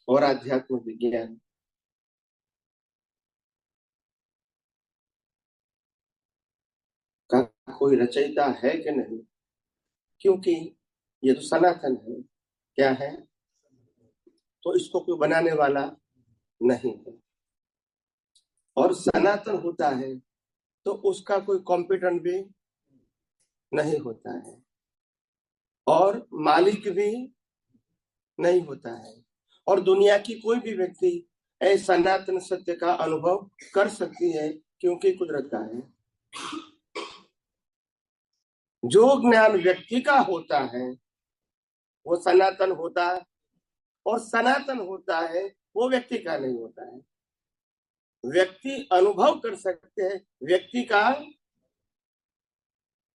और आध्यात्म विज्ञान का कोई रचयिता है कि नहीं, क्योंकि ये तो सनातन है। क्या है? तो इसको कोई बनाने वाला नहीं है। और सनातन होता है तो उसका कोई कॉम्पिटेंट भी नहीं होता है और मालिक भी नहीं होता है। और दुनिया की कोई भी व्यक्ति ऐसे सनातन सत्य का अनुभव कर सकती है, क्योंकि कुदरत का है। जो ज्ञान व्यक्ति का होता है वो सनातन होता है, और सनातन होता है वो व्यक्ति का नहीं होता है। व्यक्ति अनुभव कर सकते हैं, व्यक्ति का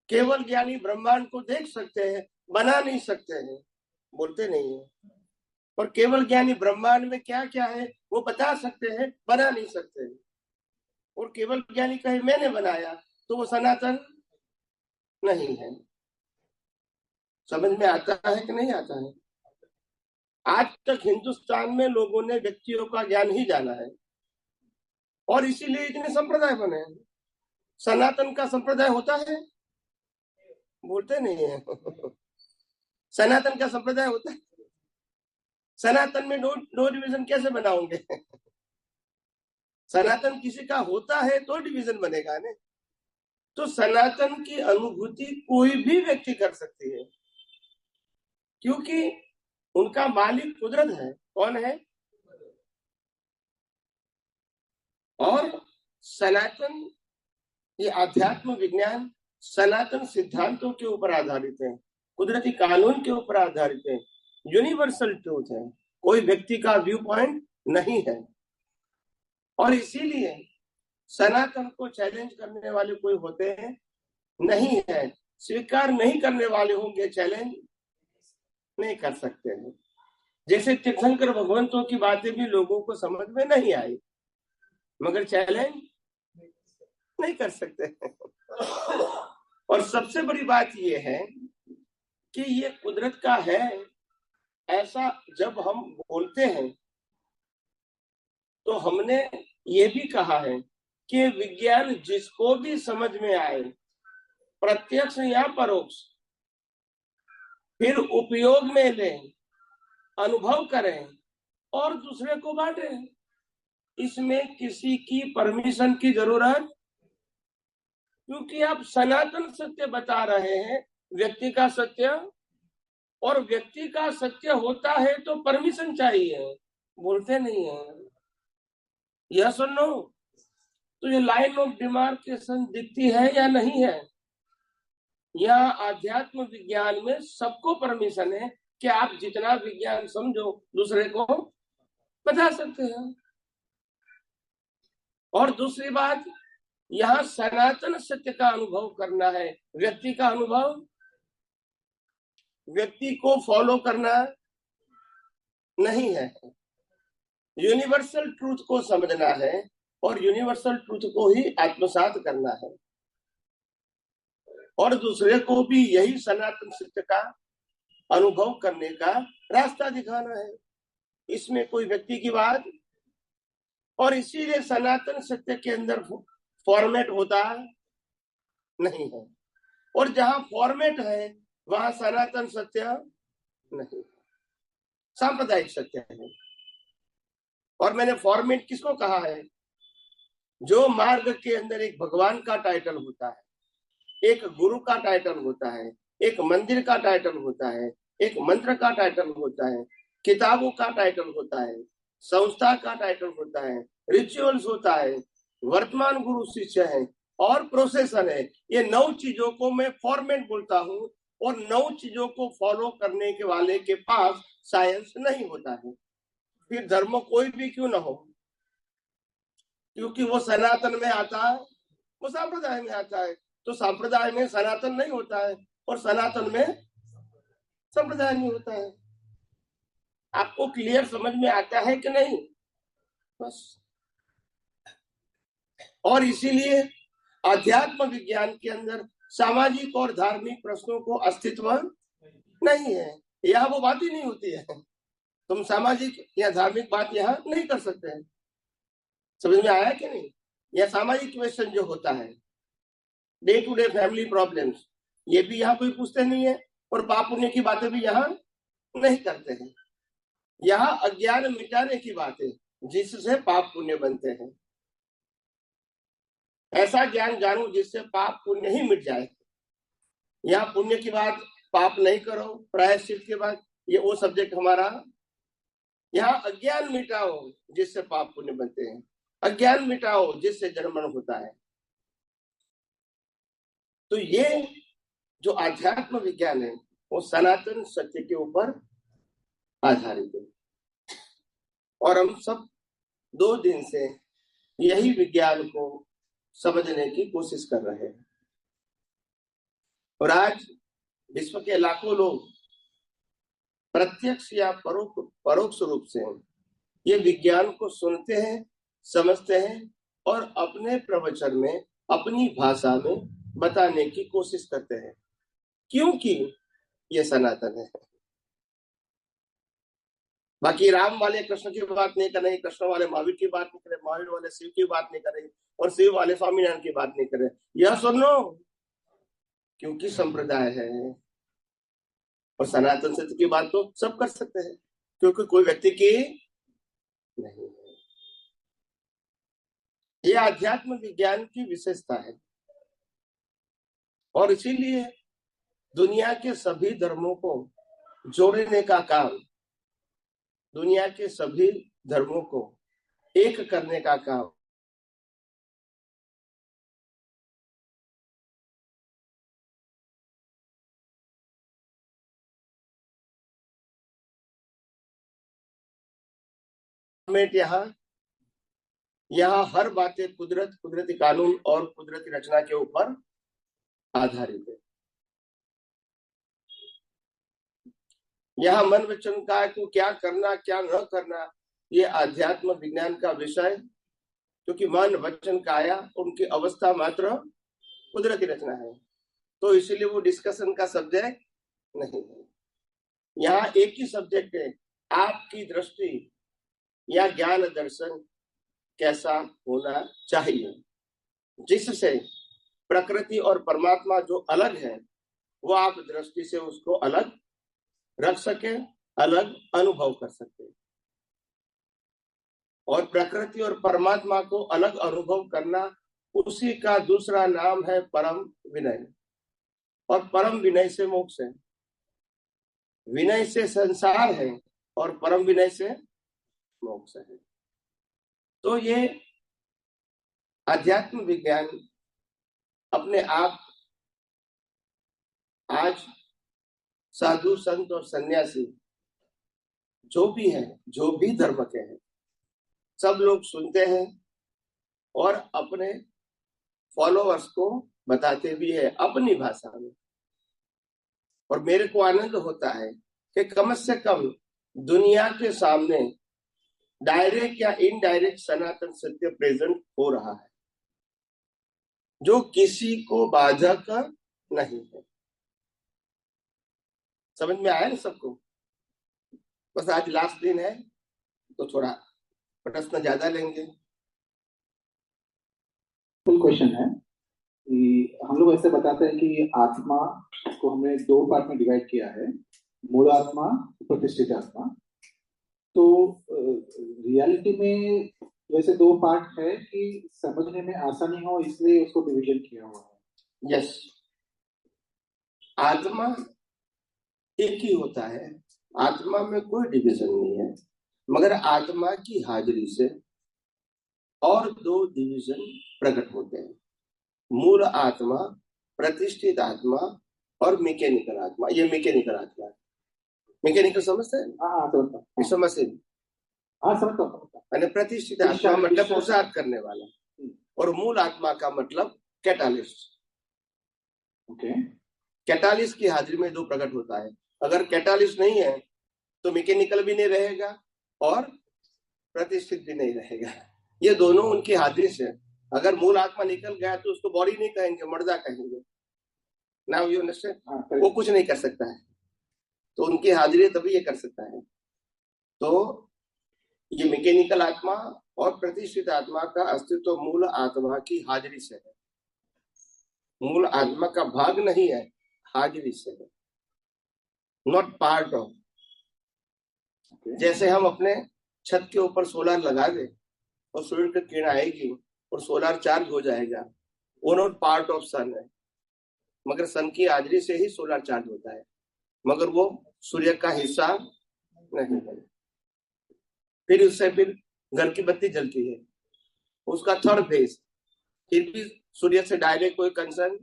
केवल ज्ञानी ब्रह्मांड को देख सकते हैं, बना नहीं सकते हैं, बोलते नहीं है। और केवल ज्ञानी ब्रह्मांड में क्या क्या है वो बता सकते हैं, बना नहीं सकते हैं। और केवल ज्ञानी कहे मैंने बनाया तो वो सनातन नहीं है। समझ में आता है कि नहीं आता है? आज तक हिंदुस्तान में लोगों ने व्यक्तियों का ज्ञान ही जाना है और इसीलिए इतने संप्रदाय बने हैं। सनातन का संप्रदाय होता है, बोलते नहीं है। सनातन का संप्रदाय होता है। सनातन में नो डिवीजन कैसे बनाओगे? सनातन किसी का होता है तो डिवीजन बनेगा ना। तो सनातन की अनुभूति कोई भी व्यक्ति कर सकती है, क्योंकि उनका मालिक कुदरत है। कौन है? और सनातन, ये आध्यात्म विज्ञान सनातन सिद्धांतों के ऊपर आधारित है, कुदरती कानून के ऊपर आधारित है, यूनिवर्सल ट्रूथ है, कोई व्यक्ति का व्यू पॉइंट नहीं है। और इसीलिए सनातन को चैलेंज करने वाले कोई होते हैं नहीं है, स्वीकार नहीं करने वाले होंगे, चैलेंज नहीं कर सकते हैं। जैसे तीर्थंकर भगवंतों की बातें भी लोगों को समझ में नहीं आई, मगर चैलेंज नहीं कर सकते। और सबसे बड़ी बात यह है कि ये कुदरत का है, ऐसा जब हम बोलते हैं तो हमने ये भी कहा है कि विज्ञान जिसको भी समझ में आए, प्रत्यक्ष या परोक्ष, फिर उपयोग में लें, अनुभव करें और दूसरे को बांटें। इसमें किसी की परमिशन की जरूरत, क्योंकि आप सनातन सत्य बता रहे हैं, व्यक्ति का सत्य, और व्यक्ति का सत्य होता है तो परमिशन चाहिए, बोलते नहीं है। यह सुनो, तो ये लाइन ऑफ डिमार्केशन दिखती है या नहीं है? यहाँ आध्यात्म विज्ञान में सबको परमिशन है कि आप जितना विज्ञान समझो दूसरे को बता सकते हैं। और दूसरी बात, यहाँ सनातन सत्य का अनुभव करना है, व्यक्ति का अनुभव, व्यक्ति को फॉलो करना नहीं है। यूनिवर्सल ट्रूथ को समझना है और यूनिवर्सल ट्रूथ को ही आत्मसात करना है, और दूसरे को भी यही सनातन सत्य का अनुभव करने का रास्ता दिखाना है। इसमें कोई व्यक्ति की बात, और इसीलिए सनातन सत्य के अंदर फॉर्मेट होता नहीं है, और जहां फॉर्मेट है वहां सनातन सत्य नहीं, सांप्रदायिक सत्य है। और मैंने फॉर्मेट किसको कहा है? जो मार्ग के अंदर एक भगवान का टाइटल होता है, एक गुरु का टाइटल होता है, एक मंदिर का टाइटल होता है, एक मंत्र का टाइटल होता है, किताबों का टाइटल होता है, संस्था का टाइटल होता है, रिचुअल्स होता है, वर्तमान गुरु शिष्य है और प्रोसेसन है। ये 9 चीजों को मैं फॉर्मेट बोलता हूँ, और 9 चीजों को फॉलो करने के वाले के पास साइंस नहीं होता है। फिर धर्म कोई भी क्यों ना हो, क्योंकि वो सनातन में आता है, वो संप्रदाय में आता है। तो संप्रदाय में सनातन नहीं होता है और सनातन में संप्रदाय नहीं होता है। आपको क्लियर समझ में आता है कि नहीं? बस। और इसीलिए अध्यात्म विज्ञान के अंदर सामाजिक और धार्मिक प्रश्नों को अस्तित्व नहीं है, या वो बात ही नहीं होती है। तुम सामाजिक या धार्मिक बात यहाँ नहीं कर सकते हैं। समझ में आया कि नहीं? यह सामाजिक क्वेश्चन जो होता है, day to day family problems, ये भी यहाँ कोई पूछते नहीं है, और पाप पुण्य की बातें भी यहाँ नहीं करते हैं। यहाँ अज्ञान मिटाने की बातें, जिससे पाप पुण्य बनते हैं। ऐसा ज्ञान जानो जिससे पाप पुण्य ही मिट जाए। यहाँ पुण्य की बात, पाप नहीं करो, प्रायश्चित के बाद, ये वो सब्जेक्ट हमारा। यहाँ अज्ञान मिटाओ जिससे पाप पुण्य बनते हैं, अज्ञान मिटाओ जिससे जन्म मरण होता है। तो ये जो आध्यात्म विज्ञान है वो सनातन सत्य के ऊपर आधारित है, और हम सब 2 दिन से यही विज्ञान को समझने की कोशिश कर रहे हैं। और आज विश्व के लाखों लोग प्रत्यक्ष या परोक्ष रूप से ये विज्ञान को सुनते हैं, समझते हैं, और अपने प्रवचन में अपनी भाषा में बताने की कोशिश करते हैं, क्योंकि ये सनातन है। बाकी राम वाले कृष्ण की बात नहीं कर रहे, कृष्ण वाले महावीर की बात नहीं कर रहे, महावीर वाले शिव की बात नहीं कर रहे, और शिव वाले स्वामीनारायण की बात नहीं कर रहे। यह सुनो, क्योंकि संप्रदाय है, और सनातन सत्य की बात तो सब कर सकते हैं, क्योंकि कोई व्यक्ति की नहीं है। यह आध्यात्म विज्ञान की विशेषता है, और इसीलिए दुनिया के सभी धर्मों को जोड़ने का काम, दुनिया के सभी धर्मों को एक करने का काम यहाँ हर बातें कुदरती कानून और कुदरती रचना के ऊपर आधारित है। यहाँ मन वचन का को क्या करना क्या न करना, ये आध्यात्म विज्ञान का विषय, क्योंकि मन वचन काया उनकी अवस्था मात्र कुदरती रचना है, तो इसलिए वो डिस्कशन का सब्जेक्ट नहीं है। यहाँ एक ही सब्जेक्ट है, आपकी दृष्टि या ज्ञान दर्शन कैसा होना चाहिए, जिससे प्रकृति और परमात्मा जो अलग है वो आप दृष्टि से उसको अलग रख सके, अलग अनुभव कर सकते। और प्रकृति और परमात्मा को अलग अनुभव करना, उसी का दूसरा नाम है परम विनय, और परम विनय से मोक्ष है। विनय से संसार है और परम विनय से मोक्ष है। तो ये आध्यात्म विज्ञान अपने आप आज साधु संत और सन्यासी जो भी है, जो भी धर्म के हैं, सब लोग सुनते हैं और अपने फॉलोअर्स को बताते भी है अपनी भाषा में। और मेरे को आनंद होता है कि कम से कम दुनिया के सामने डायरेक्ट या इनडायरेक्ट सनातन सत्य प्रेजेंट हो रहा है, जो किसी को बाधक नहीं है। समझ में आया ना सबको? बस आज लास्ट दिन है तो थोड़ा प्रश्न ज्यादा लेंगे। क्वेश्चन है कि हम लोग ऐसे बताते हैं कि आत्मा को हमने 2 पार्ट में डिवाइड किया है, मूल आत्मा, प्रतिष्ठित आत्मा। तो रियलिटी में वैसे 2 पार्ट है कि समझने में आसानी हो इसलिए उसको डिवीजन किया हुआ है। यस, आत्मा एक ही होता है, आत्मा में कोई डिवीजन नहीं है, मगर आत्मा की हाजिरी से और 2 डिवीजन प्रकट होते हैं, मूल आत्मा, प्रतिष्ठित आत्मा और मैकेनिकल आत्मा। ये मैकेनिकल आत्मा है। मैकेनिकल समझते हैं? हाँ समझते। हाँ समझता हूँ। प्रतिष्ठित आत्मा मतलब पुरुषार्थ करने वाला, और मूल आत्मा का मतलब कैटालिस्ट। ओके, कैटालिस्ट की हाजिरी में 2 प्रकट होता है। अगर कैटालिस्ट नहीं है तो मैकेनिकल भी नहीं रहेगा और प्रतिष्ठित भी नहीं रहेगा। ये दोनों उनकी हाजिरी से, अगर मूल आत्मा निकल गया तो उसको बॉडी नहीं कहेंगे, मर्दा कहेंगे। Now you understand? वो कुछ नहीं कर सकता है, तो उनकी हाजिरी तभी ये कर सकता है। तो ये मैकेनिकल आत्मा और प्रतिष्ठित आत्मा का अस्तित्व मूल आत्मा की हाजिरी से है, मूल आत्मा का भाग नहीं है, हाजिरी से है, नॉट पार्ट ऑफ। जैसे हम अपने छत के ऊपर सोलर लगा दे और सूर्य की किरण आएगी और सोलर चार्ज हो जाएगा, वो नॉट पार्ट ऑफ सन है, मगर सन की हाजिरी से ही सोलर चार्ज होता है, मगर वो सूर्य का हिस्सा नहीं है। फिर उससे फिर घर की बत्ती जलती है, उसका थर्ड फेज, फिर भी सूर्य से डायरेक्ट कोई कंसर्न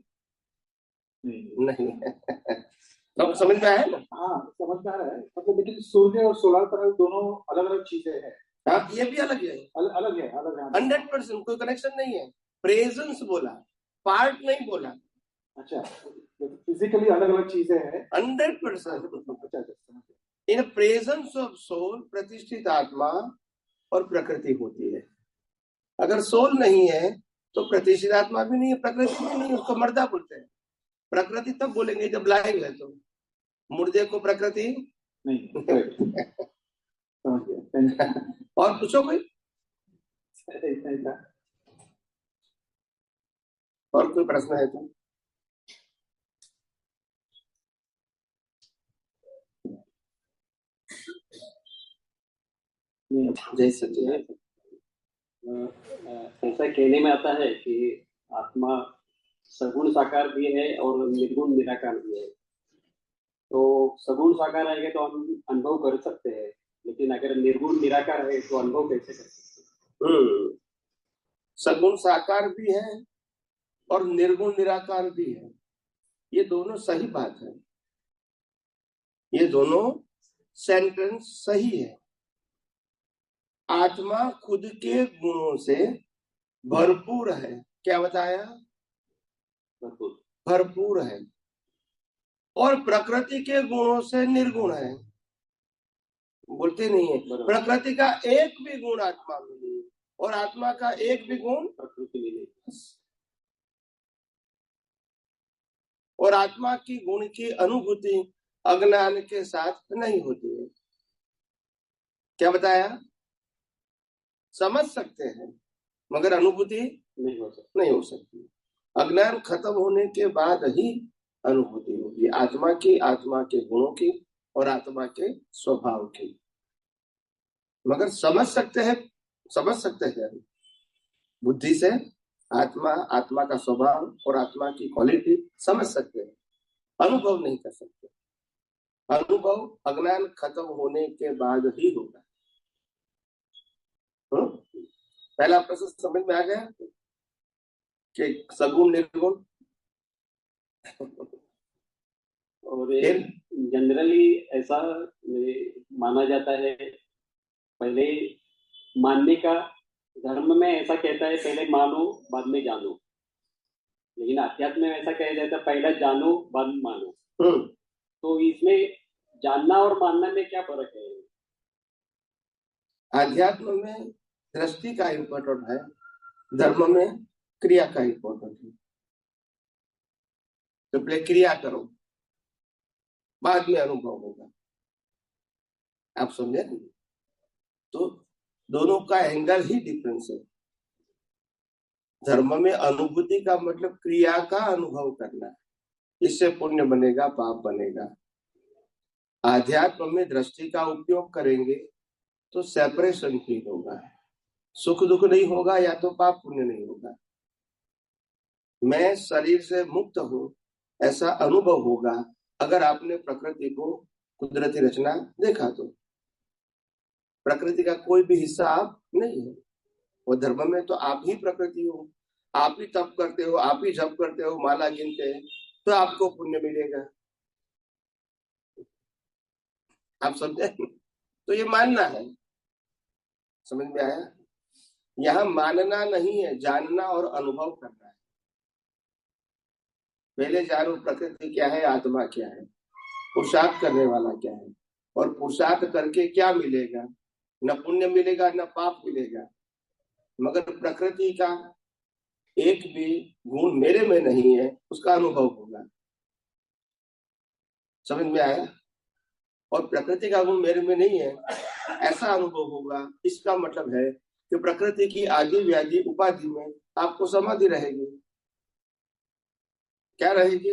नहीं है। तो समझ में आया ना? हाँ समझ में आ रहा है, मतलब लेकिन सूर्य और सोलर पैनल दोनों अलग अलग चीजें हैं। हाँ, ये भी अलग है, अलग है, अलग है, 100% कोई कनेक्शन नहीं है। प्रेजेंस बोला, पार्ट नहीं बोला। अच्छा, फिजिकली अलग अलग चीजें हैं 100%। इन प्रेजेंस ऑफ सोल प्रतिष्ठित आत्मा और प्रकृति होती है। अगर सोल नहीं है तो प्रतिष्ठित आत्मा भी नहीं है, प्रकृति भी नहीं है, उसको मर्दा बोलते हैं। प्रकृति तब बोलेंगे जब लाइव है, तो मुर्दे को प्रकृति नहीं। और पूछो कोई, और कोई प्रश्न है तो? जैसे ऐसा कहने में आता है कि आत्मा सगुण साकार भी है और निर्गुण निराकार भी है। तो सगुण साकार आएगा तो हम अनुभव कर सकते हैं, लेकिन अगर निर्गुण निराकार है तो अनुभव कैसे कर सकते हैं? सगुण साकार भी है और निर्गुण निराकार भी है, ये दोनों सही बात है, ये दोनों सेंटेंस सही है। आत्मा खुद के गुणों से भरपूर है, क्या बताया? भरपूर है, और प्रकृति के गुणों से निर्गुण है, बोलते नहीं है। प्रकृति का एक भी गुण आत्मा में नहीं, और आत्मा का एक भी गुण प्रकृति में नहीं, और आत्मा की गुण की अनुभूति अज्ञान के साथ नहीं होती है। क्या बताया? समझ सकते हैं मगर अनुभूति नहीं हो सकती। अज्ञान खत्म होने के बाद ही अनुभूति होगी आत्मा की, आत्मा के गुणों की और आत्मा के स्वभाव की। मगर समझ सकते हैं बुद्धि से आत्मा, आत्मा का स्वभाव और आत्मा की क्वालिटी समझ सकते हैं, अनुभव नहीं कर सकते। अनुभव अज्ञान खत्म होने के बाद ही होगा। पहला प्रश्न समझ में आ गया कि सगुण निर्गुण। और जनरली ऐसा माना जाता है, पहले मानने का, धर्म में ऐसा कहता है पहले मानो बाद में जानो, लेकिन अध्यात्म में ऐसा कहा जाता है पहले जानो बाद में मानो। तो इसमें जानना और मानना में क्या फर्क है? अध्यात्म में दृष्टि का इम्पोर्टेंट है, धर्म में क्रिया का इम्पोर्टेंट है। तो पहले क्रिया करो, बाद में अनुभव होगा। आप समझे? तो दोनों का एंगल ही डिफरेंस है। धर्म में अनुभूति का मतलब क्रिया का अनुभव करना, इससे पुण्य बनेगा, पाप बनेगा। आध्यात्म में दृष्टि का उपयोग करेंगे तो सेपरेशन फील होगा, सुख दुख नहीं होगा, या तो पाप पुण्य नहीं होगा। मैं शरीर से मुक्त हूं ऐसा अनुभव होगा अगर आपने प्रकृति को, कुदरती रचना देखा तो। प्रकृति का कोई भी हिस्सा आप नहीं है, और धर्म में तो आप ही प्रकृति हो, आप ही तप करते हो, आप ही जप करते हो, माला गिनते हैं, तो आपको पुण्य मिलेगा। आप समझे? तो ये मानना है, समझ में आया? यहाँ मानना नहीं है, जानना और अनुभव करना है। पहले जानो प्रकृति क्या है, आत्मा क्या है, पुरुषार्थ करने वाला क्या है, और पुरुषार्थ करके क्या मिलेगा। न पुण्य मिलेगा न पाप मिलेगा, मगर प्रकृति का एक भी गुण मेरे में नहीं है, उसका अनुभव होगा। समझ में आया? और प्रकृति का गुण मेरे में नहीं है, ऐसा अनुभव होगा। इसका मतलब है कि प्रकृति की आदि व्याधि उपाधि में आपको समाधि रहेगी। क्या रहेगी?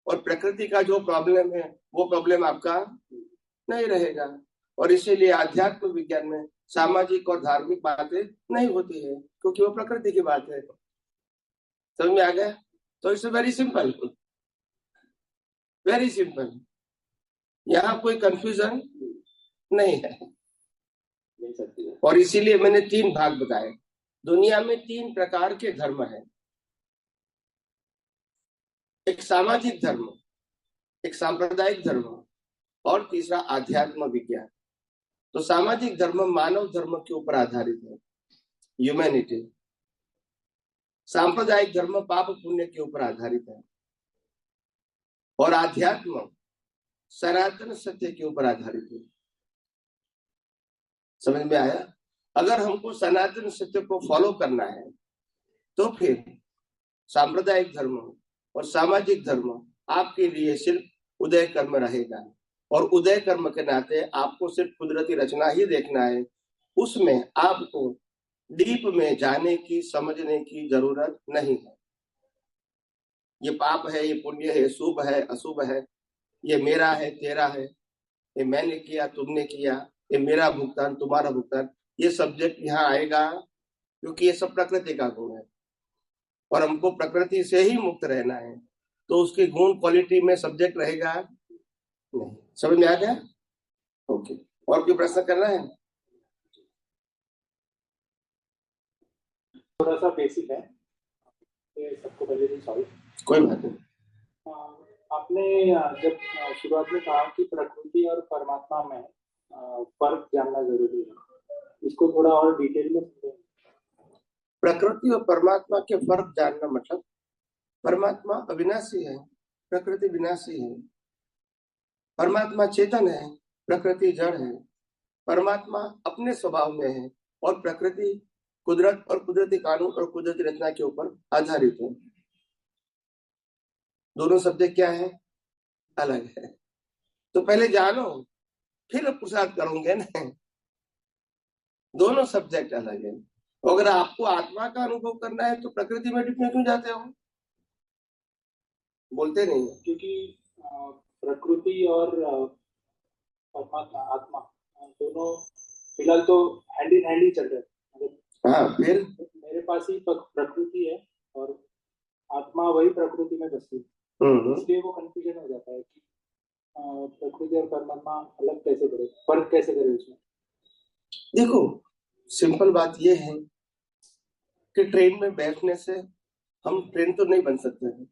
और प्रकृति का जो प्रॉब्लम है वो प्रॉब्लम आपका नहीं रहेगा। और इसीलिए आध्यात्म विज्ञान में सामाजिक और धार्मिक बातें नहीं होती है, क्योंकि वो प्रकृति की बात है। समझ में आ गया? तो it's very simple, very simple. यहाँ कोई कंफ्यूजन नहीं है। और इसीलिए मैंने 3 भाग बताए। दुनिया में 3 प्रकार के धर्म हैं। एक सामाजिक धर्म, एक सांप्रदायिक धर्म और तीसरा आध्यात्म विज्ञान। तो सामाजिक धर्म मानव धर्म के ऊपर आधारित है, ह्यूमैनिटी। सांप्रदायिक धर्म पाप पुण्य के ऊपर आधारित है और आध्यात्म सनातन सत्य के ऊपर आधारित है। समझ में आया? अगर हमको सनातन सत्य को फॉलो करना है तो फिर सांप्रदायिक धर्म और सामाजिक धर्म आपके लिए सिर्फ उदय कर्म रहेगा। और उदय कर्म के नाते आपको सिर्फ कुदरती रचना ही देखना है, उसमें आपको डीप में जाने की, समझने की जरूरत नहीं है। ये पाप है, ये पुण्य है, शुभ है, अशुभ है, ये मेरा है, तेरा है, ये मैंने किया, तुमने किया, ये मेरा भुगतान, तुम्हारा भुगतान, ये सब्जेक्ट यहाँ आएगा क्योंकि ये सब प्रकृति का गुण है और हमको प्रकृति से ही मुक्त रहना है। तो उसके गुण क्वालिटी में सब्जेक्ट रहेगा नहीं। समझ में आ गया? ओके। और कोई प्रश्न करना है? थोड़ा सा बेसिक है, सबको पहले भी सॉरी। कोई बात नहीं। आपने जब शुरुआत में कहा कि प्रकृति और परमात्मा में फर्क जानना जरूरी है, इसको थोड़ा और डिटेल में समझें। प्रकृति और परमात्मा के फर्क जानना मतलब, परमात्मा अविनाशी है, प्रकृति विनाशी है। परमात्मा चेतन है, प्रकृति जड़ है। परमात्मा अपने स्वभाव में है और प्रकृति कुदरत और कुदरती कानून और कुदरती रचना के ऊपर आधारित है। दोनों सब्जेक्ट क्या है? अलग है। तो पहले जानो, फिर पुरुषार्थ करोगे ना। दोनों सब्जेक्ट अलग है। अगर आपको आत्मा का अनुभव करना है तो प्रकृति में डूबने क्यों जाते हो? बोलते नहीं है। क्योंकि प्रकृति और परमात्मा, आत्मा दोनों फिलहाल तो हैंड इन हैंड ही चल रहे हैं। हाँ, फिर मेरे पास ही प्रकृति है और आत्मा वही प्रकृति में बसती है, इसलिए वो कंफ्यूजन हो जाता है कि प्रकृति और परमात्मा अलग कैसे करे, फर्क कैसे करे उसमें। देखो, सिंपल बात ये है कि ट्रेन में बैठने से हम ट्रेन तो नहीं बन सकते हैं।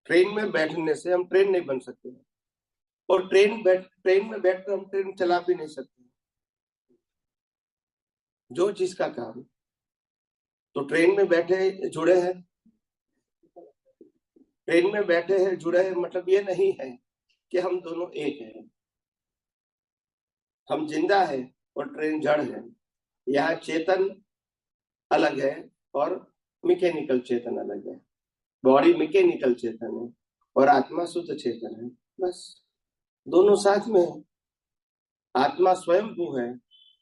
ट्रेन में बैठने से हम ट्रेन नहीं बन सकते हैं और ट्रेन में बैठकर हम ट्रेन चला भी नहीं सकते। जो चीज का काम, तो ट्रेन में बैठे जुड़े हैं, ट्रेन में बैठे हैं जुड़े हैं, मतलब ये नहीं है कि हम दोनों एक हैं। हम जिंदा है और ट्रेन जड़ है। यहाँ चेतन अलग है और मैकेनिकल चेतन अलग है। बॉडी मैकेनिकल चेतन है और आत्मा शुद्ध चेतन है। बस दोनों साथ में है। आत्मा स्वयं भू है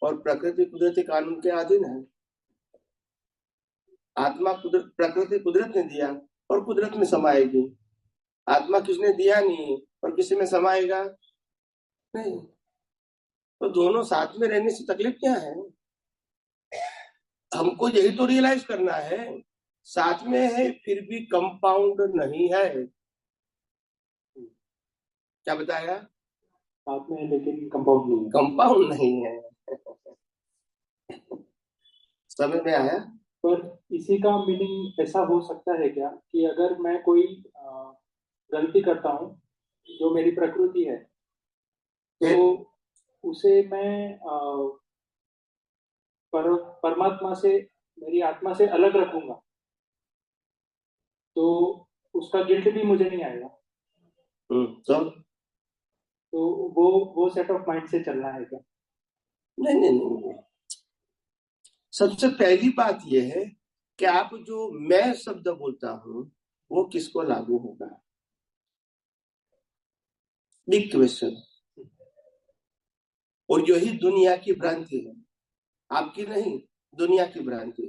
और प्रकृति कुदरती कानून के अधीन है। आत्मा प्रकृति कुदरत ने दिया और कुदरत में समाएगी। आत्मा किसने दिया नहीं और किसी में समाएगा नहीं। तो दोनों साथ में रहने से तकलीफ क्या है? हमको यही तो रियलाइज करना है, साथ में है फिर भी कंपाउंड नहीं है। क्या बताया? साथ में है लेकिन कंपाउंड नहीं है। कंपाउंड नहीं है। समझ में आया? पर इसी का मीनिंग ऐसा हो सकता है क्या कि अगर मैं कोई गलती करता हूँ जो मेरी प्रकृति है, तो उसे मैं परमात्मा से, मेरी आत्मा से अलग रखूंगा, तो उसका गिल्ट भी मुझे नहीं आएगा। तो वो सेट ऑफ माइंड से चलना है क्या? नहीं। सबसे पहली बात यह है कि आप जो मैं शब्द बोलता हूं वो किसको लागू होगा? Big question. और यही दुनिया की भ्रांति है, आपकी नहीं, दुनिया की भ्रांति।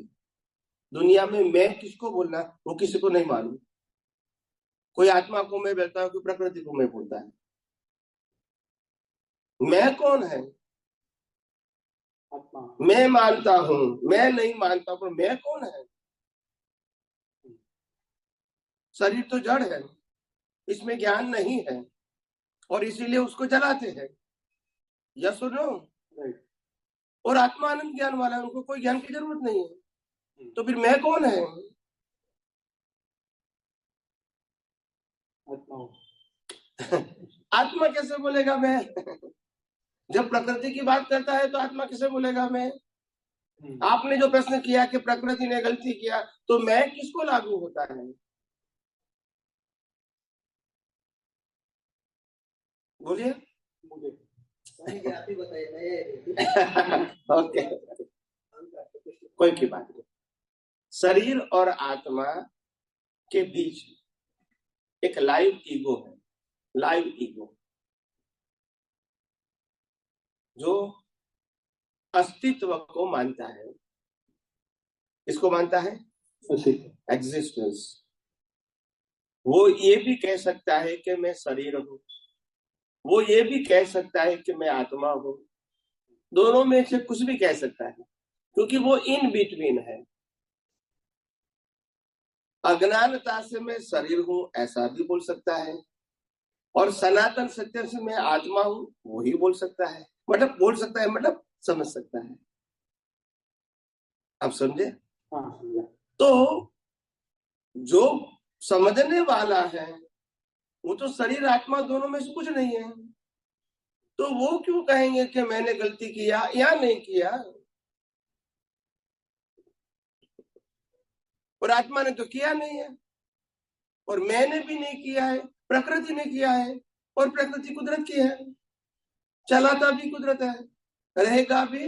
दुनिया में मैं किसको बोलना वो किसी को नहीं मालूम। कोई आत्मा को मैं बोलता है, कोई प्रकृति को मैं बोलता है। मैं कौन है? मैं मानता हूं, मैं नहीं मानता, पर मैं कौन है? शरीर तो जड़ है, इसमें ज्ञान नहीं है, और इसीलिए उसको जलाते हैं। यस और नो? और आत्मा आनंद ज्ञान वाला है, उनको कोई ज्ञान की जरूरत नहीं है। तो फिर मैं कौन है? आत्मा कैसे बोलेगा मैं? जब प्रकृति की बात करता है तो आत्मा कैसे बोलेगा मैं? आपने जो प्रश्न किया कि प्रकृति ने गलती किया, तो मैं किसको लागू होता है? बोलिए। ओके, कोई की बात नहीं। शरीर और आत्मा के बीच एक लाइव ईगो है, लाइव ईगो, जो अस्तित्व को मानता है। इसको मानता है एग्जिस्टेंस। वो ये भी कह सकता है कि मैं शरीर हूं, वो ये भी कह सकता है कि मैं आत्मा हूं। दोनों में से कुछ भी कह सकता है, क्योंकि वो इन बिटवीन है। अज्ञानता से मैं शरीर हूं ऐसा भी बोल सकता है, और सनातन सत्य से मैं आत्मा हूं वो ही बोल सकता है। मतलब बोल सकता है मतलब समझ सकता है। आप समझे? तो जो समझने वाला है वो तो शरीर आत्मा दोनों में से कुछ नहीं है, तो वो क्यों कहेंगे कि मैंने गलती किया या नहीं किया? और आत्मा ने तो किया नहीं है, और मैंने भी नहीं किया है, प्रकृति ने किया है, और प्रकृति कुदरत की है। चलाता भी कुदरत है, रहेगा भी।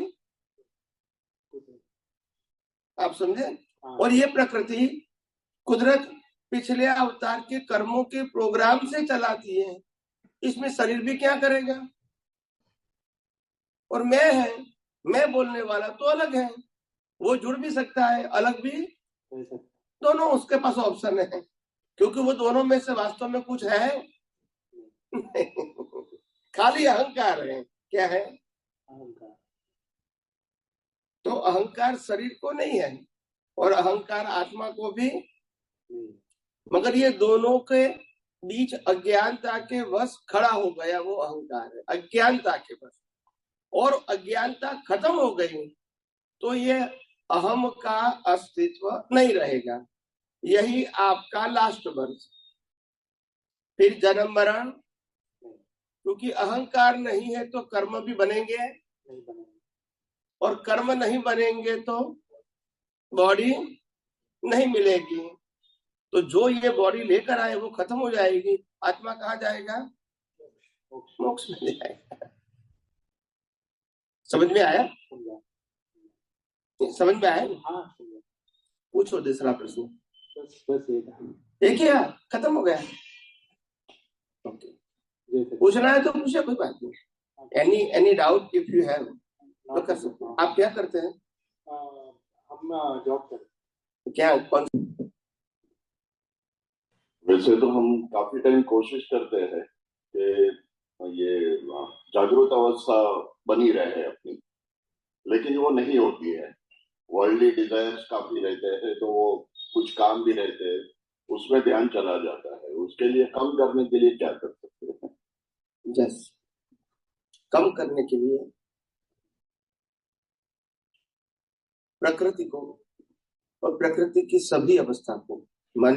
आप समझे? और ये प्रकृति कुदरत पिछले अवतार के कर्मों के प्रोग्राम से चलाती है। इसमें शरीर भी क्या करेगा? और मैं है, मैं बोलने वाला तो अलग है, वो जुड़ भी सकता है, अलग भी, दोनों उसके पास ऑप्शन है, क्योंकि वो दोनों में से वास्तव में कुछ है खाली अहंकार है। क्या है? अहंकार। तो अहंकार शरीर को नहीं है, और अहंकार आत्मा को भी, मगर ये दोनों के बीच अज्ञानता के वश खड़ा हो गया वो अहंकार है, अज्ञानता के वश। और अज्ञानता खत्म हो गई तो ये अहम का अस्तित्व नहीं रहेगा। यही आपका लास्ट वर्ष, फिर जन्म मरण। क्योंकि अहंकार नहीं है तो कर्म भी बनेंगे, और कर्म नहीं बनेंगे तो बॉडी नहीं मिलेगी। तो जो ये बॉडी लेकर आए वो खत्म हो जाएगी, आत्मा कहाँ जाएगा? मोक्ष में जाएगा। समझ में आया? समझ में आया? पूछो दूसरा प्रश्न। एक ही खत्म हो गया। ओके, पूछना है तो पूछे, कोई बात नहीं। Any doubt if you have तो कर सकते हैं। आप क्या करते हैं? हम जॉब करते हैं। क्या कौन? वैसे तो हम काफी टाइम कोशिश करते हैं कि ये जागरूक अवस्था बनी रहे अपनी, लेकिन वो नहीं होती है। वर्ल्डली डिजायर्स काफी रहते हैं, तो वो कुछ काम भी रहते हैं, उसमें ध्यान चला जाता है। उसके लिए कम करने के लिए क्या कर सकते हैं? यस, कम करने के लिए प्रकृति को और प्रकृति की सभी अवस्था को, मन,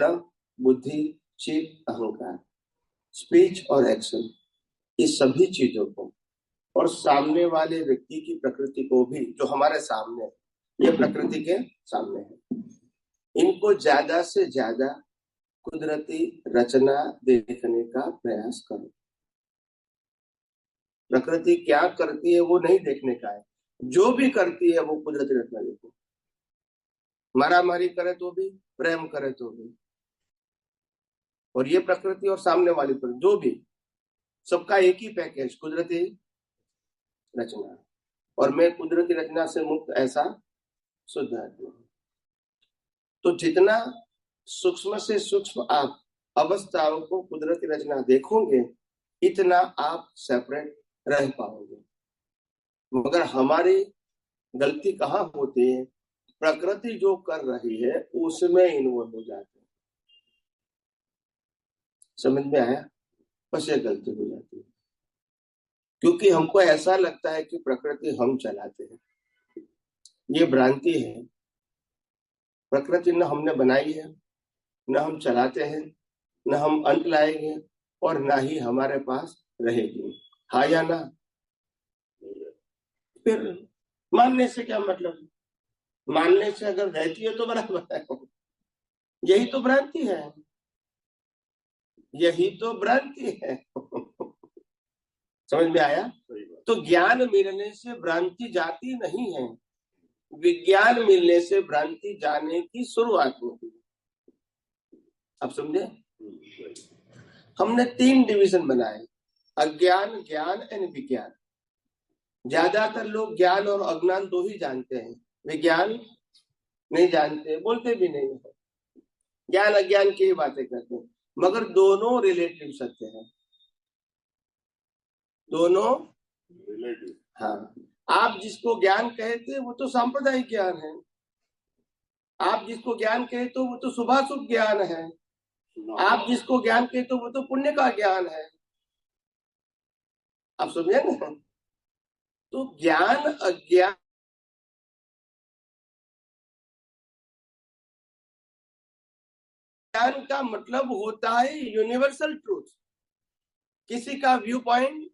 बुद्धि, चित्त, अहंकार, स्पीच और एक्शन, इस सभी चीजों को, और सामने वाले व्यक्ति की प्रकृति को भी, जो हमारे सामने, ये प्रकृति के सामने है, इनको ज्यादा से ज्यादा कुदरती रचना देखने का प्रयास करो। प्रकृति क्या करती है वो नहीं देखने का है, जो भी करती है वो कुदरती रचना देखो। मारामारी करे तो भी, प्रेम करे तो भी, और ये प्रकृति और सामने वाली पर जो भी, सबका एक ही पैकेज, कुदरती रचना, और मैं कुदरती रचना से मुक्त ऐसा शुद्ध आत्मा। तो जितना सूक्ष्म से सूक्ष्म आप अवस्थाओं को कुदरती रचना देखोगे, इतना आप सेपरेट रह पाओगे। मगर हमारी गलती कहाँ होती है? प्रकृति जो कर रही है उसमें इन्वॉल्व हो जाते हैं। समझ में आया? बस ये गलती हो जाती है, क्योंकि हमको ऐसा लगता है कि प्रकृति हम चलाते हैं। ये भ्रांति है। प्रकृति न हमने बनाई है, न हम चलाते हैं, न हम अंत लाएंगे, और ना ही हमारे पास रहेगी। हाँ या ना? फिर मानने से क्या मतलब? मानने से अगर रहती है तो बराबर है। यही तो भ्रांति है, यही तो भ्रांति है। समझ में आया? तो ज्ञान मिलने से भ्रांति जाती नहीं है, विज्ञान मिलने से भ्रांति जाने की शुरुआत होती है। अब समझे? हमने 3 डिवीजन बनाए, अज्ञान, ज्ञान एंड विज्ञान। ज्यादातर लोग ज्ञान और अज्ञान 2 ही जानते हैं, विज्ञान नहीं जानते, बोलते भी नहीं है, ज्ञान अज्ञान की ही बातें करते हैं। मगर दोनों रिलेटिव सत्य है, दोनों रिलेटिव। हाँ, आप जिसको ज्ञान कहते हैं वो तो सांप्रदायिक ज्ञान है, आप जिसको ज्ञान कहते हो वो तो शुभाशुभ ज्ञान है, आप जिसको ज्ञान कहते हो वो तो पुण्य का ज्ञान है। आप समझे ना? तो ज्ञान अज्ञान ज्ञान का मतलब होता है यूनिवर्सल ट्रूथ। किसी का व्यू पॉइंट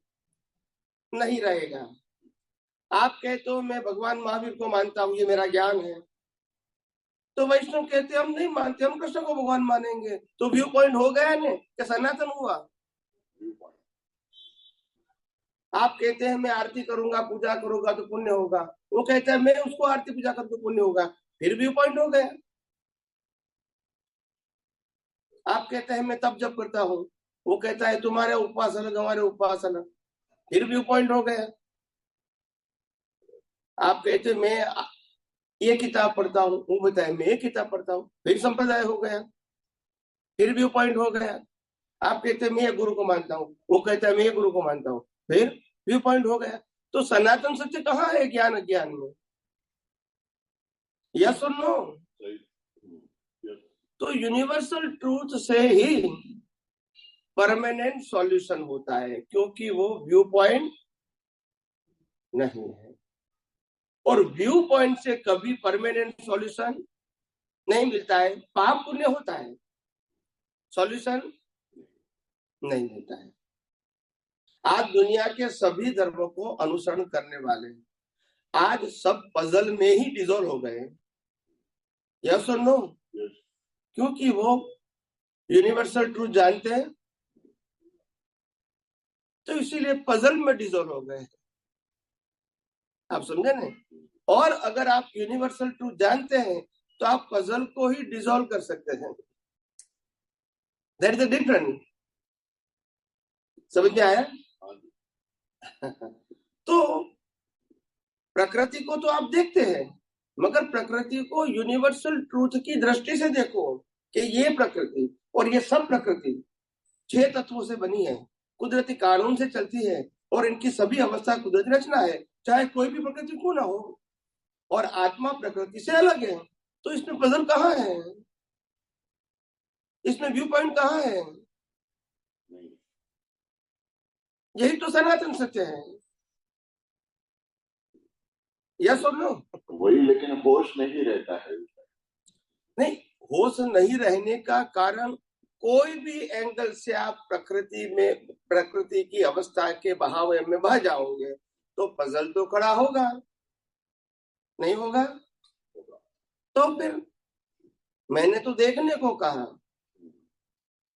नहीं रहेगा। आप कहते हो मैं भगवान महावीर को मानता हूं, ये मेरा ज्ञान है, तो वैष्णव कहते हम नहीं मानते, हम कृष्ण को भगवान मानेंगे। तो व्यू पॉइंट हो गया ना, क्या सनातन हुआ? आप कहते हैं मैं आरती करूंगा, पूजा करूंगा तो पुण्य होगा, वो कहता है मैं उसको आरती पूजा कर तो पुण्य होगा, फिर व्यू पॉइंट हो गया। आप कहते हैं मैं तप जप करता हूँ, वो कहता है तुम्हारे उपवास अलग हमारे उपवास अलग, फिर व्यू पॉइंट हो गया। आप कहते मैं ये किताब पढ़ता हूँ, वो बताए मैं ये किताब पढ़ता हूँ, फिर संप्रदाय हो गया, फिर व्यू पॉइंट हो गया। आप कहते मैं गुरु को मानता हूँ, वो कहता है मैं गुरु को मानता हूँ, फिर व्यू पॉइंट हो गया। तो सनातन सत्य कहाँ है ज्ञान अज्ञान में? यस और नो? तो यूनिवर्सल ट्रूथ से ही परमानेंट सॉल्यूशन होता है, क्योंकि वो व्यू पॉइंट नहीं है, और व्यू पॉइंट से कभी परमानेंट सॉल्यूशन नहीं मिलता है। पाप पुण्य होता है, सॉल्यूशन नहीं मिलता है। आज दुनिया के सभी धर्मों को अनुसरण करने वाले आज सब पजल में ही डिसॉल्व हो गए। यस और नो? क्योंकि वो यूनिवर्सल ट्रूथ जानते हैं, तो इसीलिए पजल में डिसॉल्व हो गए। आप समझे ना? और अगर आप यूनिवर्सल ट्रूथ जानते हैं तो आप पजल को ही डिसॉल्व कर सकते हैं। That is the difference. समझ में आया? तो प्रकृति को तो आप देखते हैं, मगर प्रकृति को यूनिवर्सल ट्रूथ की दृष्टि से देखो कि ये प्रकृति और ये सब प्रकृति 6 तत्वों से बनी है, कुदरती कानून से चलती है, और इनकी सभी अवस्था कुदरती रचना है, चाहे कोई भी प्रकृति क्यों ना हो, और आत्मा प्रकृति से अलग है। तो इसमें पजल कहाँ है? इसमें व्यू पॉइंट कहाँ है? यही तो सनातन सत्य है। यस और नो? वही, लेकिन होश नहीं रहता है। नहीं, होश नहीं रहने का कारण कोई भी एंगल से आप प्रकृति की अवस्था के बहाव में बह जाओगे तो पजल तो खड़ा होगा, नहीं होगा? तो फिर मैंने तो देखने को कहा,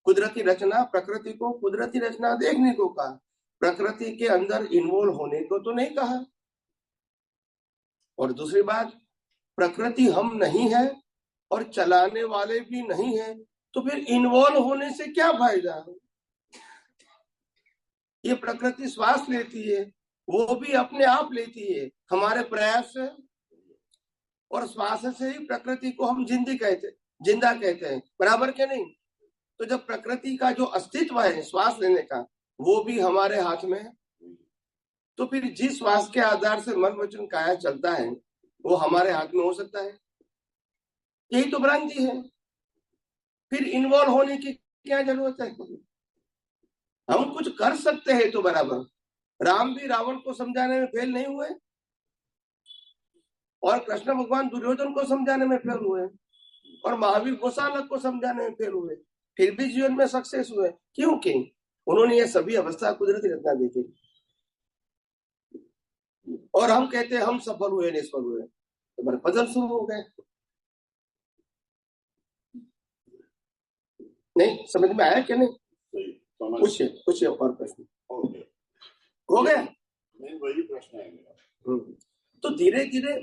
कुदरती रचना, प्रकृति को कुदरती रचना देखने को कहा, प्रकृति के अंदर इन्वॉल्व होने को तो नहीं कहा। और दूसरी बात, प्रकृति हम नहीं है और चलाने वाले भी नहीं है, तो फिर इन्वॉल्व होने से क्या फायदा? ये प्रकृति श्वास लेती है, वो भी अपने आप लेती है हमारे प्रयास से, और श्वास से ही प्रकृति को हम जिंदा कहते हैं, बराबर के नहीं? तो जब प्रकृति का जो अस्तित्व है श्वास लेने का, वो भी हमारे हाथ में है, तो फिर जिस श्वास के आधार से मन वचन काया चलता है वो हमारे हाथ में हो सकता है। यही तो भ्रांति है। फिर इन्वॉल्व होने की क्या जरूरत है? हम कुछ कर सकते हैं तो बराबर। राम भी रावण को समझाने में फेल नहीं हुए, और कृष्ण भगवान दुर्योधन को समझाने में फेल हुए, और महावीर गोसालक को समझाने में फेल हुए, फिर भी जीवन में सक्सेस हुए। क्योंकि उन्होंने ये सभी अवस्था कुदरती रचना देखी। और हम कहते हैं हम सफल हुए निष्फल हुए, तो बड़े पजल शुरू हो गए। नहीं समझ में आया क्या? नहीं पूछिए और प्रश्न हो गया? नहीं, वही प्रश्न है मेरा। तो धीरे धीरे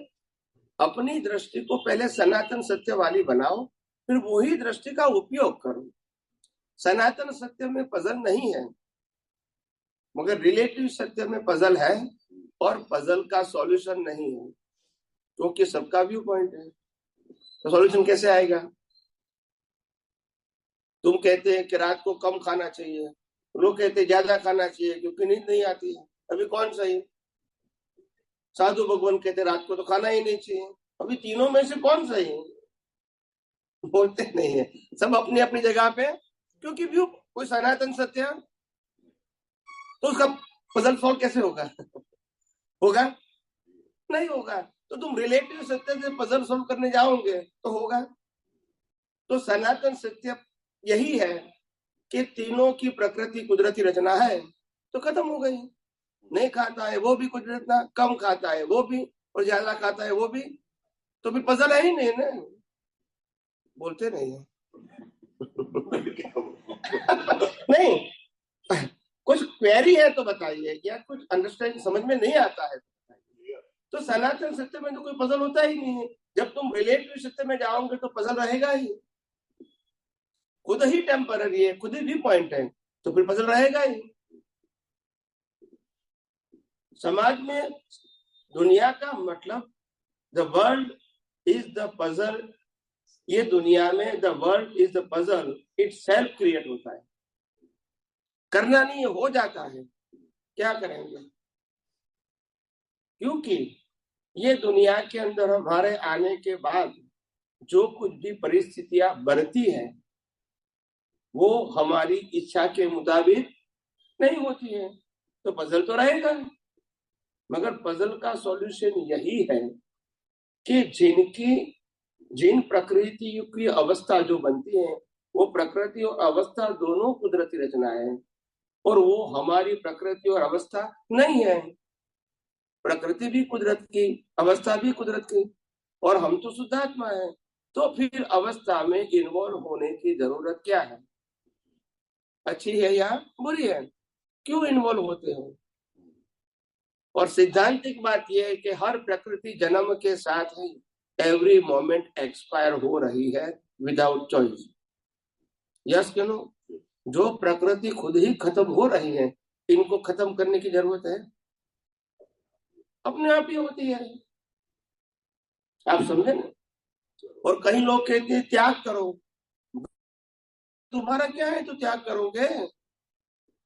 अपनी दृष्टि को पहले सनातन सत्य वाली बनाओ, फिर वही दृष्टि का उपयोग करो। सनातन सत्य में पजल नहीं है, मगर रिलेटिव सत्य में पजल है, और पजल का सॉल्यूशन नहीं है, क्योंकि सबका व्यू पॉइंट है। तो सॉल्यूशन कैसे आएगा? तुम कहते हैं कि रात को कम खाना चाहिए, लोग कहते हैं ज्यादा खाना चाहिए क्योंकि नींद नहीं आती है। अभी कौन सही? साधु भगवान कहते रात को तो खाना ही नहीं चाहिए। अभी तीनों में से कौन सही? बोलते नहीं है, सब अपनी अपनी जगह पे, क्योंकि व्यू कोई सनातन सत्य, तो उसका पजल सॉल्व कैसे होगा? होगा नहीं होगा। तो तुम रिलेटिव सत्य से पजल सॉल्व करने जाओगे तो होगा। तो सनातन सत्य यही है कि तीनों की प्रकृति कुदरती रचना है, तो खत्म हो गई। नहीं खाता है वो भी कुदरती रचना, कम खाता है वो भी, और ज्यादा खाता है वो भी, तो भी पजल है ही नहीं ना। बोलते नहीं है। नहीं, कुछ क्वेरी है तो बताइए, या कुछ अंडरस्टैंड समझ में नहीं आता है तो बताइए। तो सनातन सत्य में तो कोई पजल होता ही नहीं है। जब तुम रिलेटिव सत्य में जाओगे तो पजल रहेगा ही, खुद ही टेम्पररी है, खुद ही व्यू पॉइंट है, तो फिर पजल रहेगा ही। समाज में दुनिया का मतलब the world is the puzzle, ये दुनिया में the world is the puzzle it self create होता है। करना नहीं है, हो जाता है, क्या करेंगे? क्योंकि ये दुनिया के अंदर हमारे आने के बाद जो कुछ भी परिस्थितियां बनती है वो हमारी इच्छा के मुताबिक नहीं होती है, तो पजल तो रहेगा। मगर पजल का सॉल्यूशन यही है कि जिन प्रकृति की अवस्था जो बनती है, वो प्रकृति और अवस्था दोनों कुदरती रचना है, और वो हमारी प्रकृति और अवस्था नहीं है। प्रकृति भी कुदरत की, अवस्था भी कुदरत की, और हम तो शुद्धात्मा है। तो फिर अवस्था में इन्वॉल्व होने की जरूरत क्या है? अच्छी है या बुरी है? क्यों इन्वॉल्व होते हो? और सिद्धांतिक बात यह है कि हर प्रकृति जन्म के साथ ही एवरी मोमेंट एक्सपायर हो रही है विदाउट चॉइस। यस कि नो? जो प्रकृति खुद ही खत्म हो रही है, इनको खत्म करने की जरूरत है? अपने आप ही होती है। आप समझे ना? और कई लोग कहते हैं त्याग करो। तुम्हारा क्या है तो त्याग करोगे?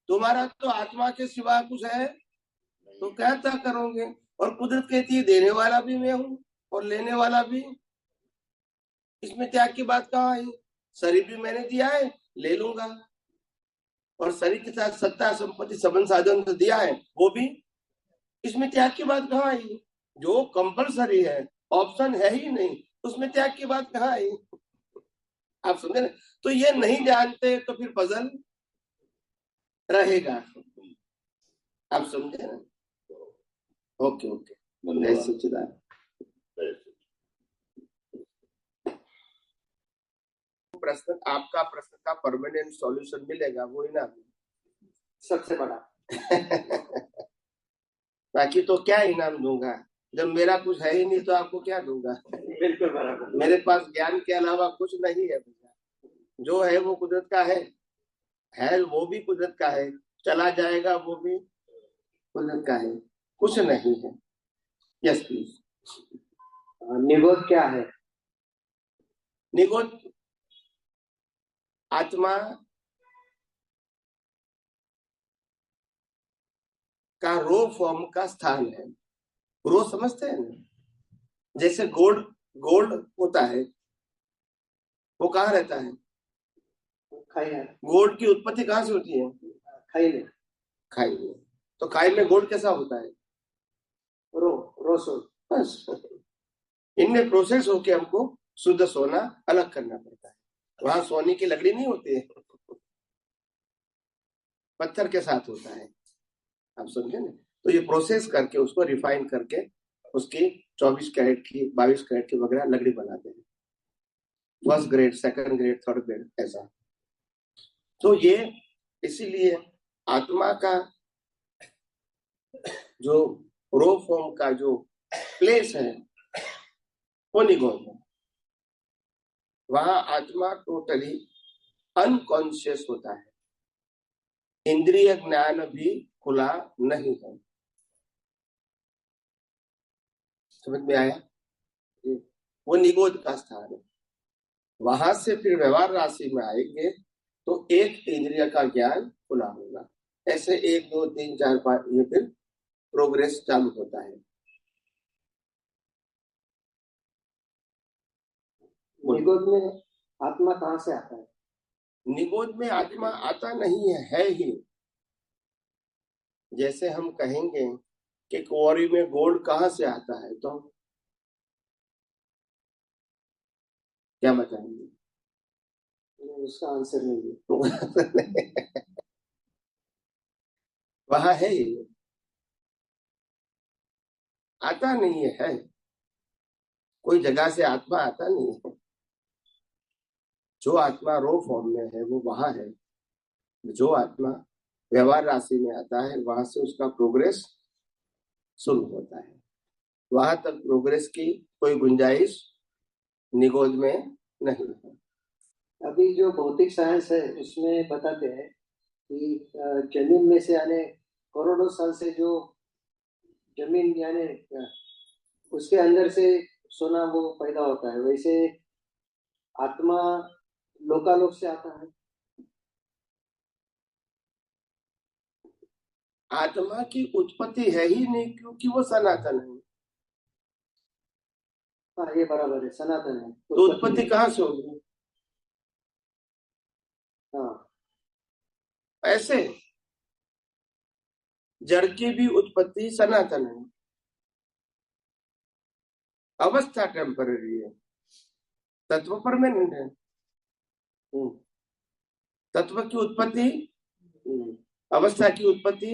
तुम्हारा तो आत्मा के सिवा कुछ है तो क्या त्याग करोगे? और कुदरत कहती है देने वाला भी मैं हूं और लेने वाला भी। इसमें त्याग की बात कहाँ आई? शरीर भी मैंने दिया है, ले लूंगा, और शरीर के साथ सत्ता संपत्ति संबंध साधन तो दिया है, वो भी। इसमें त्याग की बात कहाँ आई? जो कंपलसरी है, ऑप्शन है ही नहीं, उसमें त्याग की बात कहाँ आई? आप समझे ना? तो ये नहीं जानते तो फिर पजल रहेगा। आप समझे ना? ओके ओके, प्रश्न, आपका प्रश्न का परमानेंट सॉल्यूशन मिलेगा, वो ही ना सबसे बड़ा। बाकी तो क्या इनाम दूंगा जब मेरा कुछ है ही नहीं, तो आपको क्या दूंगा? बिल्कुल बराबर। मेरे पास ज्ञान के अलावा कुछ नहीं है। जो है वो कुदरत का है वो भी कुदरत का है, चला जाएगा वो भी कुदरत का है, कुछ नहीं है। Yes please. निगोद क्या है? निगोद आत्मा का रो फॉर्म का स्थान है। रो समझते हैं ना, जैसे गोल्ड गोल्ड होता है, वो कहाँ रहता है? खाई है। गोल्ड की उत्पत्ति कहाँ से होती है? खाई में। खाई में। तो खाई में गोल्ड कैसा होता है? रोसो। बस इनमें प्रोसेस होके हमको शुद्ध सोना अलग करना पड़ता है। वहां सोने की लकड़ी नहीं होती है, पत्थर के साथ होता है। आप समझे ना? तो ये प्रोसेस करके उसको रिफाइन करके उसकी 24 कैरेट की 22 कैरेट की वगैरह लकड़ी बनाते हैं। First grade, second grade, third grade, ऐसा। तो ये इसीलिए आत्मा का जो रो फॉर्म का जो प्लेस है वो निगोद है। वहां आत्मा टोटली अनकॉन्शियस होता है, इंद्रिय ज्ञान भी खुला नहीं है। समझ में आया? वो निगोद का स्थान है। वहां से फिर व्यवहार राशि में आएंगे तो एक इंद्रिय का ज्ञान खुला होगा। ऐसे 1 2 3 4 5 ये फिर प्रोग्रेस चालू होता है। निगोद में आत्मा कहाँ से आता है? निगोद में आत्मा आता नहीं है ही। जैसे हम कहेंगे कि कुंवारी में गोल्ड कहाँ से आता है, तो क्या बताएंगे? उसका आंसर नहीं है। वहां है ही, आता नहीं है। कोई जगह से आत्मा आता नहीं है। जो आत्मा रो फॉर्म में है वो वहां है। जो आत्मा व्यवहार राशि में आता है वहां से उसका प्रोग्रेस शुरू होता है। वहां तक प्रोग्रेस की कोई गुंजाइश निगोद में नहीं है। अभी जो भौतिक साइंस है उसमें बताते हैं कि जमीन में से यानी करोड़ों साल से जो जमीन यानी उसके अंदर से सोना वो पैदा होता है, वैसे आत्मा लोकालोक से आता है। आत्मा की उत्पत्ति है ही नहीं, क्योंकि वो सनातन है। हाँ, ये बराबर है, सनातन है। तो उत्पत्ति कहाँ से होगी? हाँ, ऐसे जड़ की भी उत्पत्ति सनातन है, अवस्था टेम्पररी है, तत्व परमानेंट है। तत्व की उत्पत्ति, अवस्था की उत्पत्ति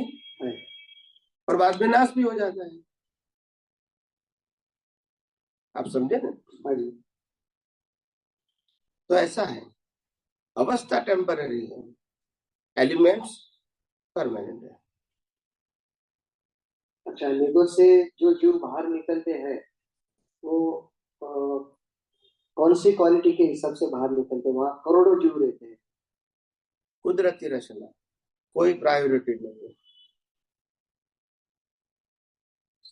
और बाद में नाश भी हो जाता है। आप समझे ना? हाँ जी। तो ऐसा है, अवस्था टेम्पररी है, एलिमेंट्स परमानेंट है। अच्छा, निगोद से जो जीव बाहर निकलते हैं वो कौन सी क्वालिटी के हिसाब से बाहर निकलते हैं? वहां करोड़ों जीव रहते हैं। कुदरती रचना, कोई प्रायोरिटी नहीं है,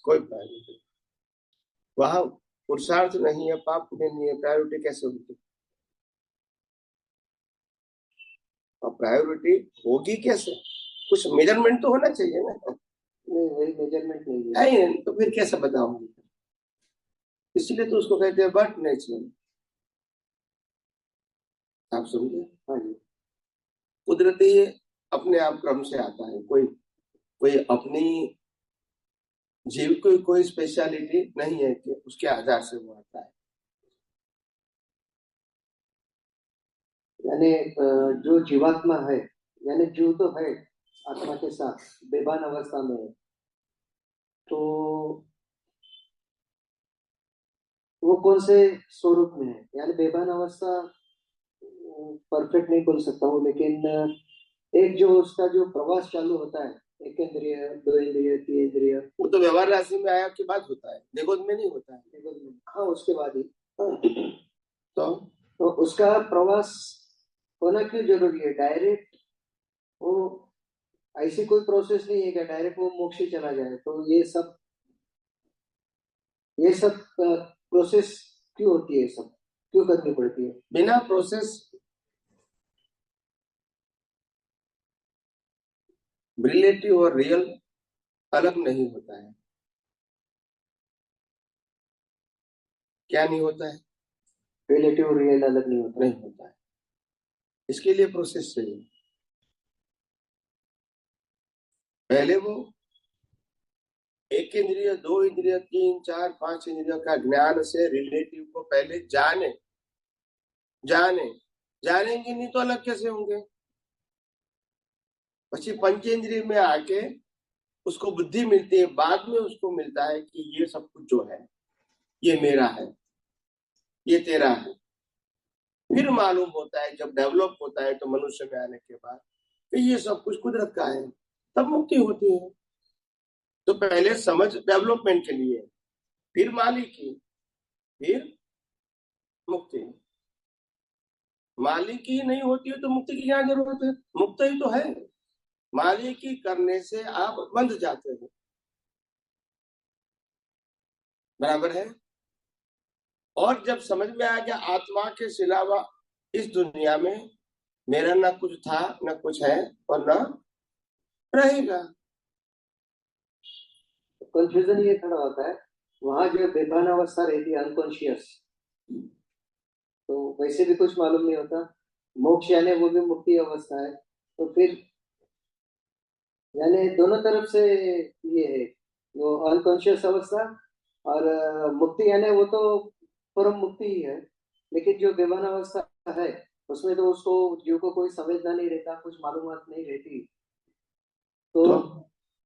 कोई प्रायोरिटी। वहां पुरुषार्थ नहीं है, पाप पुण्य नहीं है, प्रायोरिटी कैसे होगी? और प्रायोरिटी होगी कैसे? कुछ मेजरमेंट तो होना चाहिए ना। नहीं, वही मेजरमेंट नहीं है। तो फिर कैसे बताऊंगी? इसलिए तो उसको कहते हैं बट नेचुरल। आप समझे? हाँ जी। कुदरती अपने आप क्रम से आता है। कोई अपनी जीव की कोई स्पेशलिटी नहीं है कि उसके आधार से वो आता है। यानी जो जीवात्मा है, यानी जीव तो है आत्मा के साथ, बेभान अवस्था में है, तो वो कौन से स्वरूप में है? यानी बेभान अवस्था परफेक्ट नहीं बोल सकता हूँ, लेकिन एक जो उसका जो प्रवास चालू होता है, 1 इंद्रिय, 2 इंद्रिय, 3 इंद्रिय, वो तो व्यवहार राशि में आया के बाद होता है, निगोद में नहीं होता है। निगोद में, हाँ, उसके बाद ही। तो उसका प्रवास होना क्यों जरूरी है? डायरेक्ट वो ऐसी कोई प्रोसेस नहीं है कि डायरेक्ट वो मोक्ष ही चला जाए। तो ये सब प्रोसेस क्यों होती है, सब क्यों करनी पड़ती है? बिना प्रोसेस रिलेटिव और रियल अलग नहीं होता है। क्या नहीं होता है? रिलेटिव और रियल अलग नहीं होता है। इसके लिए प्रोसेस चाहिए। पहले वो एक इंद्रिय, दो इंद्रिय, 3, 4, 5 इंद्रियों का ज्ञान से रिलेटिव को पहले जानेंगे नहीं तो अलग कैसे होंगे? પછી पंचेंद्रिय में आके उसको बुद्धि मिलती है, बाद में उसको मिलता है कि ये सब कुछ जो है ये मेरा है, ये तेरा है। फिर मालूम होता है जब डेवलप होता है तो मनुष्य में आने के बाद कि ये सब कुछ कुदरत का है, तब मुक्ति होती है। तो पहले समझ डेवलपमेंट के लिए, फिर मालिक की, फिर मुक्ति। मालिक ही नहीं होती है तो मुक्ति की क्या जरूरत है? मुक्त ही तो है। मालिक ही करने से आप बंध जाते हो, बराबर है। और जब समझ में आ गया आत्मा के सिवा इस दुनिया में मेरा ना कुछ था, ना कुछ है और ना रहेगा। कंफ्यूजन ये खड़ा होता है, वहां जो बेभान अवस्था रहती है अनकॉन्शियस, तो वैसे भी कुछ मालूम नहीं होता। मोक्ष यानी वो भी मुक्ति अवस्था है, तो फिर यानी दोनों तरफ से ये है, वो अनकॉन्शियस अवस्था और मुक्ति यानी वो तो परम मुक्ति ही है। लेकिन जो बेभान अवस्था है उसमें तो उसको जीव को कोई संवेदना नहीं रहता, कुछ मालूमात नहीं रहती। तो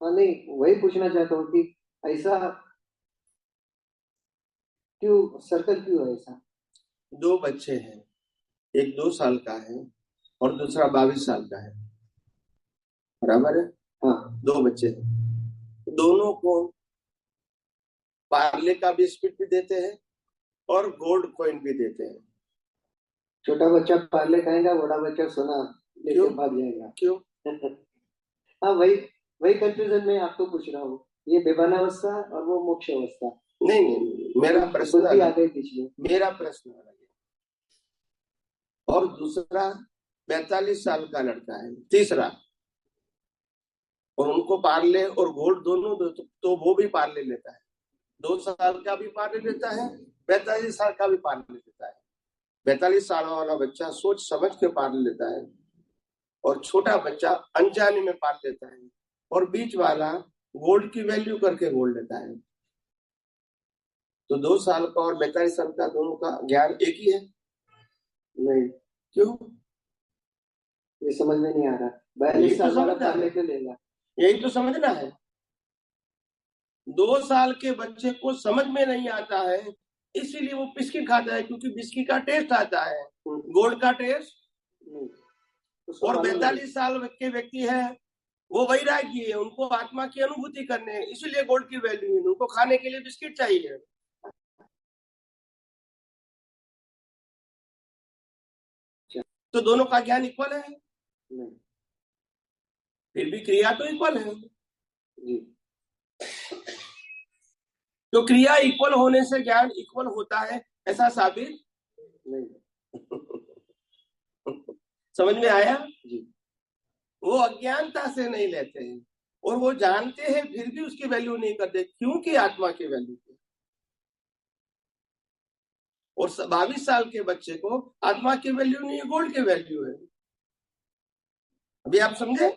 हाँ, नहीं वही पूछना चाहता हूँ कि ऐसा क्यों, सर्कल क्यों है ऐसा? दो बच्चे हैं, एक 2 साल का है और दूसरा 22 साल का है, बराबर है। हाँ, 2 बच्चे हैं, दोनों को पार्ले का बिस्किट भी देते हैं और गोल्ड कॉइन भी देते हैं। छोटा बच्चा पार्ले खाएगा, बड़ा बच्चा सोना लेके भाग जाएगा। क्यों? हाँ, वही कंफ्यूजन में आपको पूछ रहा हूँ, ये बेभान अवस्था और वो मोक्ष अवस्था। नहीं, मेरा प्रश्न आ गई बीच में। मेरा प्रश्न अलग है। और दूसरा 45 साल का लड़का है, तीसरा, और उनको पार्ले और गोल्ड दोनों तो वो भी पार्ले लेता है। 2 साल का भी पार्ले लेता है, 45 साल का भी पार्ले लेता है। 45 साल वाला बच्चा सोच समझ के पार्ले लेता है और छोटा बच्चा अनजाने में पार्ले लेता है, और बीच वाला गोल्ड की वैल्यू करके गोल्ड लेता है। तो 2 साल का और 45 साल का दोनों का ज्ञान एक ही है? नहीं। क्यों? ये समझ में नहीं आ रहा। 42 साल वाला पार्ले क्यों लेगा? यही तो समझना है। 2 साल के बच्चे को समझ में नहीं आता है, इसीलिए वो बिस्किट खाता है, क्योंकि बिस्किट का टेस्ट आता है, गोल्ड का टेस्ट नहीं। और 42 साल के व्यक्ति है, वो वैरागी है, उनको आत्मा की अनुभूति करने है, इसलिए गोल्ड की वैल्यू है, उनको खाने के लिए बिस्किट चाहिए। तो दोनों का ज्ञान इक्वल है? नहीं। फिर भी क्रिया तो इक्वल है जी। तो क्रिया इक्वल होने से ज्ञान इक्वल होता है, ऐसा साबित नहीं। समझ में आया जी? वो अज्ञानता से नहीं लेते हैं और वो जानते हैं फिर भी उसकी वैल्यू नहीं करते, क्योंकि आत्मा की वैल्यू है। और 22 साल के बच्चे को आत्मा की वैल्यू नहीं है, गोल्ड की वैल्यू है। अभी आप समझे?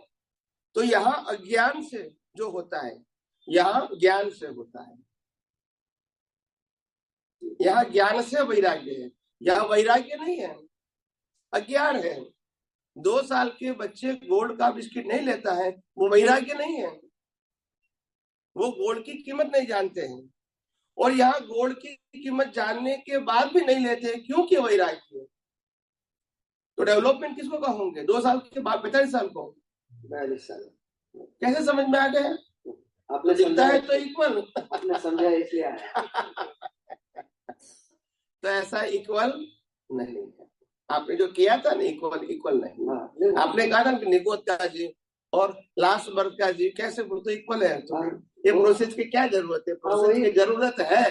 तो यहाँ अज्ञान से जो होता है, यहाँ ज्ञान से होता है। यहाँ ज्ञान से वैराग्य है, यहाँ वैराग्य नहीं है, अज्ञान है। 2 साल के बच्चे गोल्ड का बिस्किट नहीं लेता है, वो वैराग्य नहीं है, वो गोल्ड की कीमत नहीं जानते हैं। और यहाँ गोल्ड की कीमत जानने के बाद भी नहीं लेते हैं, क्योंकि वैराग्य है। तो डेवलपमेंट किसको कहोगे? 2 साल के बाद 45 साल को? 42 साल। कैसे समझ में आ गया? आपने दिखता है तो इक्वल, आपने समझा इसलिए आया। तो ऐसा इक्वल नहीं है। आपने जो किया था ना, इक्वल नहीं। आपने कहा था कि निगोत्ता जी और लास्ट वर्ग का जीव कैसे बोलते इक्वल है? तो ये प्रोसेस की क्या जरूरत है? प्रोसेस की जरूरत है।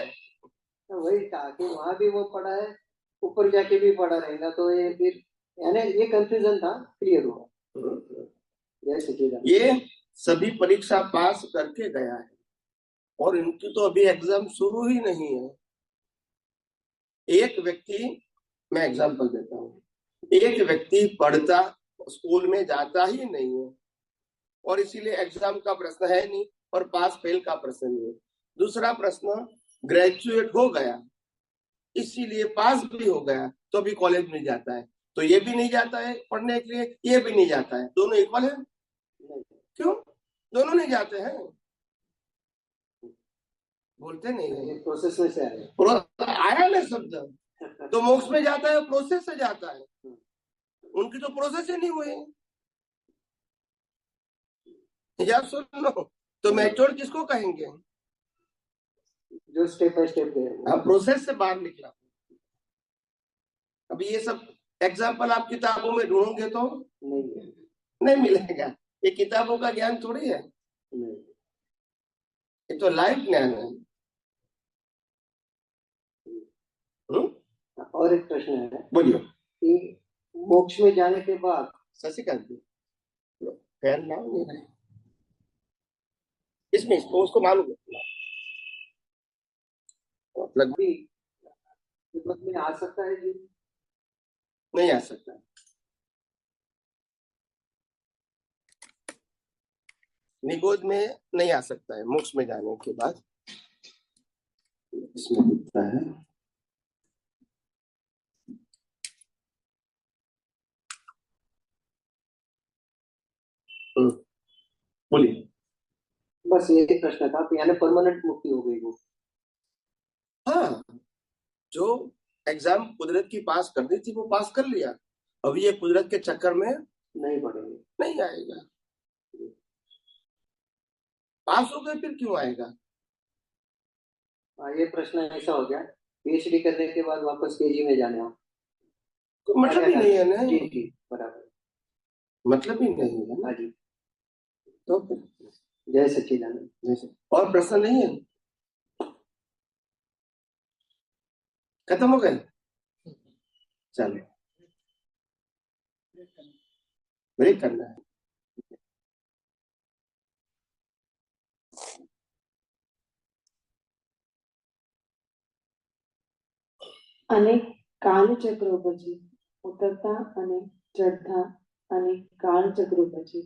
वही कहा कि वहां भी वो पढ़ा है, ऊपर जाके भी पढ़ा रहेगा, तो ये फिर यानी ये कंफ्यूजन था, क्लियर हुआ। ये सभी परीक्षा पास करके गया है और इनकी तो अभी एग्जाम शुरू ही नहीं है। एक व्यक्ति, मैं एग्जांपल देता हूँ, एक व्यक्ति पढ़ता स्कूल में जाता ही नहीं है और इसीलिए एग्जाम का प्रश्न है नहीं और पास फेल का प्रश्न नहीं है। दूसरा प्रश्न, ग्रेजुएट हो गया इसीलिए पास भी हो गया तो अभी कॉलेज में जाता है, तो ये भी नहीं जाता है पढ़ने के लिए, ये भी नहीं जाता है, दोनों इक्वल है? क्यों दोनों नहीं जाते हैं? बोलते नहीं है। प्रोसेस में से आया ना शब्द, तो मोक्ष में जाता है, प्रोसेस से जाता है। उनकी तो प्रोसेस ही नहीं हुई। या सुनो, तो मैच्योर किसको कहेंगे? जो स्टेप बाय स्टेप हाँ, प्रोसेस से बाहर निकला। अभी ये सब एग्जाम्पल आप किताबों में ढूंढोगे तो नहीं मिलेगा। ये किताबों का ज्ञान थोड़ी है, ये तो लाइफ ज्ञान है। और एक प्रश्न है, बोलिए। कि मोक्ष में जाने के बाद शशिकांत जी फैन नाम नहीं है इसमें, उसको मालूम है मतलब भी में आ सकता है जी? नहीं आ सकता। निगोद में नहीं आ सकता है मोक्ष में जाने के बाद। इसमें लिखता है बोलिए। बस ये प्रश्न था, यानी परमानेंट मुक्ति हो गई वो? हाँ, जो एग्जाम कुदरत की पास करनी थी वो पास कर लिया, अभी ये कुदरत के चक्कर में नहीं पढ़ेंगे, नहीं आएगा। पास हो गए फिर क्यों आएगा? ये प्रश्न ऐसा हो गया, पीएचडी करने के बाद वापस केजी में जाने हो, तो मतलब ही नहीं है ना। जी जी बराबर, मतलब ही नहीं है ना। हाँ जी। तो जय सच्चिदानंद। जैसे और प्रश्न नहीं है, खत्म हो गए। चलो ब्रेक करना है। અનેક કાળચક્રો પછી ઉતરતા અને ચડતા અનેક કાળચક્રો પછી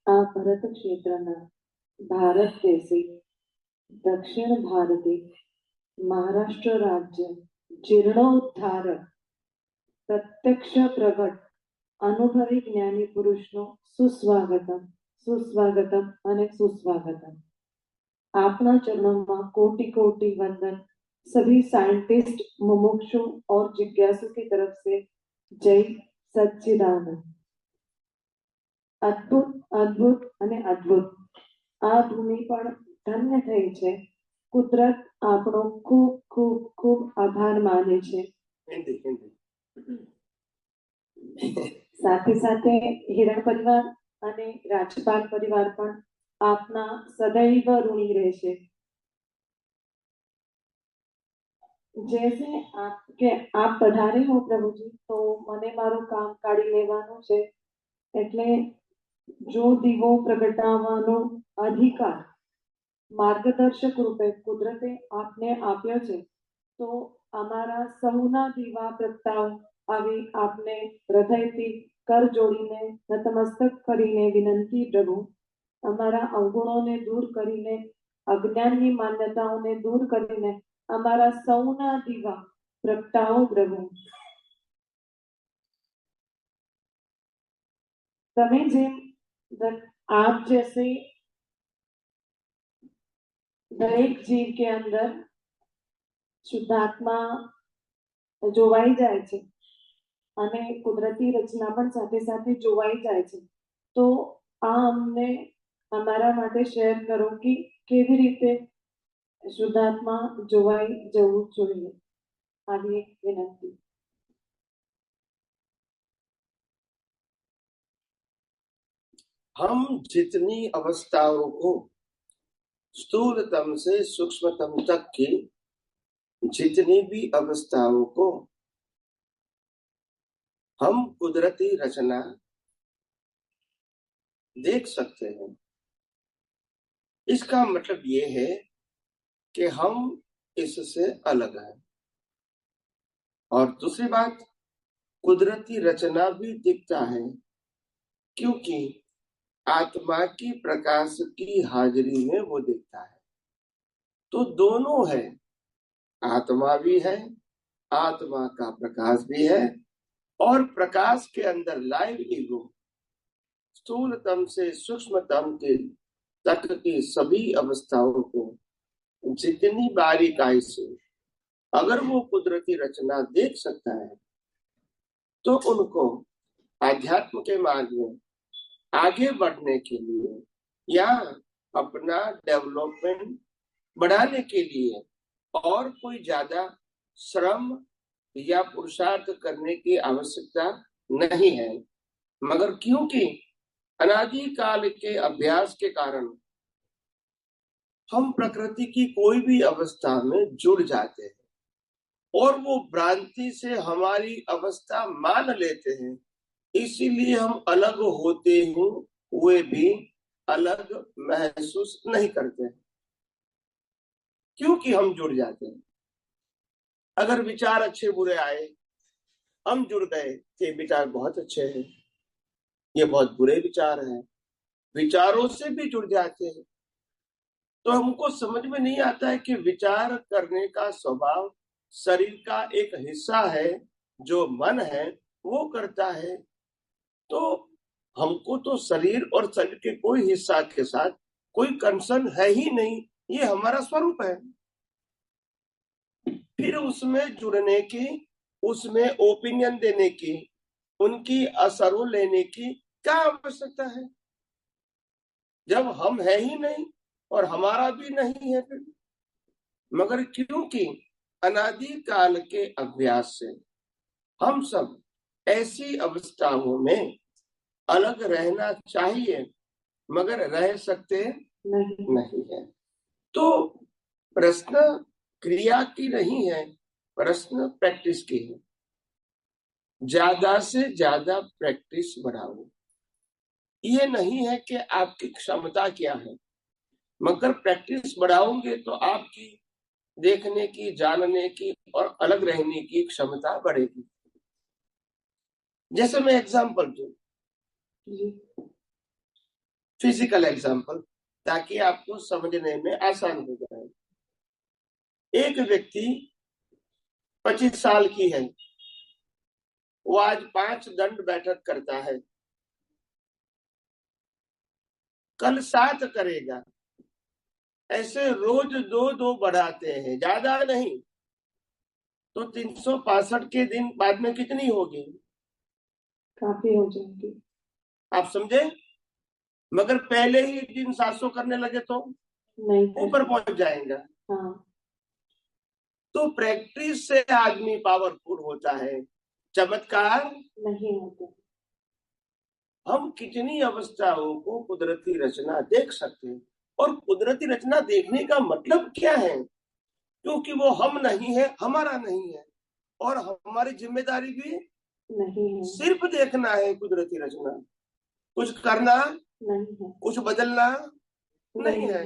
આ ભરત ક્ષેત્રના ભારત દેશે દક્ષિણ ભારતે મહારાષ્ટ્ર રાજ્ય જીર્ણોદ્ધારક પ્રત્યક્ષ પ્રગટ અનુભવી જ્ઞાની પુરુષનો સુસ્વાગતમ સુસ્વાગતમ અને સુસ્વાગતમ। આપના ચરણોમાં कोटि कोटि वंदन। सभी साइंटिस्ट, मुमुक्षु और जिज्ञासु की तरफ से जय सच्चिदानंद। अद्भुत अद्भुत અને અદ્ભુત આ ભૂમિ પણ ધન્ય થઈ છે। કુદરત આપણો ખૂબ ખૂબ ખૂબ આભાર માને છે। સાથે સાથે હિરણ પરિવાર અને રાજપાલ પરિવાર પણ આપના સદૈવ ઋણી રહેશે। जैसे आप पधारे हो प्रभु जी, तो मने मारू काम काढ़ी लेवानुं छे, एटले जो दीवो प्रगटाववानो अधिकार मार्गदर्शक रूपे कुदरते आपने आप्यो छे, तो अमारा सौना दीवा प्रगटाव आवी आपने हृदयथी कर जोड़ीने नतमस्तक करीने विनंती प्रभु, अमारा अवगुणोने दूर करीने अज्ञाननी मान्यताओने दूर करीने अमारा सौना दीवा प्रगटाओ प्रभु। तमे जेम आप जैसे दरेक जीव के अंदर शुद्धात्मा जोवाई जाए छे अने कुदरती रचना पण साथे साथे जोवाई जाए छे, तो आ अमने अमारा माटे शेर करो कि केवी रीते शुद्धात्मा जोवाई जवुं जोईए, आवी एक विनंती। हम जितनी अवस्थाओं को स्थूलतम से सूक्ष्मतम तक की जितनी भी अवस्थाओं को हम कुदरती रचना देख सकते हैं, इसका मतलब ये है कि हम इससे अलग हैं। और दूसरी बात, कुदरती रचना भी दिखता है क्योंकि आत्मा की प्रकाश की हाजिरी में वो दिखता है। तो दोनों है, आत्मा भी है, आत्मा का प्रकाश भी है, और प्रकाश के अंदर लाइव ईगो स्थूलतम से सूक्ष्मतम के तक की सभी अवस्थाओं को जितनी बारीकाई से अगर वो कुदरती रचना देख सकता है तो उनको आध्यात्म के मार्ग में आगे बढ़ने के लिए या अपना डेवलपमेंट बढ़ाने के लिए और कोई ज्यादा श्रम या पुरुषार्थ करने की आवश्यकता नहीं है, मगर क्योंकि अनादि काल के अभ्यास के कारण हम प्रकृति की कोई भी अवस्था में जुड़ जाते हैं और वो भ्रांति से हमारी अवस्था मान लेते हैं, इसीलिए हम अलग होते हुए भी अलग महसूस नहीं करते क्योंकि हम जुड़ जाते हैं। अगर विचार अच्छे बुरे आए, हम जुड़ गए कि विचार बहुत अच्छे हैं, ये बहुत बुरे विचार हैं, विचारों से भी जुड़ जाते हैं। तो हमको समझ में नहीं आता है कि विचार करने का स्वभाव शरीर का एक हिस्सा है, जो मन है वो करता है। तो हमको तो शरीर और शरीर के कोई हिस्सा के साथ कोई कंसर्न है ही नहीं, ये हमारा स्वरूप है। फिर उसमें जुड़ने की, उसमें ओपिनियन देने की, उनकी असरों लेने की क्या आवश्यकता है जब हम है ही नहीं और हमारा भी नहीं है फिर। मगर क्योंकि अनादि काल के अभ्यास से हम सब ऐसी अवस्थाओं में अलग रहना चाहिए मगर रह सकते नहीं है। तो प्रश्न क्रिया की नहीं है, प्रश्न प्रैक्टिस की है। ज्यादा से ज्यादा प्रैक्टिस बढ़ाओ। ये नहीं है कि आपकी क्षमता क्या है, मगर प्रैक्टिस बढ़ाओगे तो आपकी देखने की, जानने की और अलग रहने की क्षमता बढ़ेगी। जैसे मैं एग्जांपल दूं, फिजिकल एग्जांपल, ताकि आपको समझने में आसान हो जाए। एक व्यक्ति 25 साल की है, वो आज 5 दंड बैठक करता है, कल 7 करेगा, ऐसे रोज 2-2 बढ़ाते हैं, ज्यादा नहीं तो 365 के दिन बाद में कितनी होगी? काफी हो जाएगी। आप समझे? मगर पहले ही दिन 700 करने लगे तो नहीं, ऊपर पहुंच जाएगा। हाँ। तो प्रैक्टिस से आदमी पावरफुल होता है, चमत्कार नहीं होता। हम कितनी अवस्थाओं को कुदरती रचना देख सकते हैं, और कुदरती रचना देखने का मतलब क्या है? क्योंकि वो हम नहीं है, हमारा नहीं है, और हमारी जिम्मेदारी भी नहीं है। सिर्फ देखना है कुदरती रचना, कुछ करना नहीं है, कुछ बदलना नहीं है।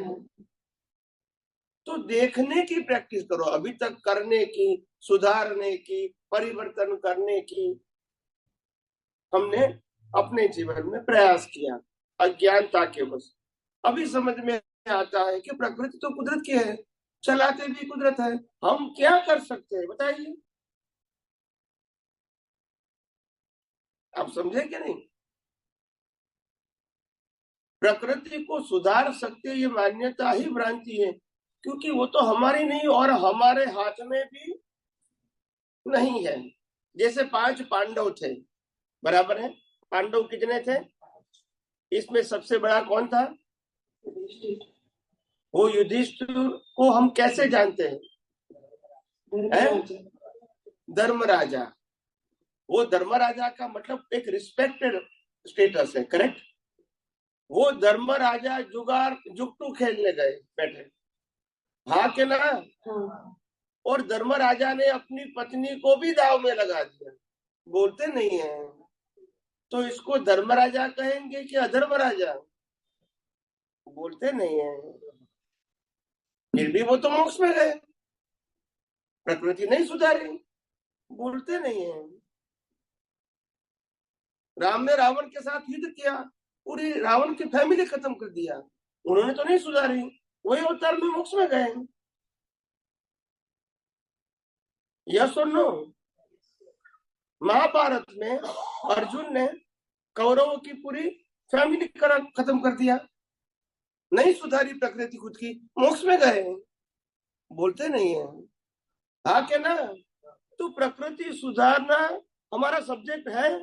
तो देखने की प्रैक्टिस करो। अभी तक करने की, सुधारने की, परिवर्तन करने की हमने अपने जीवन में प्रयास किया अज्ञानता के वश। अभी समझ में आता है कि प्रकृति तो कुदरत की है, चलाते भी कुदरत है, हम क्या कर सकते हैं बताइए? आप समझे कि नहीं? प्रकृति को सुधार सकते ये मान्यता ही भ्रांति है, क्योंकि वो तो हमारी नहीं और हमारे हाथ में भी नहीं है। जैसे 5 पांडव थे, बराबर है? पांडव कितने थे? इसमें सबसे बड़ा कौन था? वो युधिष्ठिर को हम कैसे जानते हैं? धर्मराजा। वो धर्मराजा का मतलब एक रिस्पेक्टेड स्टेटस है, करेक्ट? वो धर्म राजा जुगटू खेलने गए बैठे, हाँ के ना। हाँ, और धर्म राजा ने अपनी पत्नी को भी दाव में लगा दिया, बोलते नहीं है। तो इसको धर्म राजा कहेंगे कि अधर्म राजा, बोलते नहीं है। फिर भी वो तो मोक्ष में गए, प्रकृति नहीं सुधारी, बोलते नहीं है। राम ने रावण के साथ युद्ध किया, पूरी रावण की फैमिली खत्म कर दिया, उन्होंने तो नहीं सुधारी, वही अवतार में मोक्ष में गए। यस और नो? महाभारत में अर्जुन ने कौरवों की पूरी फैमिली खत्म कर दिया, नहीं सुधारी प्रकृति खुद की, मोक्ष में गए, बोलते नहीं है, हाँ क्या ना। तो प्रकृति सुधारना हमारा सब्जेक्ट है,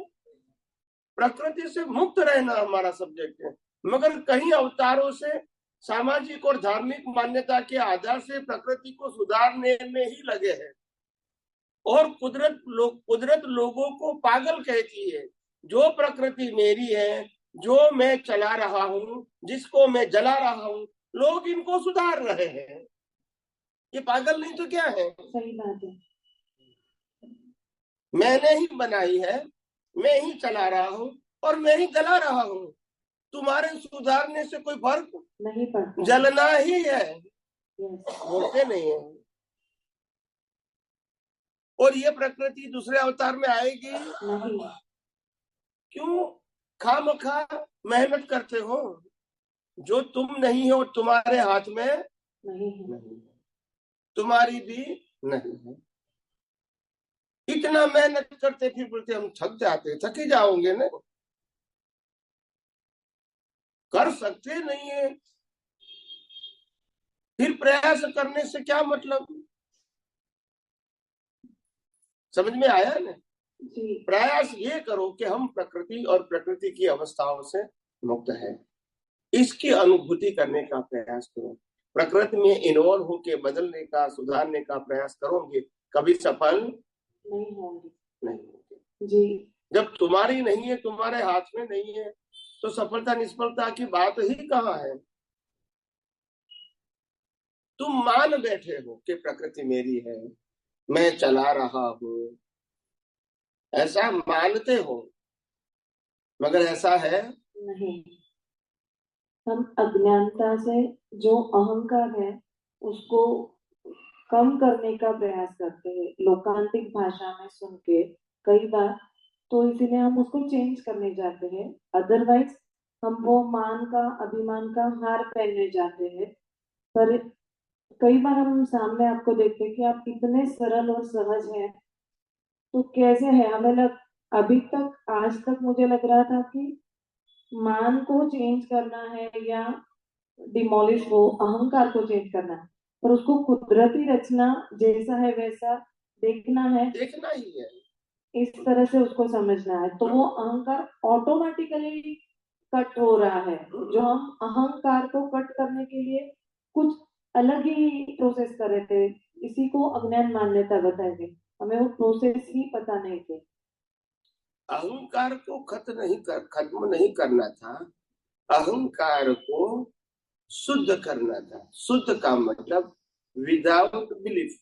प्रकृति से मुक्त रहना हमारा सब्जेक्ट है। मगर कई अवतारों से सामाजिक और धार्मिक मान्यता के आधार से प्रकृति को सुधारने में ही लगे हैं, और कुदरत लोगों को पागल कहती है। जो प्रकृति मेरी है, जो मैं चला रहा हूं, जिसको मैं जला रहा हूं, लोग इनको सुधार रहे हैं, ये पागल नहीं तो क्या है? सही बात है। मैंने ही बनाई है, मैं ही चला रहा हूं और मैं ही जला रहा हूं, तुम्हारे सुधारने से कोई फर्क नहीं पड़ता, जलना ही है, यस, बोलते नहीं है। और ये प्रकृति दूसरे अवतार में आएगी नहीं, क्यों? खामखा मेहनत करते हो, जो तुम नहीं हो तुम्हारे हाथ में नहीं है, तुम्हारी भी नहीं है। इतना मेहनत करते फिर बोलते हम थक जाते, थक ही जाओगे ना, कर सकते नहीं है, फिर प्रयास करने से क्या मतलब? समझ में आया ना? जी, प्रयास ये करो कि हम प्रकृति और प्रकृति की अवस्थाओं से मुक्त है, इसकी अनुभूति करने का प्रयास करो। प्रकृति में इन्वॉल्व होके बदलने का, सुधारने का प्रयास करोगे, कभी सफल नहीं होंगे, नहीं होगे। जी, जब तुम्हारी नहीं है, तुम्हारे हाथ में नहीं है, तो सफलता निष्फलता की बात ही कहाँ है? तुम मान बैठे हो कि प्रकृति मेरी है, मैं चला रहा हूं, ऐसा मानते हो, मगर ऐसा है नहीं। हम अज्ञानता से जो अहंकार है उसको कम करने का प्रयास करते हैं, लोकांतिक भाषा में सुन के कई बार, तो इसीलिए हम उसको चेंज करने जाते हैं। अदरवाइज हम वो मान का, अभिमान का हार पहनने जाते हैं। पर कई बार हम सामने आपको देखते हैं कि आप इतने सरल और सहज हैं, तो कैसे है? अभी तक, आज तक मुझे लग रहा था कि मान को चेंज करना है या डिमोलिश वो अहंकार को चेंज करना है, पर उसको कुदरती रचना जैसा है वैसा देखना है, देखना ही है, इस तरह से उसको समझना है, तो वो अहंकार ऑटोमेटिकली कट हो रहा है। जो हम अहंकार को कट करने के लिए कुछ अलग ही प्रोसेस कर रहे थे, इसी को अज्ञान मान्यता बताएंगे, हमें वो प्रोसेस ही पता नहीं थे। अहंकार को खत्म नहीं करना था, अहंकार को शुद्ध करना था। शुद्ध का मतलब विदाउट बिलीफ,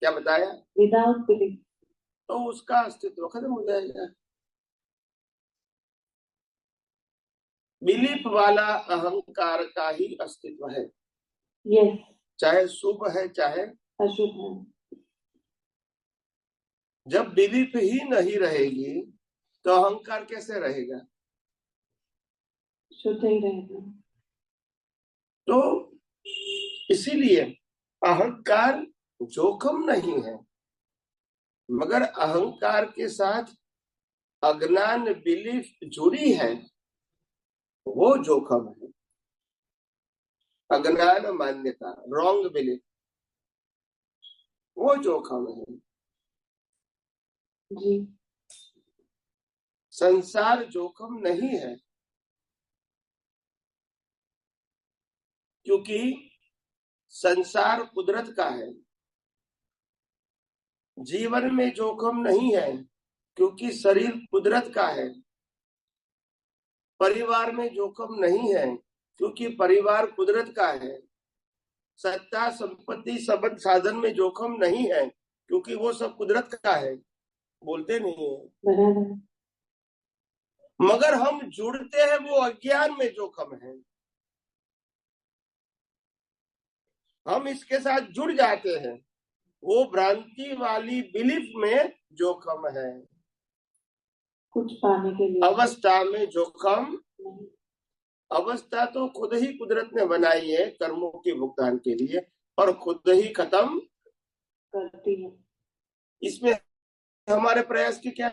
क्या बताया? विदाउट बिलीफ, तो उसका अस्तित्व खत्म हो जाएगा। बिलीफ वाला अहंकार का ही अस्तित्व है, यस, चाहे शुभ है चाहे अशुभ है। जब बिलीफ ही नहीं रहेगी तो अहंकार कैसे रहेगा? शुद्ध ही रहेगा। तो इसीलिए अहंकार जोखिम नहीं है, मगर अहंकार के साथ अज्ञान बिलीफ जुड़ी है, वो जोखिम है। अज्ञान मान्यता, रॉन्ग बिलीफ, वो जोखिम है। जी, संसार जोखिम नहीं है, क्योंकि संसार कुदरत का है। जीवन में जोखिम नहीं है, क्योंकि शरीर कुदरत का है। परिवार में जोखिम नहीं है, क्योंकि परिवार कुदरत का है। सत्ता, संपत्ति, संबंध, साधन में जोखिम नहीं है, क्योंकि वो सब कुदरत का है। बोलते नहीं है। मगर हम जुड़ते हैं वो अज्ञान में जोखिम है। हम इसके साथ जुड़ जाते हैं, वो भ्रांति वाली बिलीफ में जोखिम है। कुछ पाने के लिए अवस्था में जोखिम, अवस्था तो खुद ही कुदरत ने बनाई है कर्मों के भुगतान के लिए, और खुद ही खत्म करती है। इसमें हमारे प्रयास की क्या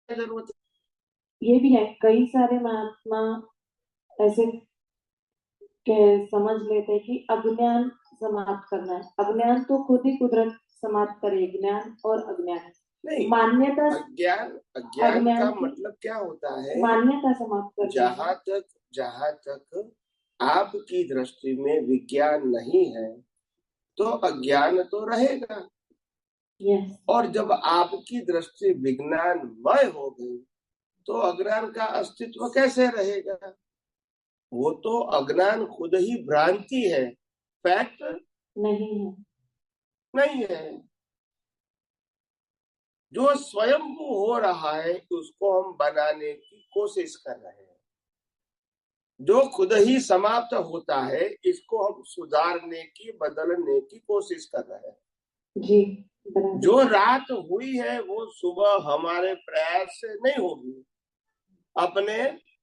जरूरत है? ये भी है, कई सारे महात्मा ऐसे समझ लेते हैं कि अज्ञान समाप्त करना है। अज्ञान तो खुद ही कुदरत समाप्त करे, ज्ञान और अज्ञान नहीं, मान्यता। अज्ञान का मतलब क्या होता है? मान्यता समाप्त करना। जहाँ तक आपकी दृष्टि में विज्ञान नहीं है तो अज्ञान तो रहेगा। yes. और जब आपकी दृष्टि विज्ञानमय हो गई तो अज्ञान का अस्तित्व कैसे रहेगा? वो तो अज्ञान खुद ही भ्रांति है, फैक्ट नहीं है। जो स्वयं हो रहा है उसको हम बनाने की कोशिश कर रहे हैं। जो खुद ही समाप्त होता है इसको हम सुधारने की, बदलने की कोशिश कर रहे हैं। जी, जो रात हुई है वो सुबह हमारे प्रयास से नहीं होगी, अपने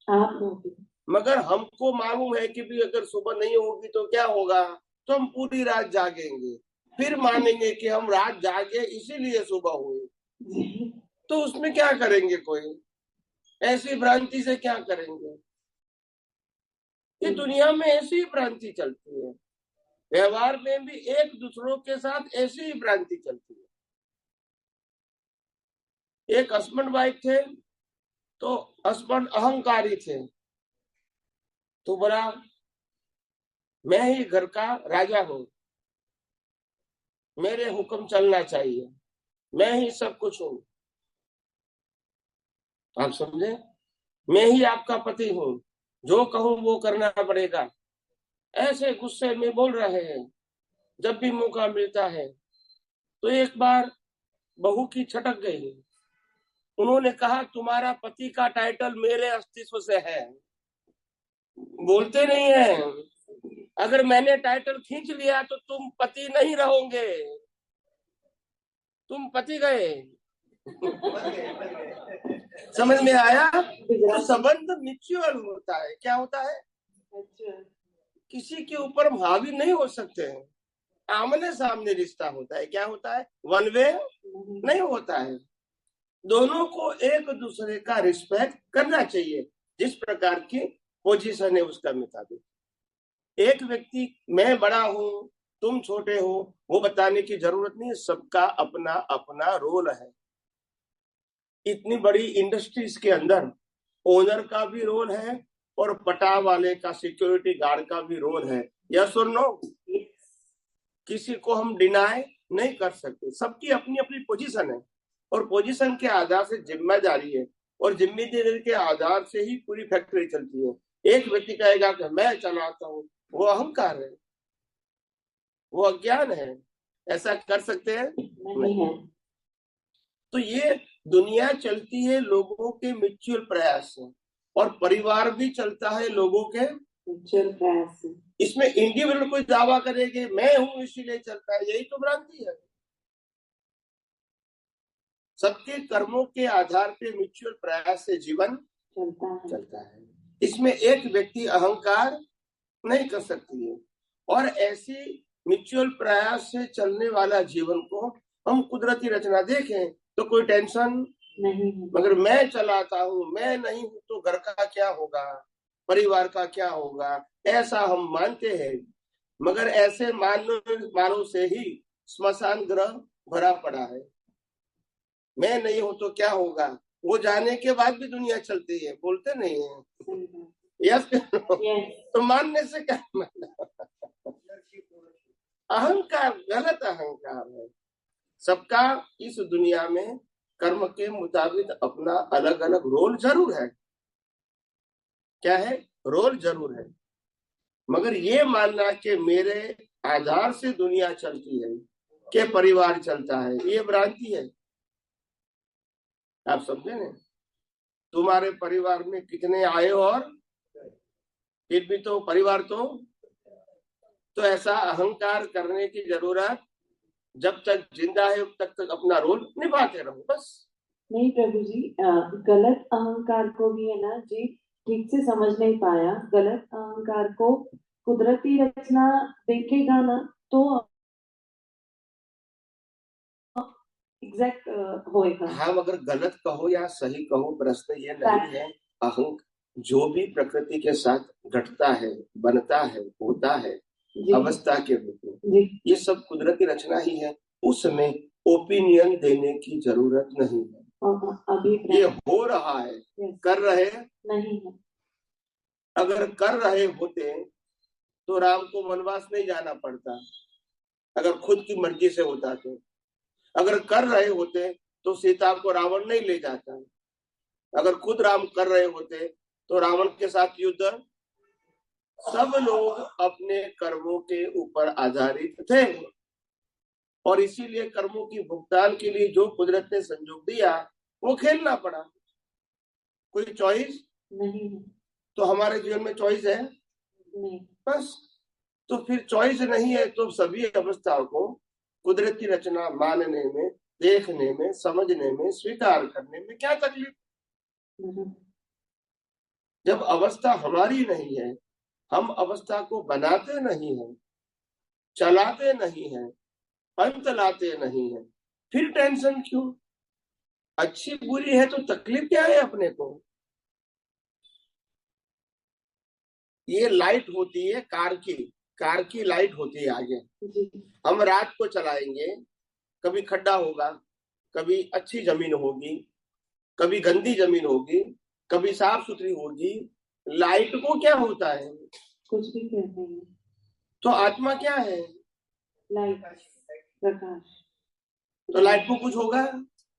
आप होगी। मगर हमको मालूम है कि भी अगर सुबह नहीं होगी तो क्या होगा, तो हम पूरी रात जागेंगे, फिर मानेंगे कि हम रात जागे इसीलिए सुबह हुई। तो उसमें क्या करेंगे? कोई ऐसी भ्रांति से क्या करेंगे? ये दुनिया में ऐसी ही भ्रांति चलती है। व्यवहार में भी एक दूसरों के साथ ऐसी ही भ्रांति चलती है। एक हस्बैंड वाइफ थे, तो हस्बैंड अहंकारी थे, तो बोला मैं ही घर का राजा हूं, मेरे हुक्म चलना चाहिए, मैं ही सब कुछ हूं। आप समझे? मैं ही आपका पति हूं, जो कहूं वो करना पड़ेगा। ऐसे गुस्से में बोल रहे हैं। जब भी मौका मिलता है तो एक बार बहू की छटक गई। उन्होंने कहा तुम्हारा पति का टाइटल मेरे अस्तित्व से है। बोलते नहीं है, अगर मैंने टाइटल खींच लिया तो तुम पति नहीं रहोगे, तुम पति गए। समझ में आया? तो संबंध म्यूचुअल होता है। क्या होता है? किसी के ऊपर हम हावी नहीं हो सकते हैं। आमने सामने रिश्ता होता है। क्या होता है? वन वे नहीं होता है। दोनों को एक दूसरे का रिस्पेक्ट करना चाहिए, जिस प्रकार की पोजीशन है उसका मुताबिक। एक व्यक्ति मैं बड़ा हूं तुम छोटे हो वो बताने की जरूरत नहीं है। सबका अपना अपना रोल है। इतनी बड़ी इंडस्ट्रीज के अंदर ओनर का भी रोल है और पटा वाले का, सिक्योरिटी गार्ड का भी रोल है। यस और नो? किसी को हम डिनाई नहीं कर सकते। सबकी अपनी अपनी पोजीशन है और पोजीशन के आधार से जिम्मेदारी है, और जिम्मेदारी के आधार से ही पूरी फैक्ट्री चलती है। एक व्यक्ति कहेगा कि मैं चलाता हूँ, वो अहंकार है, वो अज्ञान है। ऐसा कर सकते हैं? नहीं है। तो ये दुनिया चलती है लोगों के म्यूचुअल प्रयास से, और परिवार भी चलता है लोगों के म्यूचुअल प्रयास से। इसमें इंडिविजुअल कोई दावा करेगी मैं हूं इसीलिए चलता है, यही तो भ्रांति है। सबके कर्मों के आधार पे म्यूचुअल प्रयास से जीवन चलता है। इसमें एक व्यक्ति अहंकार नहीं कर सकती है। और ऐसी म्यूचुअल प्रयास से चलने वाला जीवन को हम कुदरती रचना देखें तो कोई टेंशन नहीं। मगर मैं चलाता हूँ, मैं नहीं हूं तो घर का क्या होगा, परिवार का क्या होगा, ऐसा हम मानते हैं। मगर ऐसे मानव से ही स्मशान ग्रह भरा पड़ा है। मैं नहीं हूं तो क्या होगा, वो जाने के बाद भी दुनिया चलती है। बोलते नहीं है? यस तो मानने से क्या अहंकार, गलत अहंकार है। सबका इस दुनिया में कर्म के मुताबिक अपना अलग अलग रोल जरूर है। क्या है, रोल जरूर है, मगर ये मानना कि मेरे आधार से दुनिया चलती है, कि परिवार चलता है, ये भ्रांति है। आप समझे ना, तुम्हारे परिवार में कितने आए और फिर भी तो परिवार तो ऐसा अहंकार करने की जरूरत, जब तक जिंदा है तब तक अपना रोल निभाते रहो बस। नहीं प्रभु जी, गलत अहंकार को भी है ना जी, ठीक से समझ नहीं पाया। गलत अहंकार को कुदरती रचना देखेगा ना तो एग्जैक्ट होएगा। हाँ, मगर गलत कहो या सही कहो, प्रश्न ये नहीं है। अहंक जो भी प्रकृति के साथ घटता है, बनता है, होता है अवस्था के रूप में, ये सब कुदरती रचना ही है। उसमें ओपिनियन देने की जरूरत नहीं है। अभी ये हो रहा है, कर रहे नहीं है। अगर कर रहे होते तो राम को वनवास नहीं जाना पड़ता, अगर खुद की मर्जी से होता तो। अगर कर रहे होते तो सीता को रावण नहीं ले जाता। अगर खुद राम कर रहे होते तो रावण के साथ युद्ध। सब लोग अपने कर्मों के ऊपर आधारित थे, और इसीलिए कर्मों की भुगतान के लिए जो कुदरत ने संजोग दिया वो खेलना पड़ा। कोई चॉइस नहीं है। तो हमारे जीवन में चॉइस है नहीं। बस। तो फिर चॉइस नहीं है तो सभी अवस्थाओं को कुदरती रचना मानने में, देखने में, समझने में, स्वीकार करने में क्या तकलीफ? जब अवस्था हमारी नहीं है, हम अवस्था को बनाते नहीं हैं, चलाते नहीं हैं, अंत लाते नहीं हैं, फिर टेंशन क्यों? अच्छी बुरी है तो तकलीफ क्या है अपने को? ये लाइट होती है कार की लाइट होती है आगे। हम रात को चलाएंगे, कभी खड्डा होगा, कभी अच्छी जमीन होगी, कभी गंदी जमीन होगी, कभी साफ सुथरी होगी। लाइट को क्या होता है? कुछ भी कहते हैं। तो आत्मा क्या है? लाइट, प्रकाश। तो लाइट को कुछ होगा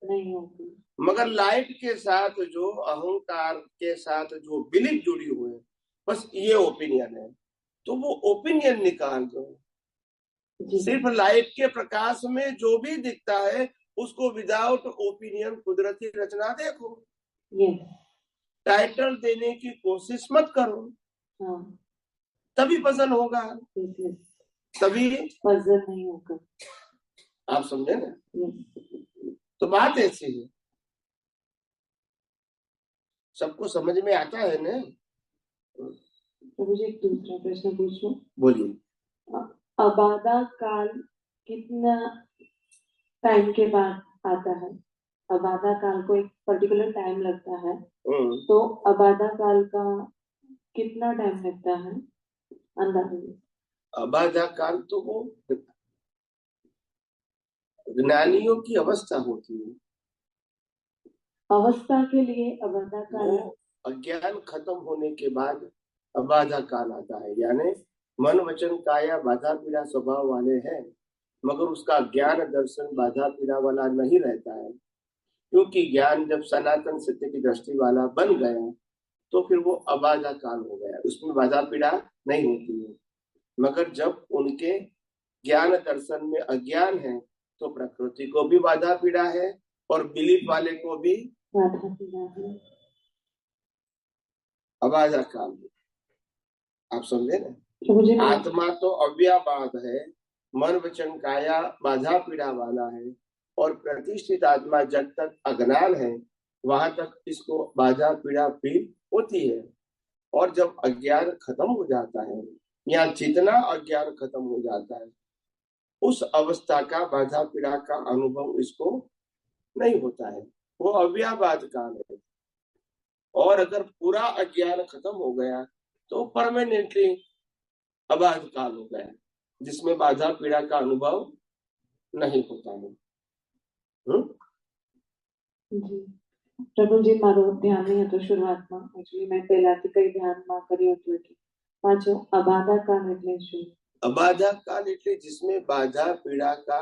नहीं होगा। मगर लाइट के साथ जो अहंकार के साथ जो बिलीफ जुड़ी हुई है, बस ये ओपिनियन है, तो वो ओपिनियन निकाल दो। सिर्फ लाइट के प्रकाश में जो भी दिखता है उसको विदाउट ओपिनियन कुदरती रचना देखो। टाइटल देने की कोशिश मत करो। तभी पसंद होगा, तभी पसंद नहीं होगा। आप समझे ना? तो बात ऐसी है, सबको समझ में आता है ना? तो मुझे एक दूसरा प्रश्न पूछो। बोलिए। अबाधा काल कितना टाइम के बाद आता है? अबाधा काल को एक पर्टिकुलर टाइम लगता है, तो अबाधा काल का कितना टाइम लगता है अंदाजा? अबाधा काल तो वो ज्ञानियों की अवस्था होती है। अवस्था के लिए अबाधा काल, अज्ञान खत्म होने के बाद अबाधा काल आता है। यानी मन वचन काया बाधा पीड़ा स्वभाव वाले हैं, मगर उसका ज्ञान दर्शन बाधा पीड़ा वाला नहीं रहता है, क्योंकि ज्ञान जब सनातन सत्य की दृष्टि वाला बन गया तो फिर वो अबाधा काल हो गया, उसमें बाधा पीड़ा नहीं होती है। मगर जब उनके ज्ञान दर्शन में अज्ञान है तो प्रकृति को भी बाधा पीड़ा है और बिलीफ वाले को भी बाधा पीड़ा है। अबाधा काल। आप समझे ना? आत्मा तो अव्याबाद है, मन वचन काया बाधा पीड़ा वाला है, और प्रतिष्ठित आत्मा जब तक अज्ञान है वहां तक इसको बाधा पीड़ा फील होती है। और जब अज्ञान खत्म हो जाता है या जितना अज्ञान खत्म हो जाता है उस अवस्था का बाधा पीड़ा का अनुभव इसको नहीं होता है, वो अव्याबाद काल है। और अगर पूरा अज्ञान खत्म हो गया तो परमानेंटली अबाध काल हो गया, जिसमें बाधा पीड़ा का अनुभव नहीं होता है। जी प्रभु जी, मारो ध्यान नहीं હતો શરૂઆતમાં। एक्चुअली मैं પહેલાથી કઈ ધ્યાનમાં કર્યું હતું કે પાછો અબાધા કાળ એટલે શું? अबाधा काल એટલે जिसमें बाधा पीड़ा का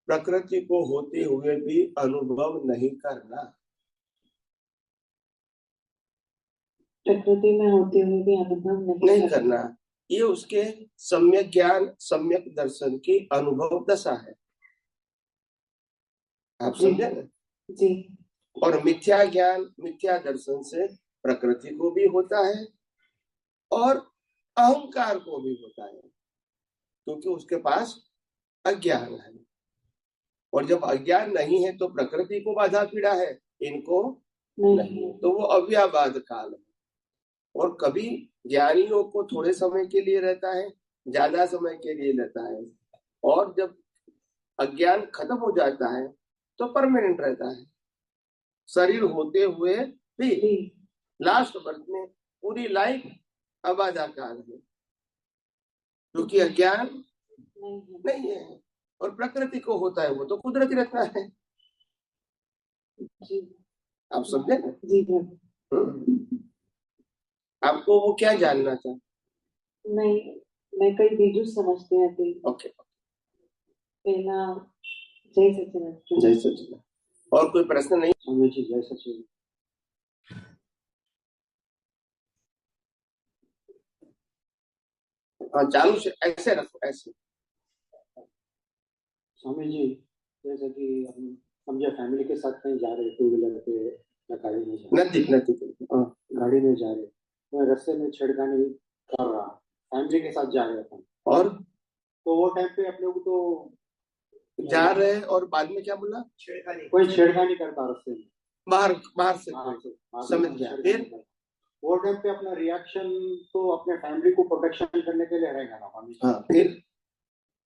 प्रकृति को होते हुए भी अनुभव नहीं करना। प्रकृति में होते हुए भी अनुभव नहीं करना, ये उसके सम्यक ज्ञान सम्यक दर्शन की अनुभव दशा है। आप समझे ना जी। और मिथ्या ज्ञान मिथ्या दर्शन से प्रकृति को भी होता है और अहंकार को भी होता है, क्योंकि उसके पास अज्ञान है। और जब अज्ञान नहीं है तो प्रकृति को बाधा पीड़ा है, इनको नहीं, तो वो अव्याबाद काल है। और कभी ज्ञानियों को थोड़े समय के लिए रहता है, ज्यादा समय के लिए रहता है, और जब अज्ञान खत्म हो जाता है तो परमानेंट रहता है। शरीर होते हुए भी लास्ट बर्थ में पूरी लाइफ अबाधा काल है, क्योंकि अज्ञान नहीं है। और प्रकृति को होता है, वो तो कुदरती रहता है। आप समझे ना? जी। आपको वो क्या जानना था? नहीं, मैं कई बीजू समझती हूँ। ओके। पहला जय सच्चिदानंद। जय सच्चिदानंद। और कोई प्रश्न नहीं? स्वामी जी जय सच्चिदानंद। हाँ, चालू से ऐसे रखो, ऐसे। स्वामी जी जैसे कि हम समझे फैमिली के साथ कहीं जा रहे, टू व्हीलर पे या गाड़ी में जा रहे, गाड़ी में जा रहे, तो रास्ते में छेड़खानी कर रहा, फैमिली के साथ जा रहे थे, और तो वो टाइम पे अपने को तो जा रहे और बाद में क्या बोला? कोई छेड़खानी करता रास्ते में, बाहर से समझ गया। फिर वो टाइम पे अपना रिएक्शन तो अपने फैमिली को प्रोटेक्शन करने के लिए रहेगा ना स्वामी जी। हाँ, फिर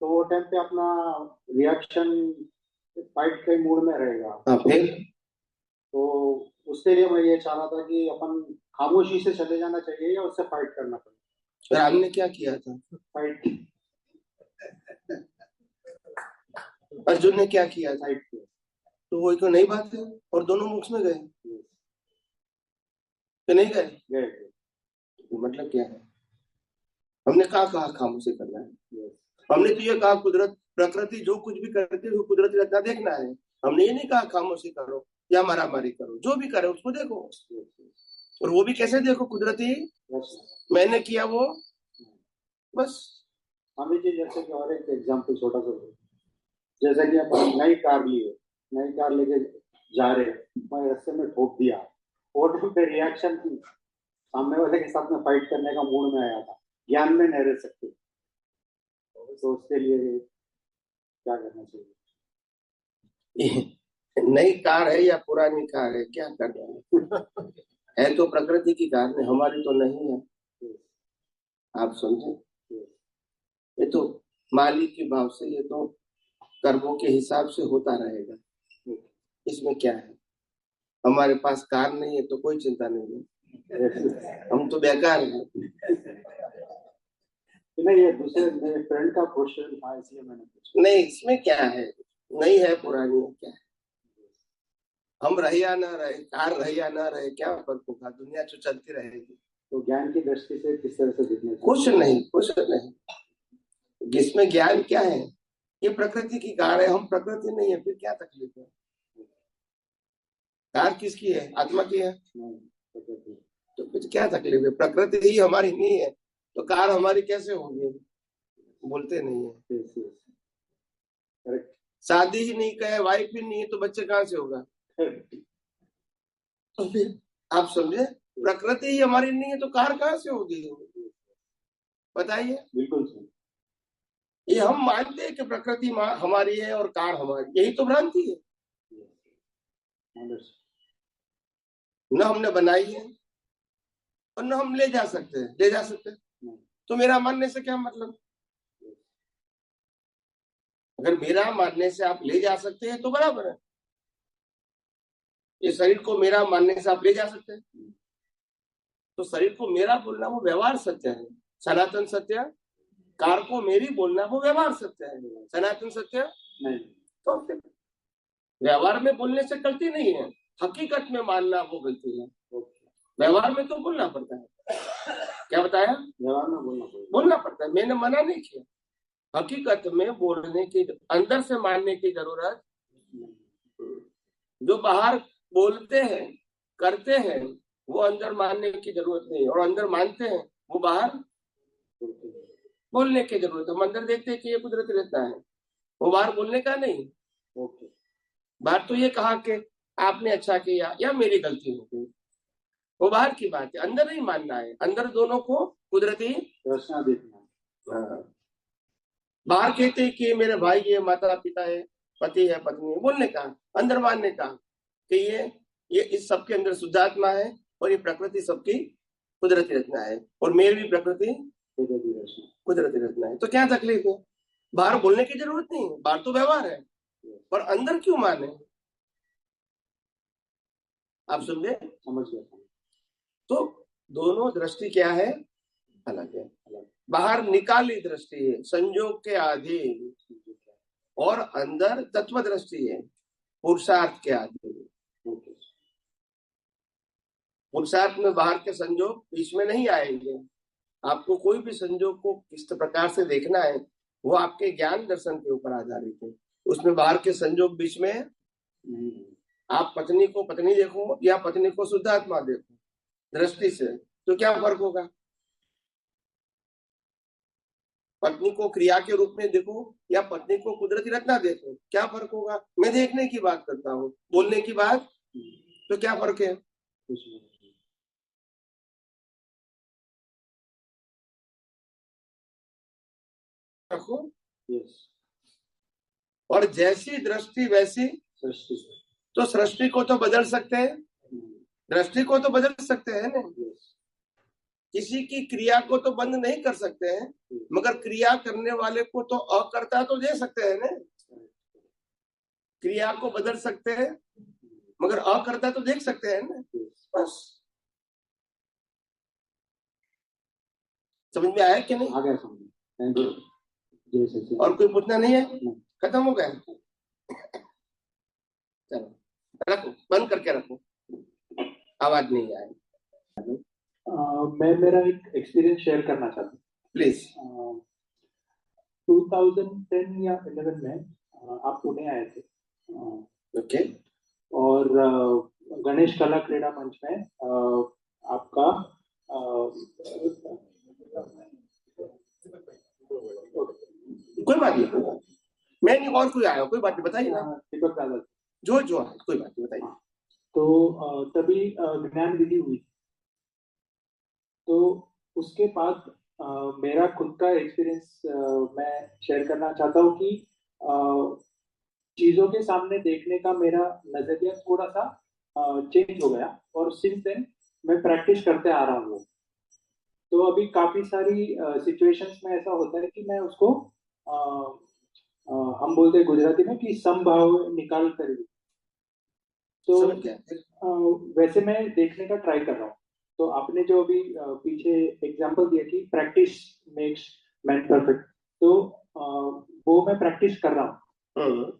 तो वो टाइम पे अपना रिएक्शन फाइट के मूड में रहेगा। हाँ, फिर तो उसके लिए मैं ये चाह रहा था कि अपन खामोशी से चले जाना चाहिए या उससे फाइट करना पड़ेगा? राम ने क्या किया था? फाइट। अर्जुन ने क्या किया था? फाइट किया। तो वही तो नई बात है। और दोनों मोक्ष में गए तो नहीं गए? तो मतलब क्या है? हमने कहा खामोशी करना है। हमने तो ये कहा कुदरत प्रकृति जो कुछ भी करती है वो कुदरती रचना देखना है। हमने ये नहीं कहा खामोशी करो या मारामारी करो, जो भी करे उसको देखो। और वो भी कैसे देखो? कुदरती मैंने किया वो बस। हमें जी जैसे कि और एक एग्जांपल छोटा सा, जैसे कि अपन नई कार लेके जा रहे, मैं रास्ते में ठोक दिया, और पे रिएक्शन सामने वाले के साथ में फाइट करने का मूड में आया था, ज्ञान में नहीं रह सकते, तो उसके लिए क्या करना चाहिए? नई कार है या पुरानी कार है, क्या करना है तो प्रकृति की कार है, हमारी तो नहीं है। आप समझे? ये तो मालिक के भाव से, ये तो कर्मों के हिसाब से होता रहेगा। इसमें क्या है? हमारे पास कार नहीं है तो कोई चिंता नहीं है, हम तो बेकार हैं। नहीं, ये दूसरे मेरे फ्रेंड का क्वेश्चन था इसलिए मैंने पूछा। नहीं, इसमें क्या है? नहीं है पुरानी है, क्या है? हम रहे या ना रहे, कार रहे या ना रहे, क्या फर्क होगा? दुनिया तो चलती रहेगी। तो ज्ञान की दृष्टि से किस तरह से देखना चाहिए? कुछ नहीं। इसमें ज्ञान क्या है? ये प्रकृति की कार है, हम प्रकृति नहीं है, फिर क्या तकलीफ है? कार किसकी है? आत्मा की है। तो फिर क्या तकलीफ है? प्रकृति ही हमारी नहीं है तो कार हमारी कैसे होगी? बोलते नहीं है। शादी ही नहीं करे, वाइफ भी नहीं है तो बच्चे कहाँ से होगा? तो फिर आप समझे, प्रकृति ही हमारी नहीं है तो कार कहाँ से होगी? बताइए। बिल्कुल। ये हम मानते हैं कि प्रकृति हमारी है और कार हमारी, यही तो भ्रांति है। न हमने बनाई है और न हम ले जा सकते हैं। तो मेरा मानने से क्या मतलब? अगर मेरा मानने से आप ले जा सकते हैं तो बराबर है। ये शरीर को मेरा मानने से आप ले जा सकते हैं, तो शरीर को मेरा बोलना वो व्यवहार सत्य है, सनातन सत्य। कार को मेरी बोलना वो व्यवहार सत्य है, सनातन सत्य नहीं। तो व्यवहार में बोलने से गलती नहीं है, हकीकत में मानना वो गलती है। व्यवहार में तो बोलना पड़ता है। क्या बताया? व्यवहार में बोलना पड़ता है। मैंने मना नहीं किया, हकीकत में बोलने की, अंदर से मानने की जरूरत। जो बाहर बोलते हैं करते हैं वो अंदर मानने की जरूरत नहीं, और अंदर मानते हैं वो बाहर बोलने की जरूरत है। हम अंदर देखते हैं कि ये कुदरती रहता है, वो बाहर बोलने का नहीं। बाहर तो ये कहा कि आपने अच्छा किया या मेरी गलती हो गई, वो बाहर की बात है, अंदर नहीं मानना है। अंदर दोनों को कुदरती रचना देखना। हाँ। बाहर कहते हैं कि मेरे भाई है, माता पिता है, पति है, पत्नी है, बोलने का, अंदर मानने का कि ये इस सबके अंदर शुद्धात्मा है और ये प्रकृति सबकी कुदरती रचना है और मेरी भी प्रकृति कुदरती रचना है। तो क्या तकलीफ है? बाहर बोलने की जरूरत नहीं, बाहर तो व्यवहार है, पर अंदर क्यों माने? आप समझे? समझ गया। तो दोनों दृष्टि क्या है? अलग है। बाहर निकाली दृष्टि है, संयोग के अधीन, और अंदर तत्व दृष्टि है, पुरुषार्थ के अधीन। पुरुषार्थ में बाहर के संयोग बीच में नहीं आएंगे। आपको कोई भी संयोग को किस प्रकार से देखना है वो आपके ज्ञान दर्शन के ऊपर आधारित है। उसमें बाहर के संयोग बीच में, आप पत्नी को पत्नी देखो या पत्नी को शुद्धात्मा देखो दृष्टि से, तो क्या फर्क होगा? पत्नी को क्रिया के रूप में देखो या पत्नी को कुदरती रचना देखो, क्या फर्क होगा? मैं देखने की बात करता हूँ, बोलने की बात, तो क्या फर्क है? रखो। और जैसी दृष्टि वैसी सृष्टि। तो सृष्टि को तो बदल सकते हैं, दृष्टि को तो बदल सकते हैं ना। किसी की क्रिया को तो बंद नहीं कर सकते हैं, मगर क्रिया करने वाले को तो अकर्ता तो दे सकते हैं ना। क्रिया को बदल सकते हैं मगर अकर्ता तो देख सकते हैं ना। बस समझ में आया कि नहीं? आ गया समझ। Thank you. और कोई पूछना नहीं है? खत्म हो गया? चलो रखो, बंद करके रखो, आवाज नहीं आए। मैं मेरा एक एक्सपीरियंस शेयर करना चाहता हूँ प्लीज। 2010 या 11 में आप पुणे आए थे। ओके। और गणेश कला क्रीड़ा मंच में आपका कोई बात नहीं, मैं नहीं और कोई आया, कोई बात नहीं, बताइए ना। दीपक दादा जो जो है कोई बात नहीं, बताइए। तो तभी ज्ञान विधि हुई। तो उसके बाद मेरा खुद का एक्सपीरियंस मैं शेयर करना चाहता हूँ कि चीजों के सामने देखने का मेरा नजरिया थोड़ा सा चेंज हो गया, और सिंस देन मैं प्रैक्टिस करते आ रहा हूँ। तो अभी काफी सारी सिचुएशंस में ऐसा होता है कि मैं उसको हम बोलते हैं गुजराती में कि समभाव निकाल कर, तो वैसे मैं देखने का ट्राई कर रहा हूँ। तो आपने जो अभी पीछे एग्जांपल दिया कि प्रैक्टिस मेक्स मैन परफेक्ट, तो वो मैं प्रैक्टिस कर रहा हूँ।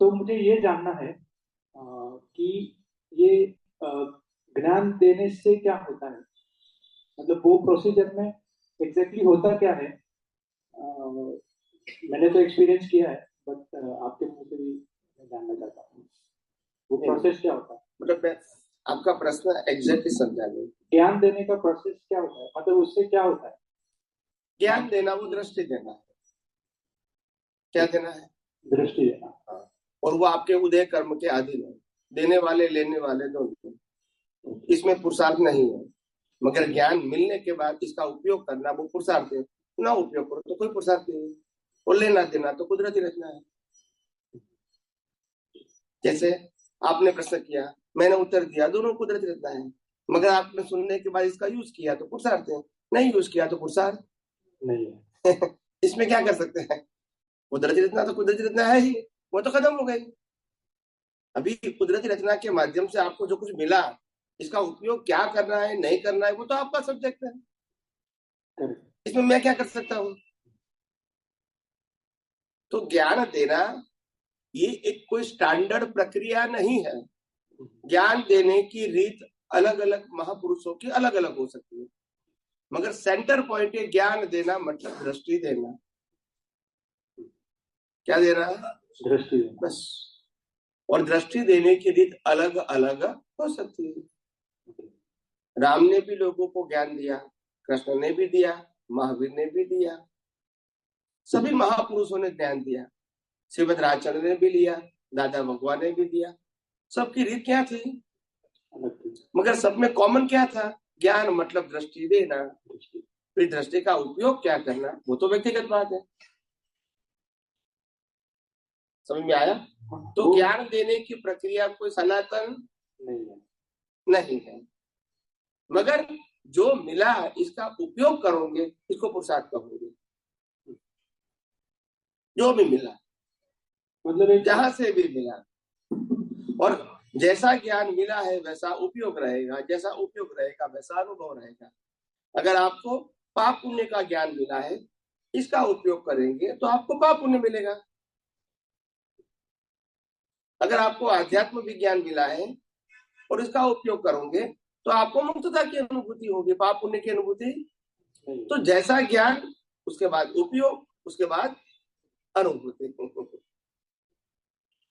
तो मुझे ये जानना है कि ये ज्ञान देने से क्या होता है, मतलब वो प्रोसीजर में एग्जैक्टली होता क्या है। मैंने तो एक्सपीरियंस किया है, बट आपके मुंह से भी जानना चाहता हूँ वो प्रोसेस क्या होता है। मतलब आपका प्रश्न एग्जैक्टली समझा नहीं। ज्ञान देने का प्रोसेस क्या होता है, मतलब उससे क्या होता है? ज्ञान देना वो दृष्टि देना है। क्या देना है? दृष्टि देना। हाँ। और वो आपके उदय कर्म के अधीन है, देने वाले लेने वाले दोनों, इसमें पुरुषार्थ नहीं है। मगर ज्ञान मिलने के बाद इसका उपयोग करना वो पुरुषार्थ है, ना उपयोग करो तो कोई पुरुषार्थ नहीं है। और लेना देना तो कुदरती रचना है। जैसे आपने प्रश्न किया, मैंने उत्तर दिया, दोनों कुदरती रचना है। मगर आपने सुनने के बाद इसका यूज किया तो पुरुषार्थ है, नहीं यूज किया तो पुरुषार्थ नहीं है। इसमें क्या कर सकते हैं? कुदरती रचना तो कुदरती रचना है ही, वो तो खत्म हो गई। अभी कुदरती रचना के माध्यम से आपको जो कुछ मिला, इसका उपयोग क्या करना है नहीं करना है वो तो आपका सब्जेक्ट है, इसमें मैं क्या कर सकता हूँ? तो ज्ञान देना ये एक कोई स्टैंडर्ड प्रक्रिया नहीं है। ज्ञान देने की रीत अलग अलग महापुरुषों की अलग अलग हो सकती है, मगर सेंटर पॉइंट है ज्ञान देना मतलब दृष्टि देना। क्या देना है? दृष्टि। बस। और दृष्टि देने की रीत अलग अलग हो सकती है। राम ने भी लोगों को ज्ञान दिया, कृष्ण ने भी दिया, महावीर ने भी दिया, सभी महापुरुषों ने ज्ञान दिया, श्रीमद राजचंद्र ने भी लिया, दादा भगवान ने भी दिया। सबकी रीत क्या थी, मगर सब में कॉमन क्या था, ज्ञान मतलब दृष्टि देना, फिर दृष्टि का उपयोग क्या करना, वो तो व्यक्तिगत बात है। समझ में आया? तो ज्ञान देने की प्रक्रिया कोई सनातन नहीं है, मगर जो मिला इसका उपयोग करोगे, इसको पुरुषार्थ कहोगे। जो भी मिला, मतलब जहां से भी मिला, और जैसा ज्ञान मिला है वैसा उपयोग रहेगा, जैसा उपयोग रहेगा वैसा अनुभव रहेगा। अगर आपको पाप पुण्य का ज्ञान मिला है, इसका उपयोग करेंगे तो आपको पाप पुण्य मिलेगा। अगर आपको आध्यात्म विज्ञान मिला है और इसका उपयोग करोगे तो आपको मुक्तता की अनुभूति होगी, पाप पुण्य की अनुभूति। तो जैसा ज्ञान, उसके बाद उपयोग, उसके बाद अनुभूति।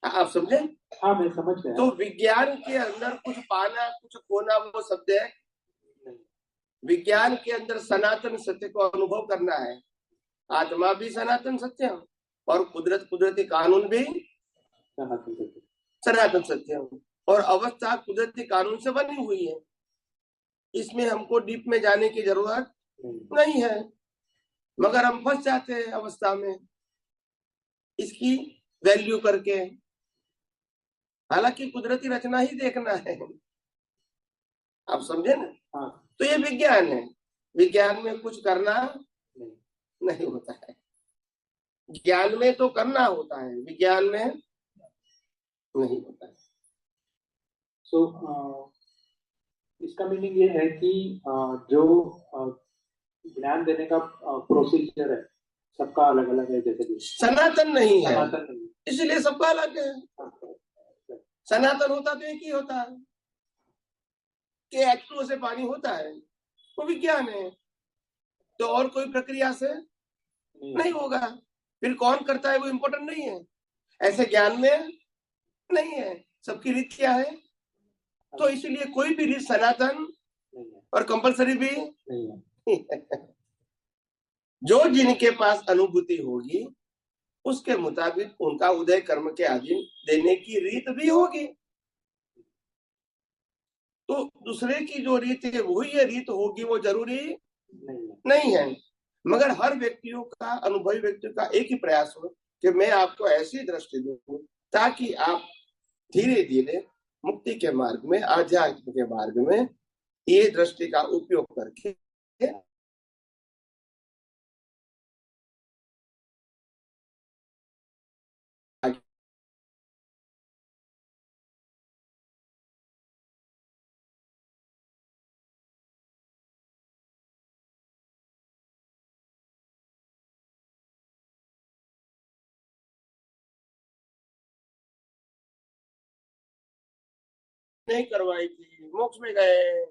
आप समझे? हाँ, मैं समझ गया। तो विज्ञान के अंदर कुछ पाना कुछ खोना वो शब्द है। विज्ञान के अंदर सनातन सत्य को अनुभव करना है। आत्मा भी सनातन सत्य और कुदरती कानून भी सनातन सत्य, और अवस्था कुदरती कानून से बनी हुई है। इसमें हमको डीप में जाने की जरूरत नहीं है, मगर हम फंस जाते हैं अवस्था में इसकी वैल्यू करके। हालांकि कुदरती रचना ही देखना है, आप समझे ना? हाँ। तो ये विज्ञान है, विज्ञान में कुछ करना नहीं होता है, ज्ञान में तो करना होता है, विज्ञान में नहीं होता है। इसका मीनिंग ये है कि जो ज्ञान देने का प्रोसीजर है सबका अलग अलग है, जैसे सनातन नहीं है, सनातन नहीं, इसलिए सबका अलग है। सनातन होता तो एक ही होता है कि H2O से पानी होता है, वो विज्ञान है। तो और कोई प्रक्रिया से नहीं होगा, फिर कौन करता है वो इम्पोर्टेंट नहीं है, ऐसे ज्ञान में नहीं है। सबकी रीत क्या है, तो इसलिए कोई भी रीत सनातन और कंपलसरी भी नहीं है। जो जिनके पास अनुभूति होगी उसके मुताबिक उनका उदय कर्म के अधीन देने की रीत भी होगी। तो दूसरे की जो रीत है वही ये रीत होगी, वो जरूरी नहीं है। मगर हर व्यक्तियों का, अनुभवी व्यक्तियों का एक ही प्रयास हो कि मैं आपको ऐसी दृष्टि दूं ताकि आप धीरे धीरे मुक्ति के मार्ग में, आध्यात्म के मार्ग में ये दृष्टि का उपयोग करके नहीं करवाई थी, मोक्ष में गए।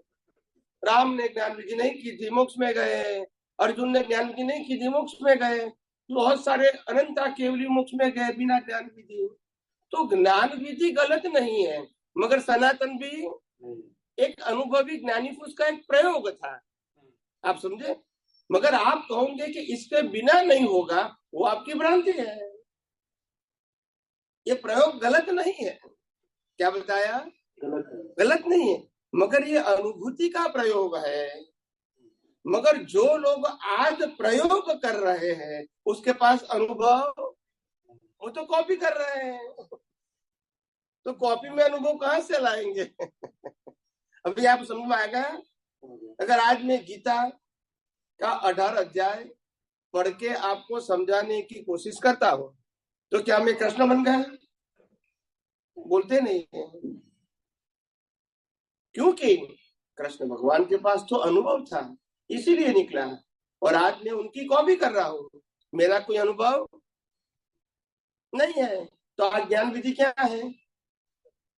राम ने ज्ञान विधि नहीं की थी, मोक्ष में गए। अर्जुन ने ज्ञान विधि नहीं की थी, मोक्ष में गए। बहुत सारे अनंता केवली मोक्ष में गए बिना ज्ञान विधि। तो ज्ञान विधि गलत नहीं है, मगर सनातन भी एक अनुभवी ज्ञानी पुरुष का एक प्रयोग था, आप समझे? मगर आप कहोगे कि इसके बिना नहीं होगा, वो आपकी भ्रांति है। ये प्रयोग गलत नहीं है, क्या बताया? गलत नहीं है, मगर ये अनुभूति का प्रयोग है। मगर जो लोग आज प्रयोग कर रहे हैं उसके पास अनुभव, वो तो कॉपी कर रहे हैं। तो कॉपी में अनुभव कहां से लाएंगे? अभी आप समझ में आएगा। अगर आज मैं गीता का 18 अध्याय पढ़ के आपको समझाने की कोशिश करता हूं तो क्या मैं कृष्ण बन गया? बोलते नहीं है, क्योंकि कृष्ण भगवान के पास तो अनुभव था, इसीलिए निकला। और आज मैं उनकी कॉपी कर रहा हूं, मेरा कोई अनुभव नहीं है। तो आज ज्ञान विधि क्या है?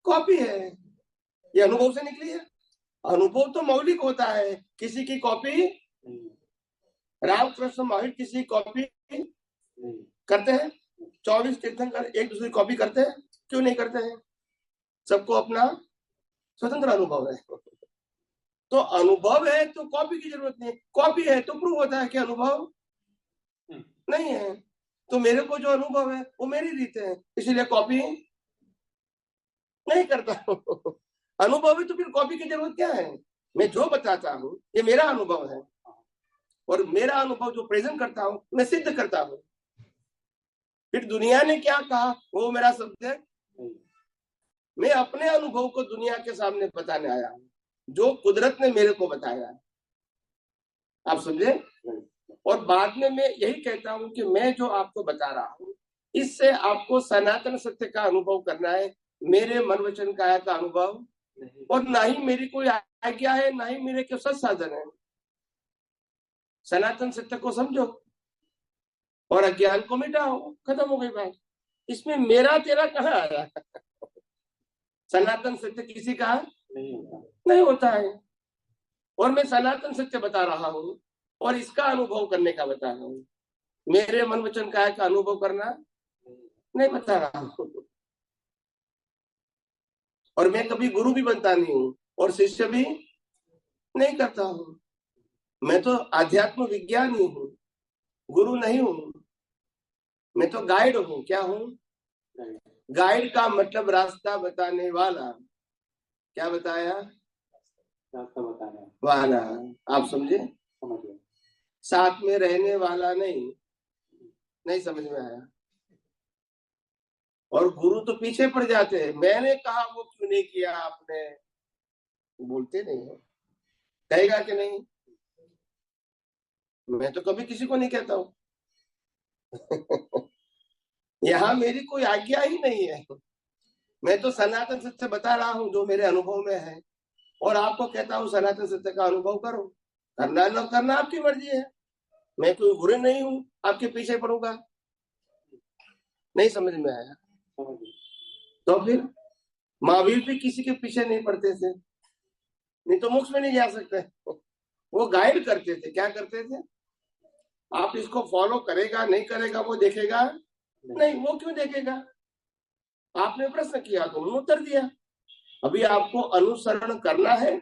कॉपी है, ये अनुभव से निकली है। अनुभव तो मौलिक होता है, किसी की कॉपी। रामकृष्ण महावीर किसी कॉपी करते हैं? 24 तीर्थंकर एक दूसरे कॉपी करते हैं? क्यों नहीं करते हैं? सबको अपना स्वतंत्र अनुभव है। तो अनुभव है तो कॉपी की जरूरत नहीं है, कॉपी है तो प्रूव होता है कि अनुभव नहीं है। तो मेरे को जो अनुभव है वो मेरी रीत है, इसलिए कॉपी नहीं करता हूँ। अनुभव है तो फिर कॉपी की जरूरत क्या है? मैं जो बताता हूँ ये मेरा अनुभव है, और मेरा अनुभव जो प्रेजेंट करता हूँ मैं सिद्ध करता हूँ। फिर दुनिया ने क्या कहा वो मेरा सब्जेक्ट, मैं अपने अनुभव को दुनिया के सामने बताने आया हूँ, जो कुदरत ने मेरे को बताया। आप समझे? और बाद में मैं यही कहता हूँ कि मैं जो आपको बता रहा हूँ इससे आपको सनातन सत्य का अनुभव करना है, मेरे मन वचन काया का अनुभव, और ना ही मेरी कोई आज्ञा है, ना ही मेरे के सत्साधन है। सनातन सत्य को समझो और अज्ञान को मिटाओ, खत्म हो गई बात। इसमें मेरा तेरा कहाँ आया? सनातन सत्य किसी का नहीं होता है, और मैं सनातन सत्य बता रहा हूँ और इसका अनुभव करने का बता रहा हूँ। मेरे मन वचन काया का अनुभव करना नहीं बता रहा हूँ। और मैं कभी गुरु भी बनता नहीं हूँ और शिष्य भी नहीं करता हूँ। मैं तो आध्यात्म विज्ञानी हूँ, गुरु नहीं हूँ। मैं तो गाइड हूँ। क्या हूँ? गाइड का मतलब रास्ता बताने वाला। क्या बताया? रास्ता बताने वाला। आप समझे? साथ में रहने वाला नहीं समझ में आया। और गुरु तो पीछे पड़ जाते हैं, मैंने कहा वो क्यों नहीं किया आपने, बोलते नहीं है। कहेगा कि नहीं? मैं तो कभी किसी को नहीं कहता हूँ। यहाँ मेरी कोई आज्ञा ही नहीं है, मैं तो सनातन सत्य बता रहा हूँ जो मेरे अनुभव में है, और आपको कहता हूँ सनातन सत्य का अनुभव करो। करना न करना आपकी मर्जी है, मैं कोई गुरु नहीं हूँ आपके पीछे पड़ूंगा। नहीं समझ में आया? तो फिर महावीर भी किसी के पीछे नहीं पड़ते थे, नहीं तो मोक्ष में नहीं जा सकते। वो गाइड करते थे। क्या करते थे? आप इसको फॉलो करेगा नहीं करेगा वो देखेगा नहीं। वो क्यों देखेगा? आपने प्रश्न किया तो उन्होंने उत्तर दिया। अभी आपको अनुसरण करना है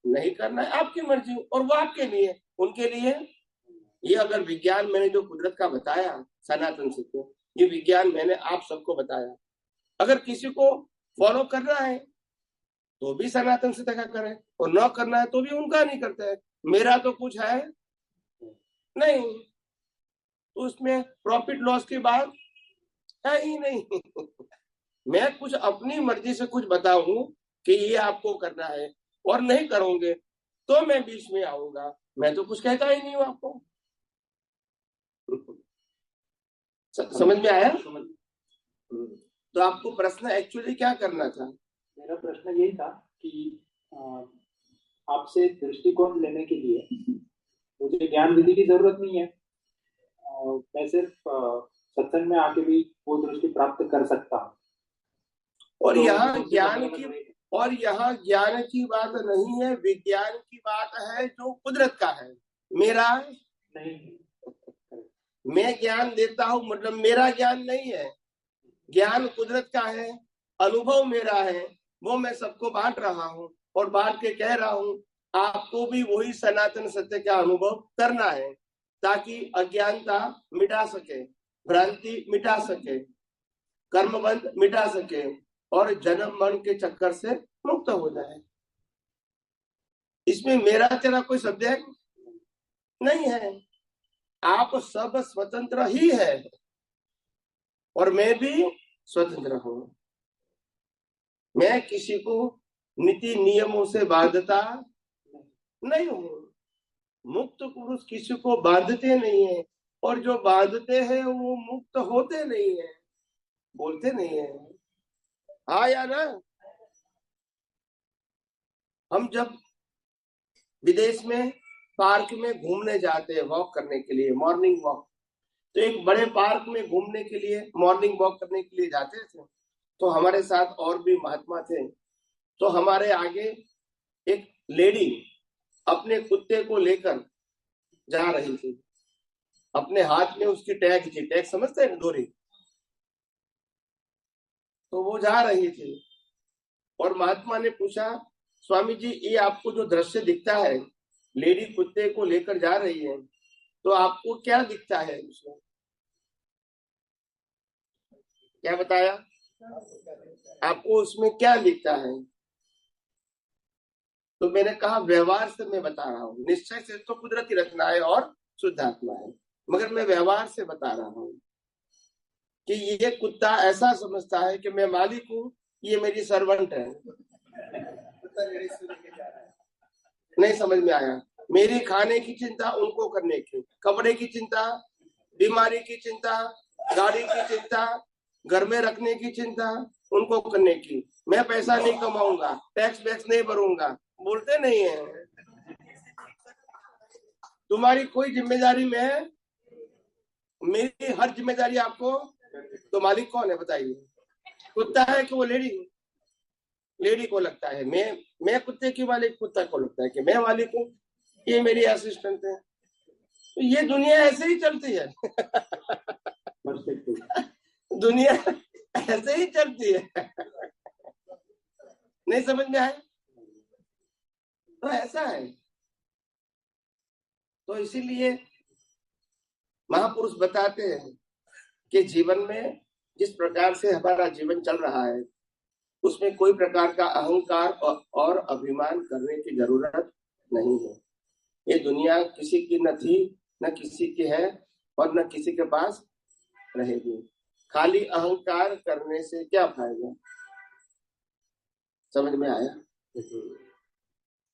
नहीं करना है आपकी मर्जी, और वो आपके लिए उनके लिए। ये अगर विज्ञान मैंने जो कुदरत का बताया सनातन सत्य, ये विज्ञान मैंने आप सबको बताया। अगर किसी को फॉलो करना है तो भी सनातन सत्य का करे, और न करना है तो भी उनका नहीं करता है। मेरा तो कुछ है नहीं, तो उसमें प्रॉफिट लॉस की बात है ही नहीं। मैं कुछ अपनी मर्जी से कुछ बताऊं कि ये आपको करना है और नहीं करोगे तो मैं बीच में आऊंगा, मैं तो कुछ कहता ही नहीं हूं आपको। समझ में आया? तो आपको प्रश्न एक्चुअली क्या करना था? मेरा प्रश्न यही था कि आपसे दृष्टिकोण लेने के लिए मुझे ज्ञान विधि की जरूरत नहीं है, मैं सिर्फ सत्संग में आके भी वो दृष्टि प्राप्त कर सकता हूँ। और यहाँ ज्ञान की बात नहीं है, विज्ञान की बात है जो कुदरत का है, मेरा नहीं। मैं ज्ञान देता हूँ मतलब मेरा ज्ञान नहीं है, ज्ञान कुदरत का है, अनुभव मेरा है, वो मैं सबको बांट रहा हूँ और बांट के कह रहा हूँ आपको भी वही सनातन सत्य का अनुभव करना है, ताकि अज्ञानता मिटा सके, भ्रांति मिटा सके, कर्मबंध मिटा सके और जन्म मरण के चक्कर से मुक्त हो जाए। इसमें मेरा तेरा कोई सब्जेक्ट नहीं है, आप सब स्वतंत्र ही है और मैं भी स्वतंत्र हूं। मैं किसी को नीति नियमों से बांधता नहीं हूं। मुक्त पुरुष किसी को बांधते नहीं है, और जो बांधते हैं वो मुक्त होते नहीं है, बोलते नहीं है। हाँ या ना? हम जब विदेश में पार्क में घूमने जाते हैं वॉक करने के लिए, मॉर्निंग वॉक, तो एक बड़े पार्क में घूमने के लिए मॉर्निंग वॉक करने के लिए जाते थे, तो हमारे साथ और भी महात्मा थे। तो हमारे आगे एक लेडी अपने कुत्ते को लेकर जा रही थी, अपने हाथ में उसकी टैग थी, टैग समझते हैं डोरी, तो वो जा रही थी और महात्मा ने पूछा स्वामी जी ये आपको जो दृश्य दिखता है, लेडी कुत्ते को लेकर जा रही है, तो आपको क्या दिखता है उसमें? क्या बताया आपको उसमें क्या दिखता है? तो मैंने कहा व्यवहार से मैं बता रहा हूँ, निश्चय से तो कुदरती रचना है और शुद्ध आत्मा है, मगर मैं व्यवहार से बता रहा हूँ कि ये कुत्ता ऐसा समझता है कि मैं मालिक हूँ, ये मेरी सर्वेंट है। नहीं समझ में आया? मेरी खाने की चिंता उनको करने की, कपड़े की चिंता, बीमारी की चिंता, गाड़ी की चिंता, घर में रखने की चिंता उनको करने की। मैं पैसा नहीं कमाऊंगा, टैक्स वैक्स नहीं भरूंगा, बोलते नहीं है। तुम्हारी कोई जिम्मेदारी में है? मेरी हर जिम्मेदारी आपको। तो मालिक कौन है बताइए? कुत्ता है कि वो लेडी? लेडी को लगता है मैं कुत्ते की मालिक, कुत्ता को लगता है कि मैं मालिक हूँ, ये मेरी असिस्टेंट है। तो ये दुनिया ऐसे ही चलती है। दुनिया ऐसे ही चलती है। नहीं समझ में आए? तो ऐसा है। तो इसीलिए महापुरुष बताते हैं कि जीवन में जिस प्रकार से हमारा जीवन चल रहा है उसमें कोई प्रकार का अहंकार और अभिमान करने की जरूरत नहीं है। ये दुनिया किसी की न थी, न किसी की है और न किसी के पास रहेगी। खाली अहंकार करने से क्या फायदा? समझ में आया?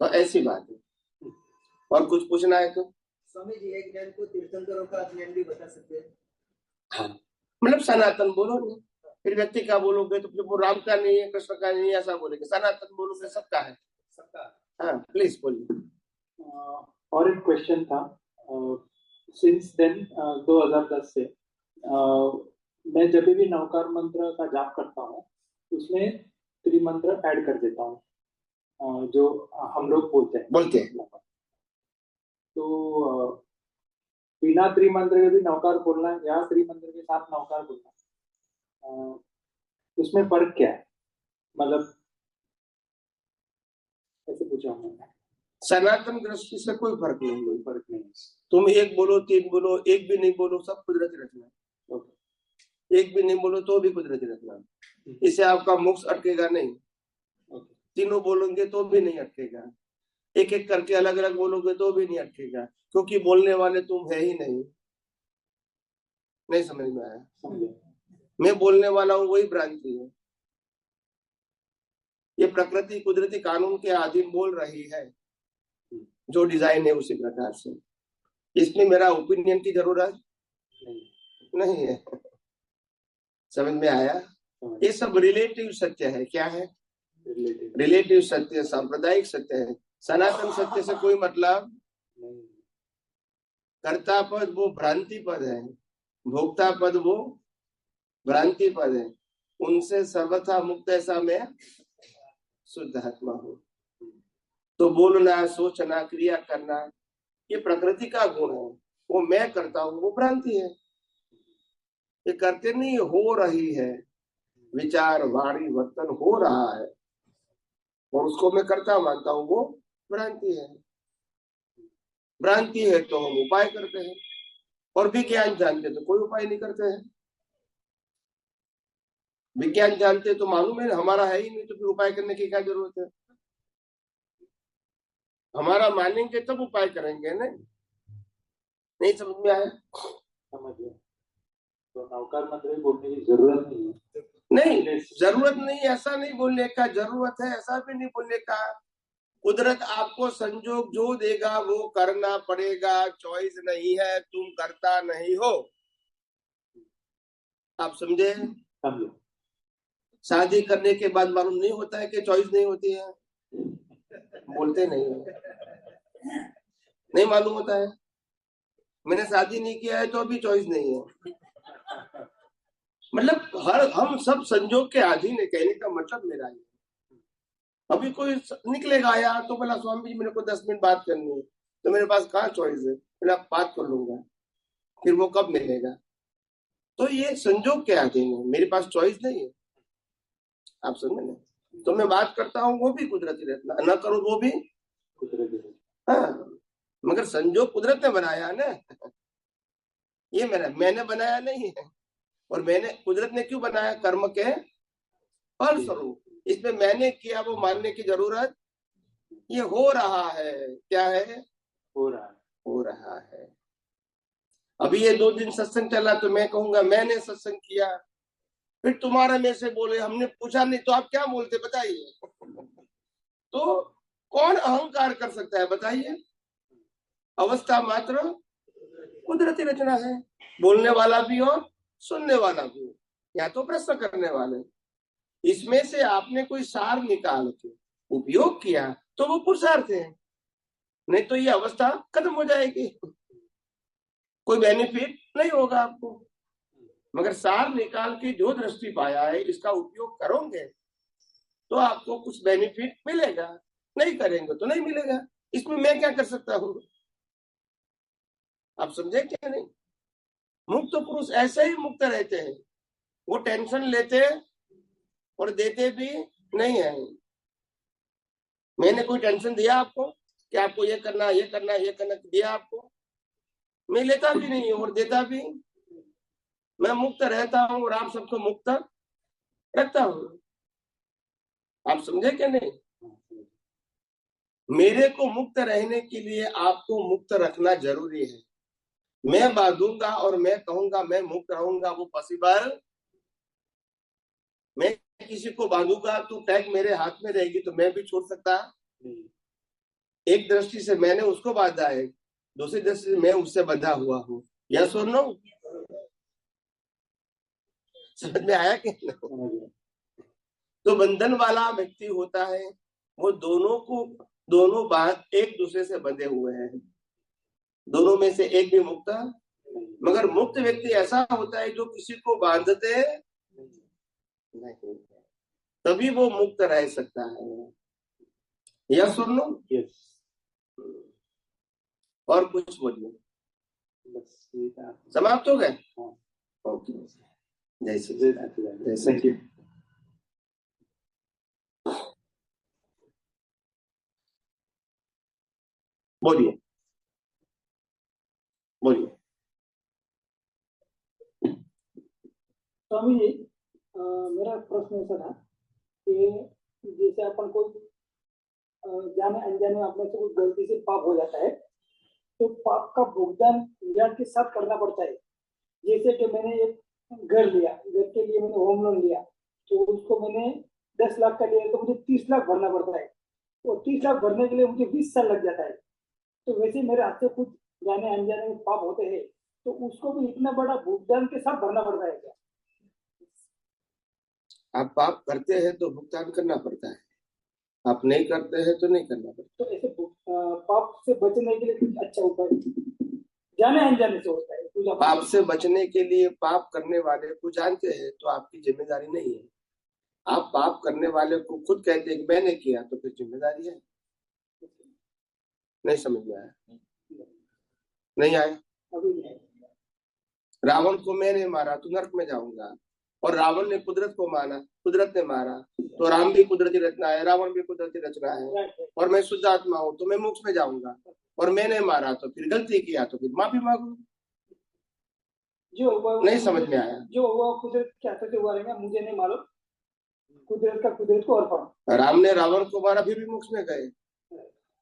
तो ऐसी बात है। और कुछ पूछना है तो? स्वामी जी, एक ज्ञान को तीर्थंकरों का ज्ञान भी बता सकते हैं? हाँ, मतलब सनातन बोलो नहीं, फिर व्यक्ति का बोलोगे तो फिर वो राम का नहीं है, कृष्ण का नहीं है, ऐसा बोलेंगे। सनातन बोलोगे सबका है, सबका। हाँ प्लीज बोलिए। और एक क्वेश्चन था, सिंस देन 2010 से मैं जब भी नवकार मंत्र का जाप करता हूँ उसमें त्रिमंत्र ऐड कर देता हूँ, जो हम लोग बोलते हैं। तो बिना त्रिमंत्र के भी नवकार बोलना या त्रिमंत्र के साथ नवकार बोलना, उसमें फर्क क्या है? मतलब ऐसे पूछा मैंने। सनातन दृष्टि से कोई फर्क नहीं। तुम एक बोलो, तीन बोलो, एक भी नहीं बोलो, सब कुदरती रचना। एक भी नहीं बोलो तो भी कुदरती रचना। इससे आपका मोक्ष अटकेगा नहीं। तीनों बोलोगे तो भी नहीं अटकेगा, एक एक करके अलग अलग बोलोगे तो भी नहीं अटकेगा, क्योंकि बोलने वाले तुम है ही नहीं। नहीं समझ में आया? मैं बोलने वाला हूँ वही भ्रांति है। ये प्रकृति कुदरती कानून के अधीन बोल रही है, जो डिजाइन है उसी प्रकार से। इसमें मेरा ओपिनियन की जरूरत नहीं है। समझ में आया? ये सब रिलेटिव सत्य है। क्या है? रिलेटिव सत्य, सांप्रदायिक सत्य है। सनातन सत्य से कोई मतलब नहीं। कर्ता पद वो भ्रांति पद है, भोक्ता पद वो भ्रांति पद है। उनसे सर्वथा मुक्त ऐसा मैं शुद्ध आत्मा हूँ। तो बोलना, सोचना, क्रिया करना ये प्रकृति का गुण है। वो मैं करता हूँ वो भ्रांति है। ये करते नहीं, हो रही है। विचार, वाणी, वर्तन हो रहा है और उसको मैं करता मानता हूँ, वो भ्रांति है। भ्रांति है तो हम उपाय करते हैं, और विज्ञान जानते तो कोई उपाय नहीं करते हैं। विज्ञान जानते तो मालूम है हमारा है ही नहीं, तो फिर उपाय करने की क्या जरूरत है? हमारा मानेंगे तब उपाय करेंगे। नहीं समझ में आया? समझ गया। तो नवकार मंत्र बोलने की जरूरत नहीं है। नहीं, जरूरत नहीं, ऐसा नहीं बोलने का। जरूरत है ऐसा भी नहीं बोलने का। कुदरत आपको संजोग जो देगा वो करना पड़ेगा, चॉइस नहीं है, तुम करता नहीं हो। आप समझे? शादी करने के बाद मालूम नहीं होता है कि चॉइस नहीं होती है? बोलते नहीं है, नहीं मालूम होता है। मैंने शादी नहीं किया है तो अभी चॉइस नहीं है। मतलब हम सब संजोग के अधीन है, कहने का मतलब मेरा है। अभी कोई निकलेगा यार तो बोला स्वामी जी मेरे को 10 मिनट बात करनी है, तो मेरे पास कहाँ चॉइस है? मैं बात कर लूंगा, फिर वो कब मिलेगा? तो ये संजोग के अधीन है, मेरे पास चॉइस नहीं है। आप समझ तो मैं बात करता हूँ वो भी कुदरती रचना, न करूँ वो भी कुदरती। हाँ, मगर संजोग कुदरत ने बनाया ना, ये मैंने बनाया नहीं है। और मैंने कुदरत ने क्यों बनाया? कर्म के फल स्वरूप। इसमें मैंने किया वो मानने की जरूरत, ये हो रहा है। क्या है? हो रहा है। अभी ये 2 दिन सत्संग चला तो मैं कहूंगा मैंने सत्संग किया, फिर तुम्हारा में से बोले हमने पूछा नहीं, तो आप क्या बोलते बताइए? तो कौन अहंकार कर सकता है बताइए? अवस्था मात्र कुदरती रचना है, बोलने वाला भी और सुनने वाला भी, या तो प्रश्न करने वाले। इसमें से आपने कोई सार निकाल के उपयोग किया तो वो पुरुषार्थ है, नहीं तो ये अवस्था खत्म हो जाएगी, कोई बेनिफिट नहीं होगा आपको। मगर सार निकाल के जो दृष्टि पाया है इसका उपयोग करोगे तो आपको कुछ बेनिफिट मिलेगा, नहीं करेंगे तो नहीं मिलेगा। इसमें मैं क्या कर सकता हूँ? आप समझे क्या? नहीं, मुक्त पुरुष ऐसे ही मुक्त रहते हैं, वो टेंशन लेते और देते भी नहीं है। मैंने कोई टेंशन दिया आपको कि आपको ये करना ये करना ये करना दिया आपको? मैं लेता भी नहीं और देता भी। मैं मुक्त रहता हूँ और आप सबको मुक्त रखता हूँ। आप समझे क्या? नहीं, मेरे को मुक्त रहने के लिए आपको मुक्त रखना जरूरी है। मैं बांधूंगा और मैं कहूंगा मैं मुक्त रहूंगा, वो पॉसिबल? मैं किसी को बांधूंगा तो टैग मेरे हाथ में रहेगी तो मैं भी छोड़ सकता? एक दृष्टि से मैंने उसको बांधा है, दूसरी दृष्टि से मैं उससे बंधा हुआ हूँ। यस और नो? समझ में आया कि नहीं? तो बंधन वाला व्यक्ति होता है वो दोनों बात एक दूसरे से बंधे हुए हैं, दोनों में से एक भी मुक्त। मगर मुक्त व्यक्ति ऐसा होता है जो किसी को बांधते नहीं, तभी वो मुक्त रह सकता है। यस और नो? यस। और कुछ बोलिए। समाप्त हो गए? ओके, जैसे थैंक यू। बोलिए बोलिए। स्वामी जी, मेरा प्रश्न ऐसा था कि जैसे अपन कोई जाने अनजाने में अपने से कुछ गलती से पाप हो जाता है तो पाप का भुगतान ज्ञान के साथ करना पड़ता है। जैसे कि मैंने एक घर लिया, घर के लिए मैंने होम लोन लिया, तो उसको मैंने 10 लाख का लिया तो मुझे 30 लाख भरना पड़ता है, और 30 लाख भरने के लिए मुझे 20 साल लग जाता है। तो वैसे मेरे हाथ से कुछ जाने अनजाने में पाप होते हैं तो उसको भी इतना बड़ा भुगतान के साथ भरना पड़ता है क्या? आप पाप करते हैं तो भुगतान करना पड़ता है, आप नहीं करते हैं तो नहीं करना पड़ता। तो ऐसे पाप से बचने के लिए कुछ अच्छा उपाय जाने अनजाने से होता है? पाप से बचने के लिए पाप करने वाले को जानते हैं तो आपकी जिम्मेदारी नहीं है। आप पाप करने वाले को खुद कहते हैं कि मैंने किया तो फिर जिम्मेदारी है। नहीं समझ में आया? नहीं आया? रावण को मैंने मारा तो नरक में जाऊंगा, और रावण ने कुदरत को माना, कुदरत ने मारा, तो राम भी कुदरती रचना है, रावण भी कुदरती रचना है, और मैं शुद्ध आत्मा हूं तो मैं मोक्ष में जाऊंगा। और मैंने मारा तो फिर गलती किया तो फिर माफी मांगू। जो नहीं समझ में आया? जो हुआ कुदरत के हाथ से हुआ रहेगा, मुझे नहीं मालूम, कुदरत का कुदरत को अर्पण। राम ने रावण को मारा फिर भी मोक्ष में गए,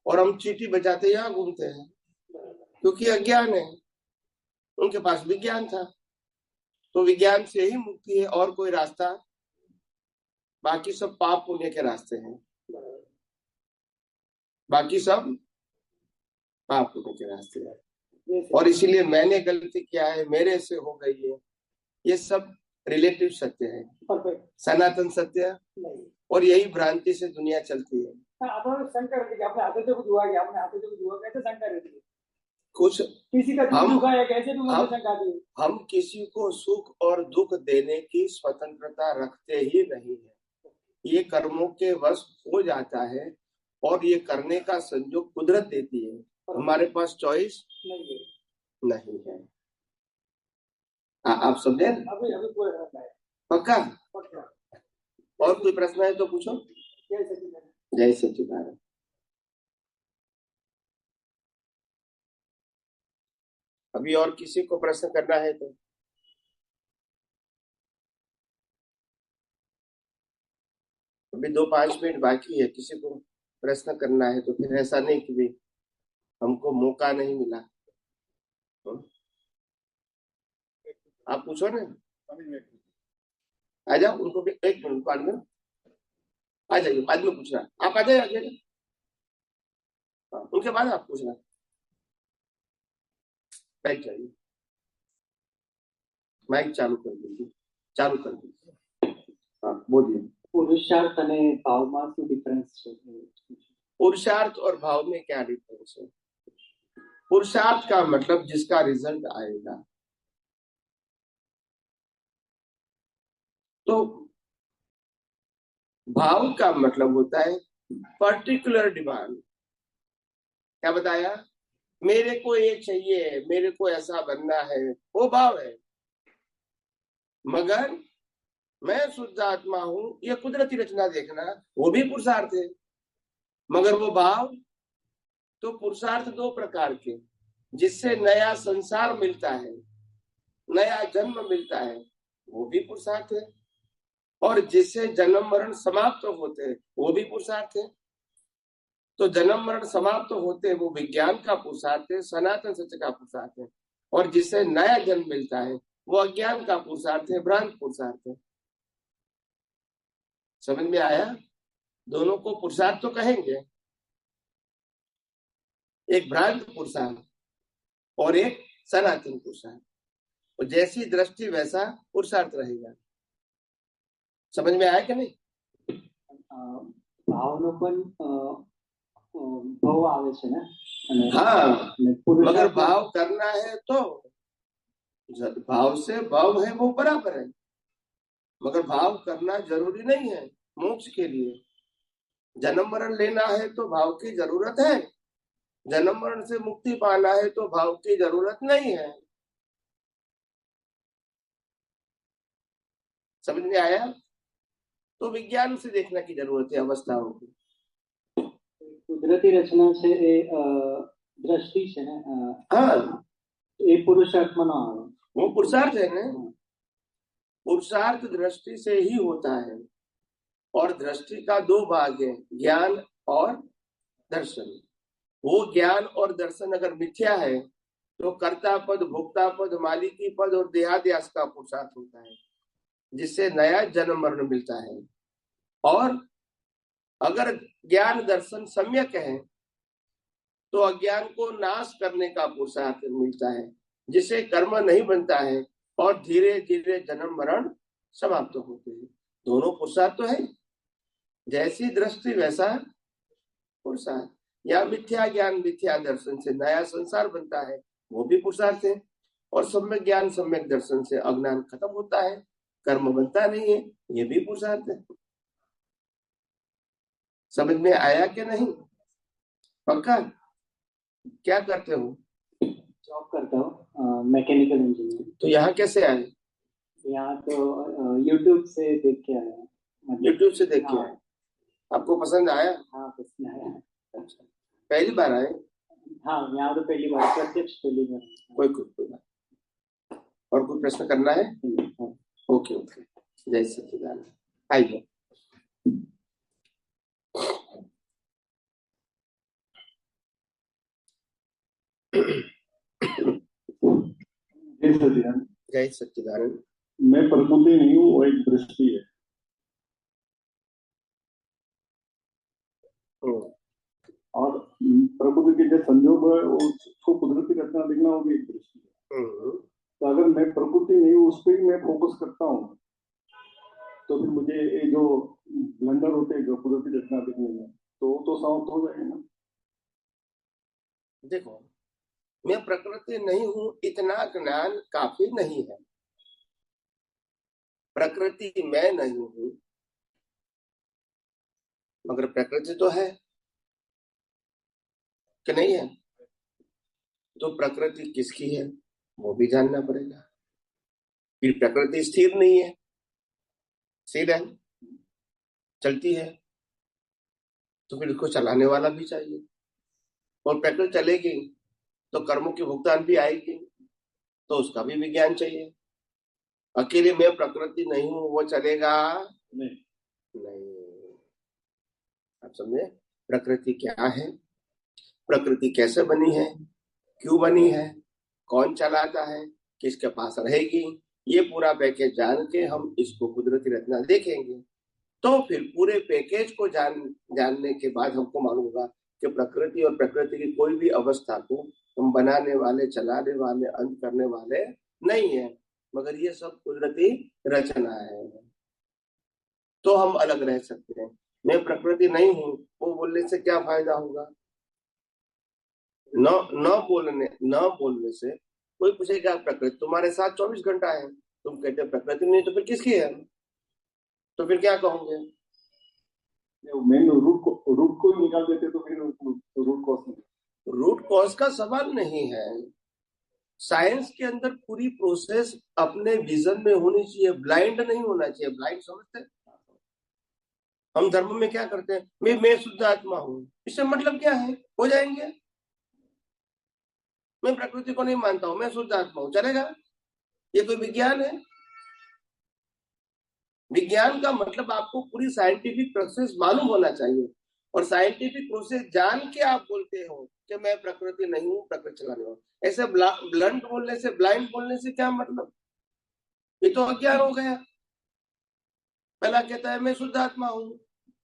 और हम चींटी बजाते यहाँ घूमते हैं क्योंकि अज्ञान है। उनके पास विज्ञान था, तो विज्ञान से ही मुक्ति है, और कोई रास्ता? बाकी सब पाप पुण्य के रास्ते हैं, बाकी सब पाप पुण्य के रास्ते हैं। और इसीलिए मैंने गलती किया है, मेरे से हो गई है, ये सब रिलेटिव सत्य है, सनातन सत्य। और यही भ्रांति से दुनिया चलती है। शंकर अपने हाथों से कुछ हुआ, अपने हाथों से कुछ हुआ, कैसे शंकर रहती है? कुछ किसी का कैसे हम किसी को सुख और दुख देने की स्वतंत्रता रखते ही नहीं है। ये कर्मों के वश हो जाता है, और ये करने का संयोग कुदरत देती है, हमारे पास चॉइस नहीं है। आप समझे? अभी पक्का? और कोई प्रश्न है तो पूछो। जय सच्चिदानंद। अभी और किसी को प्रश्न करना है तो अभी 2-5 मिनट बाकी है। किसी को प्रश्न करना है तो फिर ऐसा नहीं कि भी हमको मौका नहीं मिला। आप पूछो ना, आ जाओ। उनको भी 1 मिनट बाद में आ जाइए, बाद में पूछना। आप आ जाइए, उनके बाद आप पूछना। बैठ जाइए, माइक चालू कर दीजिए। हाँ बोलिए। पुरुषार्थ અને ભાવમાં શું ડિફરન્સ છે? पुरुषार्थ और भाव में क्या डिफरेंस है? पुरुषार्थ का मतलब जिसका रिजल्ट आएगा, तो भाव का मतलब होता है पर्टिकुलर डिमांड। क्या बताया? मेरे को ये चाहिए, मेरे को ऐसा बनना है, वो भाव है। मगर मैं शुद्ध आत्मा हूं, ये कुदरती रचना देखना, वो भी पुरुषार्थ है। मगर वो भाव तो पुरुषार्थ 2 प्रकार के, जिससे नया संसार मिलता है, नया जन्म मिलता है, वो भी पुरुषार्थ है। और जिससे जन्म मरण समाप्त होते हैं, वो भी पुरुषार्थ है। तो जन्म मरण समाप्त होते हैं, वो विज्ञान का पुरुषार्थ है, सनातन सत्य का पुरुषार्थ है। और जिससे नया जन्म मिलता है, वो अज्ञान का पुरुषार्थ है, भ्रांत पुरुषार्थ है। समझ में आया? दोनों को पुरुषार्थ तो कहेंगे, एक भ्रांत पुरुषार्थ और एक सनातन पुरुषार्थ। और जैसी दृष्टि वैसा पुरुषार्थ रहेगा। समझ में आया कि नहीं? ભાવનો પણ ભાવ આવે છે ને? हाँ, मगर भाव करना है तो भाव से भाव है वो बराबर है। मगर भाव करना जरूरी नहीं है मोक्ष के लिए। जन्म मरण लेना है तो भाव की जरूरत है, जन्म मरण से मुक्ति पाना है तो भाव की जरूरत नहीं है। समझ में आया? तो विज्ञान से देखने की जरूरत है अवस्थाओं को। કુદરતી રચના છે એ દ્રષ્ટિ છે ને? हाँ, એ પુરુષાર્થમાં ન આવે। वो पुरुषार्थ है ना। पुरुषार्थ दृष्टि से ही होता है। और दृष्टि का 2 भाग है, ज्ञान और दर्शन। वो ज्ञान और दर्शन अगर मिथ्या है तो कर्ता पद, भोक्ता पद, मालिकी पद और देहाद्यास का पुरुषार्थ होता है, जिससे नया जन्म मरण मिलता है। और अगर ज्ञान दर्शन सम्यक है तो अज्ञान को नाश करने का पुरुषार्थ मिलता है, जिससे कर्म नहीं बनता है और धीरे धीरे जन्म मरण समाप्त होते हैं। दोनों पुरुषार्थ तो है। जैसी दृष्टि वैसा पुरुषार्थ। या मिथ्या ज्ञान मिथ्या दर्शन से नया संसार बनता है, वो भी पुरुषार्थ है। और सम्यक ज्ञान सम्यक दर्शन से अज्ञान खत्म होता है, कर्म बनता नहीं है, ये भी पुरुषार्थ है। समझ में आया कि नहीं? पक्का? क्या करते हो? जॉब करता हूँ, मैकेनिकल इंजीनियर। तो यहाँ कैसे आए? यहाँ तो यूट्यूब से देख के आया। यूट्यूब से देख के आए। आपको पसंद आया? हाँ, पसंद आया। अच्छा, पहली बार आए? हाँ, यहाँ तो पहली बार, प्रत्यक्ष पहली बार। कोई बात। और कोई प्रश्न करना है? ओके ओके, जय सच्चिदानंद। आइए। जय सच्चिदानंद। जय सच्चिदानंद। मैं प्रकृति नहीं हूँ, वो एक दृष्टि है। और प्रकृति के जो संजोग है उसको कुदरती रचना देखना, वो भी एक दृष्टि है। तो अगर मैं प्रकृति नहीं हूँ, उस पर ही मैं फोकस करता हूँ, तो फिर मुझे ये जो ब्लंडर होते हैं जो कुदरती रचना देखने में, तो वो तो समाप्त हो जाएगा ना। देखो, मैं प्रकृति नहीं हूं, इतना ज्ञान काफी नहीं है। प्रकृति मैं नहीं हूं, मगर प्रकृति तो है कि नहीं है? तो प्रकृति किसकी है वो भी जानना पड़ेगा। फिर प्रकृति स्थिर नहीं है, स्थिर है, चलती है, तो फिर इसको चलाने वाला भी चाहिए, और प्रकृति चलेगी तो कर्मों की भुगतान भी आएगी, तो उसका भी विज्ञान चाहिए। अकेले मैं प्रकृति नहीं हूं वो चलेगा नहीं। आप समझे? प्रकृति क्या है, प्रकृति कैसे बनी है, क्यों बनी है, कौन चलाता है, किसके पास रहेगी, ये पूरा पैकेज जान के हम इसको कुदरती रचना देखेंगे। तो फिर पूरे पैकेज को जानने के बाद हमको मालूम होगा कि प्रकृति और प्रकृति की कोई भी अवस्था को हम बनाने वाले, चलाने वाले, अंत करने वाले नहीं है, मगर ये सब कुदरती रचना है। तो हम अलग रह सकते हैं। मैं प्रकृति नहीं हूं वो बोलने से क्या फायदा होगा? न बोलने से कोई पूछेगा प्रकृति तुम्हारे साथ 24 घंटा है, तुम कहते प्रकृति नहीं, तो फिर किसकी है? तो फिर क्या कहोगे? मेन रूट को ही निकाल देते तो फिर रूट कॉज का सवाल नहीं है। साइंस के अंदर पूरी प्रोसेस अपने विजन में होनी चाहिए, ब्लाइंड नहीं होना चाहिए। ब्लाइंड समझते हैं? हम धर्म में क्या करते हैं, मैं शुद्ध आत्मा हूं, इससे मतलब क्या है? हो जाएंगे। मैं प्रकृति को नहीं मानता हूं, मैं शुद्ध आत्मा हूं, चलेगा? ये कोई विज्ञान है? विज्ञान का मतलब आपको पूरी साइंटिफिक प्रोसेस मालूम होना चाहिए, और साइंटिफिक प्रोसेस जान के आप बोलते हो कि मैं प्रकृति नहीं हूं, प्रकृति चलाने वाला। ऐसे ब्लंट बोलने से, ब्लाइंड बोलने से क्या मतलब? ये तो अज्ञान हो गया। पहला कहता है मैं शुद्ध आत्मा हूं,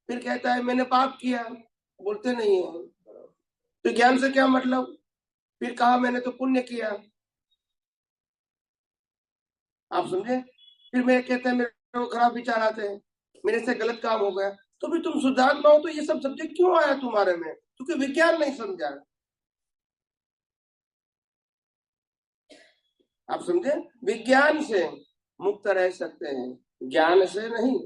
फिर कहता है मैंने पाप किया, बोलते नहीं है। तो ज्ञान से क्या मतलब? फिर कहा मैंने तो पुण्य किया, आप समझे? फिर मैं कहते हैं मेरे को खराब विचार आते हैं, मेरे से गलत काम हो गया, तो भी तुम शुद्धात्मा हो, तो ये सब सब्जेक्ट क्यों आया तुम्हारे में? क्योंकि विज्ञान नहीं समझा। आप समझे? विज्ञान से मुक्त रह सकते हैं, ज्ञान से नहीं।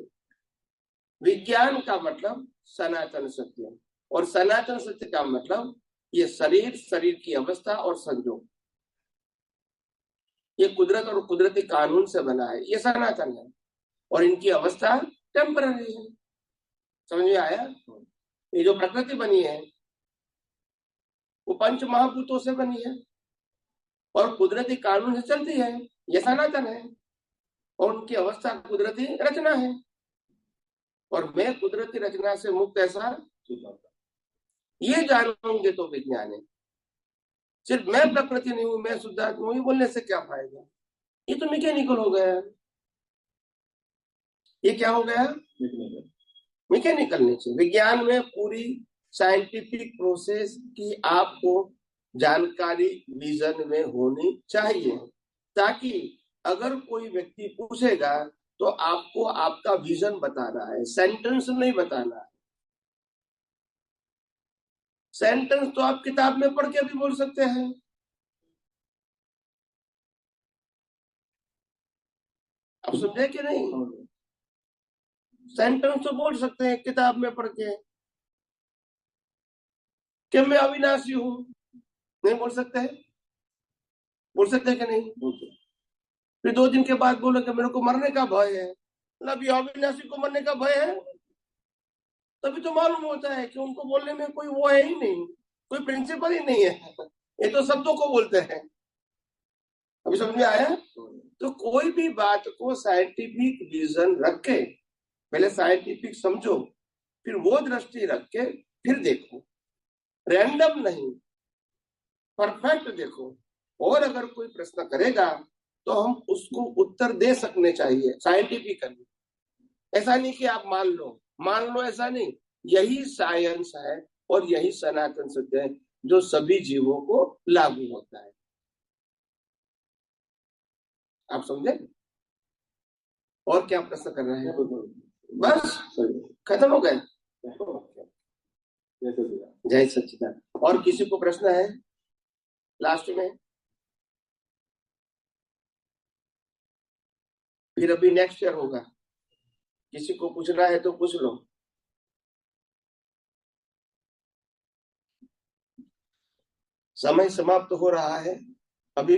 विज्ञान का मतलब सनातन सत्य, और सनातन सत्य का मतलब ये शरीर की अवस्था और संजोग, ये कुदरत और कुदरती कानून से बना है, ये सनातन है, और इनकी अवस्था टेम्पररी है। समझ में आया? ये जो प्रकृति बनी है वो पंच महाभूतों से बनी है और कुदरती कानून से चलती है, ये सनातन है, और उनकी अवस्था कुदरती रचना है। और मैं कुदरती रचना से मुक्त ऐसा ये जानोगे तो विज्ञान है। सिर्फ मैं प्रकृति नहीं हूं, मैं शुद्धात्मा हूं बोलने से क्या फायदा? ये तो मैकेनिकल हो गया। ये क्या हो गया? Mechanical nature. विज्ञान में पूरी साइंटिफिक प्रोसेस की आपको जानकारी विजन में होनी चाहिए, ताकि अगर कोई व्यक्ति पूछेगा तो आपको आपका विजन बताना है, सेंटेंस नहीं बताना है। सेंटेंस तो आप किताब में पढ़ के भी बोल सकते हैं। आप समझे कि नहीं? सेंटेंस तो बोल सकते हैं किताब में पढ़ के कि मैं अविनाशी हूं, नहीं बोल सकते हैं? बोल सकते हैं कि नहीं? फिर 2 दिन के बाद बोलो कि मेरे को मरने का भय है, मतलब ये अविनाशी को मरने का भय है, तभी तो मालूम होता है कि उनको बोलने में कोई वो है ही नहीं, कोई प्रिंसिपल ही नहीं है, ये तो शब्दों को बोलते हैं। अभी समझ में आया? तो कोई भी बात को साइंटिफिक विजन रख के पहले साइंटिफिक समझो, फिर वो दृष्टि रख के फिर देखो, रैंडम नहीं, परफेक्ट देखो। और अगर कोई प्रश्न करेगा तो हम उसको उत्तर दे सकने चाहिए साइंटिफिकली। ऐसा नहीं कि आप मान लो, ऐसा नहीं। यही साइंस है और यही सनातन सत्य है जो सभी जीवों को लागू होता है। आप समझे? और क्या प्रश्न कर रहे हैं? बस खत्म हो गए। जय सच्चिदानंद। और किसी को प्रश्न है लास्ट में? फिर अभी नेक्स्ट ईयर होगा, किसी को पूछना है तो पूछ लो। समय समाप्त हो रहा है अभी।